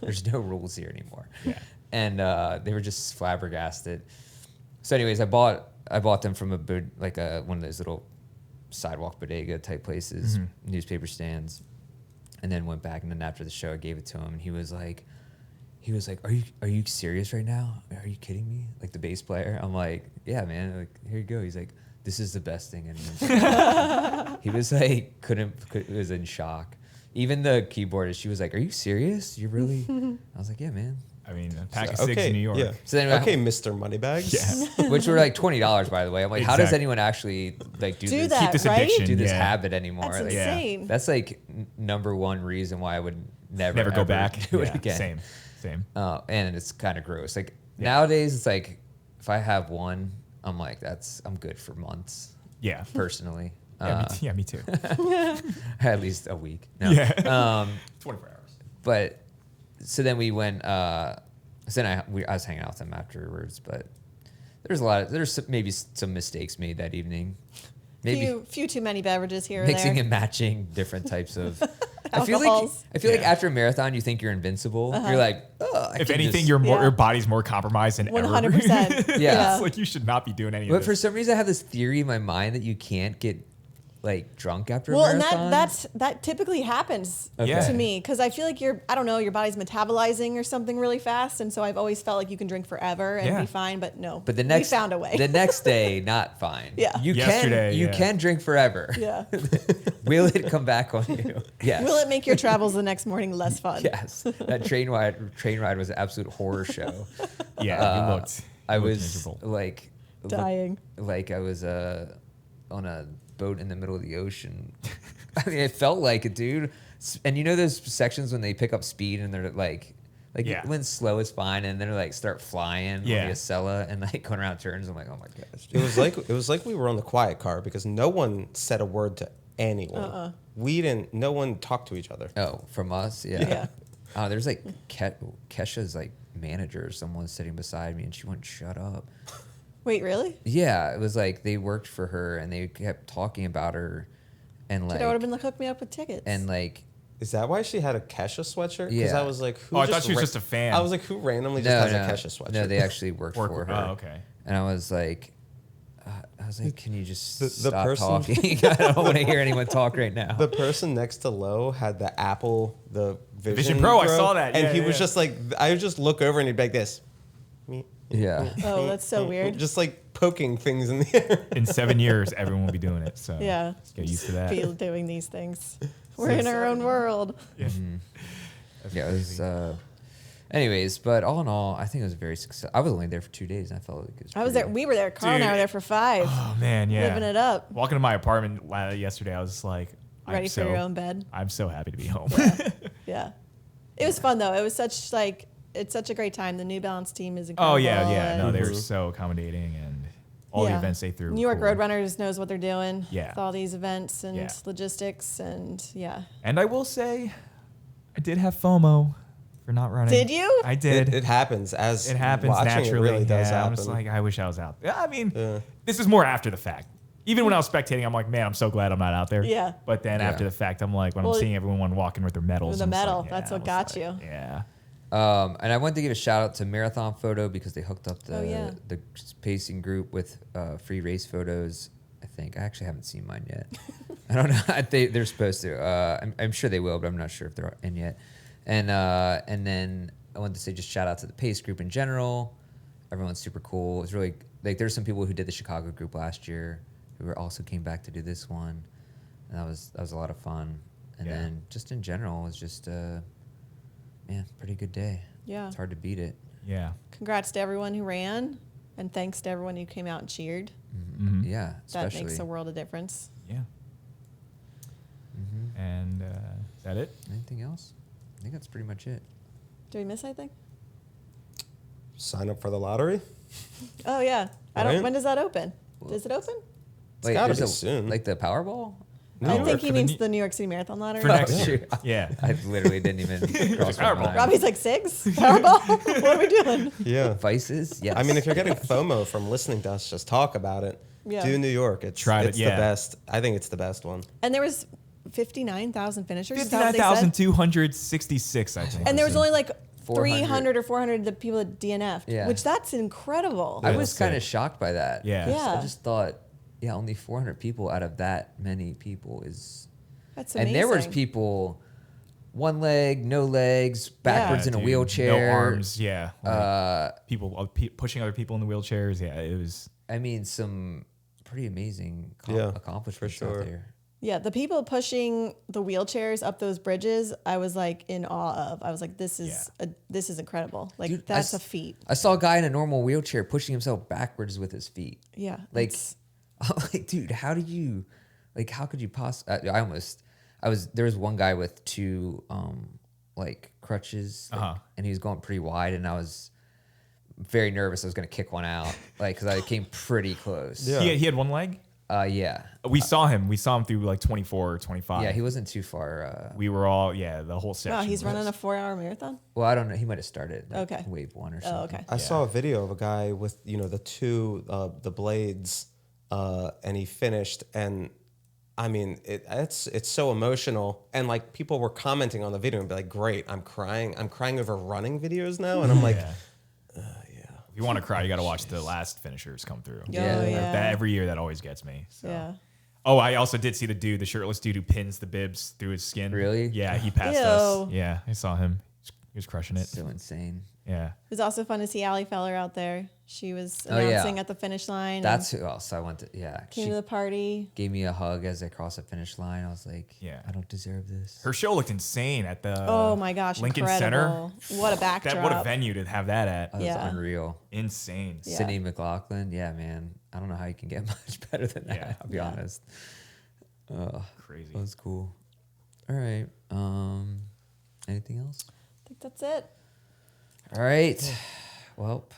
There's no rules here anymore. Yeah. And they were just flabbergasted. So anyways, I bought them from one of those little sidewalk bodega type places, newspaper stands, and then went back, and then after the show I gave it to him, and he was like, are you serious right now? Are you kidding me? The bass player? I'm like, yeah, man. Here you go. He's like, this is the best thing anyone's He was was in shock. Even the keyboardist, she was like, are you serious? You really? I was like, yeah, man. I mean, a pack of cigs in New York. Yeah. So then, okay, Mr. Moneybags. Yeah. which were $20, by the way. I'm like, how does anyone actually do this? that, Keep this right? addiction. Do this Yeah. habit anymore? That's insane. That's number one reason why I would never Never go ever back. do it again. Same. And it's kind of gross. Nowadays, it's if I have one, I'm like, I'm good for months. Yeah. Personally. Me too. At least a week. No. Yeah. 24 hours. But so then we went. So then I was hanging out with him afterwards, but there's maybe some mistakes made that evening. Maybe Few too many beverages here or mixing there. and matching different types of. I feel Alcohols. like after a marathon, you think you're invincible. You're like, oh, If anything, your body's more compromised than ever. 100%. Yeah. It's you should not be doing any of But this. for some reason, I have this theory in my mind that you can't get like drunk after Well, a and marathon? that typically happens Okay. to me because I feel like your body's metabolizing or something really fast, and so I've always felt like you can drink forever and be fine, but no. But we found a way. The next day, not fine. Yeah. You Yesterday, can drink forever. Yeah. Will it come back on you? Yes. Will it make your travels the next morning less fun? Yes. That train ride was an absolute horror show. Yeah, you looked. I you looked was miserable. like Dying. like I was on a boat in the middle of the ocean. I mean, it felt like it, dude. And you know those sections when they pick up speed and they're like when slow is fine, and then they're like start flying on the Acela and like going around turns. I'm like, oh my gosh. It was like we were on the quiet car because no one said a word to anyone. No one talked to each other. Oh, from us, Yeah. There's like Kesha's like manager or someone sitting beside me, and she wouldn't shut up. Wait, really? Yeah, it was like they worked for her, and they kept talking about her, and like Dude, I would have been like, hook me up with tickets. and like Is that why she had a Kesha sweatshirt? Because Yeah. I was like, who I thought she was just a fan. I was like, who randomly just has a Kesha sweatshirt? No, they actually worked for her. Oh, okay. And I was like, can you just The stop person- talking? I don't want to hear anyone talk right now. The person next to Lo had the Apple, the Vision Pro, I saw that. And Yeah, he yeah, was yeah. just like, I would just look over and he'd be like this. Yeah. Oh, that's so weird. Just like poking things in the air. In 7 years, everyone will be doing it. So Yeah. just get used to that. Feel doing these things. We're in our own world. Yeah. Yeah, it was. Anyways, but all in all, I think it was very successful. I was only there for 2 days, and I felt like it was. I was there. We were there. Carl and I Dude. were there for 5. Oh man, yeah. Living it up. Walking to my apartment yesterday, I was just like, Ready for your own bed. I'm so happy to be home. Yeah. It was fun though. It was it's such a great time. The New Balance team is incredible. Oh yeah. No, and- they were so accommodating, and all the Yeah. events they threw. New York were cool. Roadrunners knows what they're doing. Yeah. With all these events and Yeah. logistics and yeah. And I will say, I did have FOMO for not running. Did you? I did. It happens as It happens watching naturally. It really does yeah, happen. I'm just like, I wish I was out. Yeah, I mean, Yeah. this is more after the fact. Even when I was spectating, I'm like, man, I'm so glad I'm not out there. Yeah. But then Yeah. after the fact, I'm like, when Well, I'm seeing everyone walking with their medals. with the I'm just medal, like, that's yeah, what I was got like, you. Yeah. And I wanted to give a shout out to Marathon Photo because they hooked up yeah. the pacing group with free race photos. I think I actually haven't seen mine yet. I don't know. They're supposed to. I'm sure they will, but I'm not sure if they're in yet. And then I wanted to say just shout out to the pace group in general. Everyone's super cool. It's really like there's some people who did the Chicago group last year who also came back to do this one, and that was a lot of fun. And Yeah. then just in general, it was just pretty good day. Yeah. It's hard to beat it. Yeah. Congrats to everyone who ran and thanks to everyone who came out and cheered. Mhm. Yeah, That especially. makes a world of difference. Yeah. Mhm. And is that it? Anything else? I think that's pretty much it. Did we miss anything? Sign up for the lottery. Oh yeah. Right? When does that open? Does it open? Gotta there's be soon. Like the Powerball? I No, think for he the means New- the New York City Marathon lottery. For next Oh, year. shoot. Yeah. I literally didn't even cross my Powerball. mind. Robbie's like 6? Powerball? What are we doing? Yeah. Vices? Yes. I mean, if you're getting FOMO from listening to us just talk about it, Yeah. do New York. It's Try it, it's yeah. the best. I think it's the best one. And there was 59,000 finishers. Is that what they said? 59,266, I think. And there was only like 400. 300 or 400 the people that DNF'd, Yeah. which that's incredible. I Yeah, was that's kind good. of shocked by that. Yeah. Yeah. I just thought, only 400 people out of that many people is. That's amazing. And there was people, one leg, no legs, backwards in a dude. wheelchair. No arms. Yeah. People pushing other people in the wheelchairs. Yeah. It was. I mean, some pretty amazing Yeah, accomplishments for sure. out there. Yeah, the people pushing the wheelchairs up those bridges, I was like in awe of. I was like, this is incredible. Like Dude, that's a feat. I saw a guy in a normal wheelchair pushing himself backwards with his feet. Yeah. Like, it's- like, dude, how could you possibly? There was one guy with 2 like crutches, like, and he was going pretty wide, and I was very nervous. I was gonna kick one out, like, because I came pretty close. Yeah. He had one leg. Yeah. We saw him. We saw him through like 24 or 25. Yeah, he wasn't too far. We were all, the whole section. wow, he's was- running a 4-hour marathon? Well, I don't know. He might have started Okay. wave 1 or something. Oh, okay. I saw a video of a guy with the 2 the blades, and he finished. And I mean, it's so emotional. And like people were commenting on the video and be like, "Great, I'm crying over running videos now." And I'm like, Yeah. If you want to cry, you got to watch the last finishers come through. Yeah. Oh, yeah. That every year, that always gets me. So. Yeah. Oh, I also did see the shirtless dude who pins the bibs through his skin. Really? Yeah, he passed Ew. us. Yeah, I saw him. He was crushing it. So insane. Yeah. It was also fun to see Allie Feller out there. She was Oh, yeah. announcing at the finish line. That's who else I went to. Yeah. came She to the party. gave me a hug as I crossed the finish line. I was like, Yeah. I don't deserve this. Her show looked insane at the Oh my gosh, Lincoln incredible. Center. What a backdrop. What a venue to have that at. That was Yeah. unreal. Insane. Yeah. Sydney McLaughlin. Yeah, man. I don't know how you can get much better than that. Yeah. I'll be honest. Crazy. That was cool. All right. Anything else? I think that's it. All right. Well,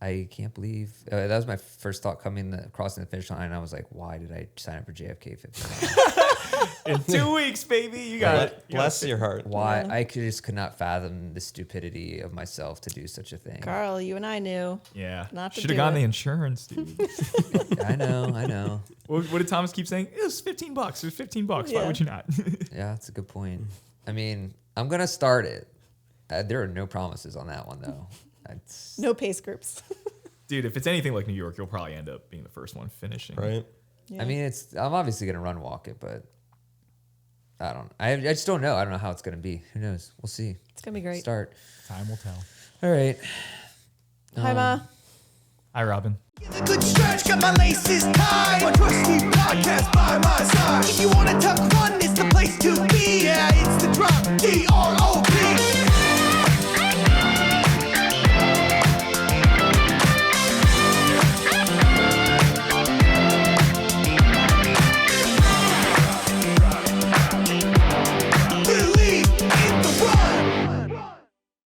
I can't believe that was my first thought crossing the finish line. And I was like, why did I sign up for JFK 50? In 2 weeks, baby. You got it. Bless your heart. Why? I just could not fathom the stupidity of myself to do such a thing. Carl, you and I knew. Yeah. Not to Should have do gotten it. the insurance, dude. I know. What did Thomas keep saying? It was $15. It was $15. Why Yeah. would you not? Yeah, that's a good point. I mean, I'm going to start it. There are no promises on that one, though. No pace groups. Dude, if it's anything like New York, you'll probably end up being the first one finishing. Right? Yeah. I mean, I'm obviously going to run walk it, but I just don't know. I don't know how it's going to be. Who knows? We'll see. It's going to be great. Start. Time will tell. All right. Hi, Ma. Hi, Robin. Good stretch, got my laces tied. My trusty podcast by my side. If you wanna talk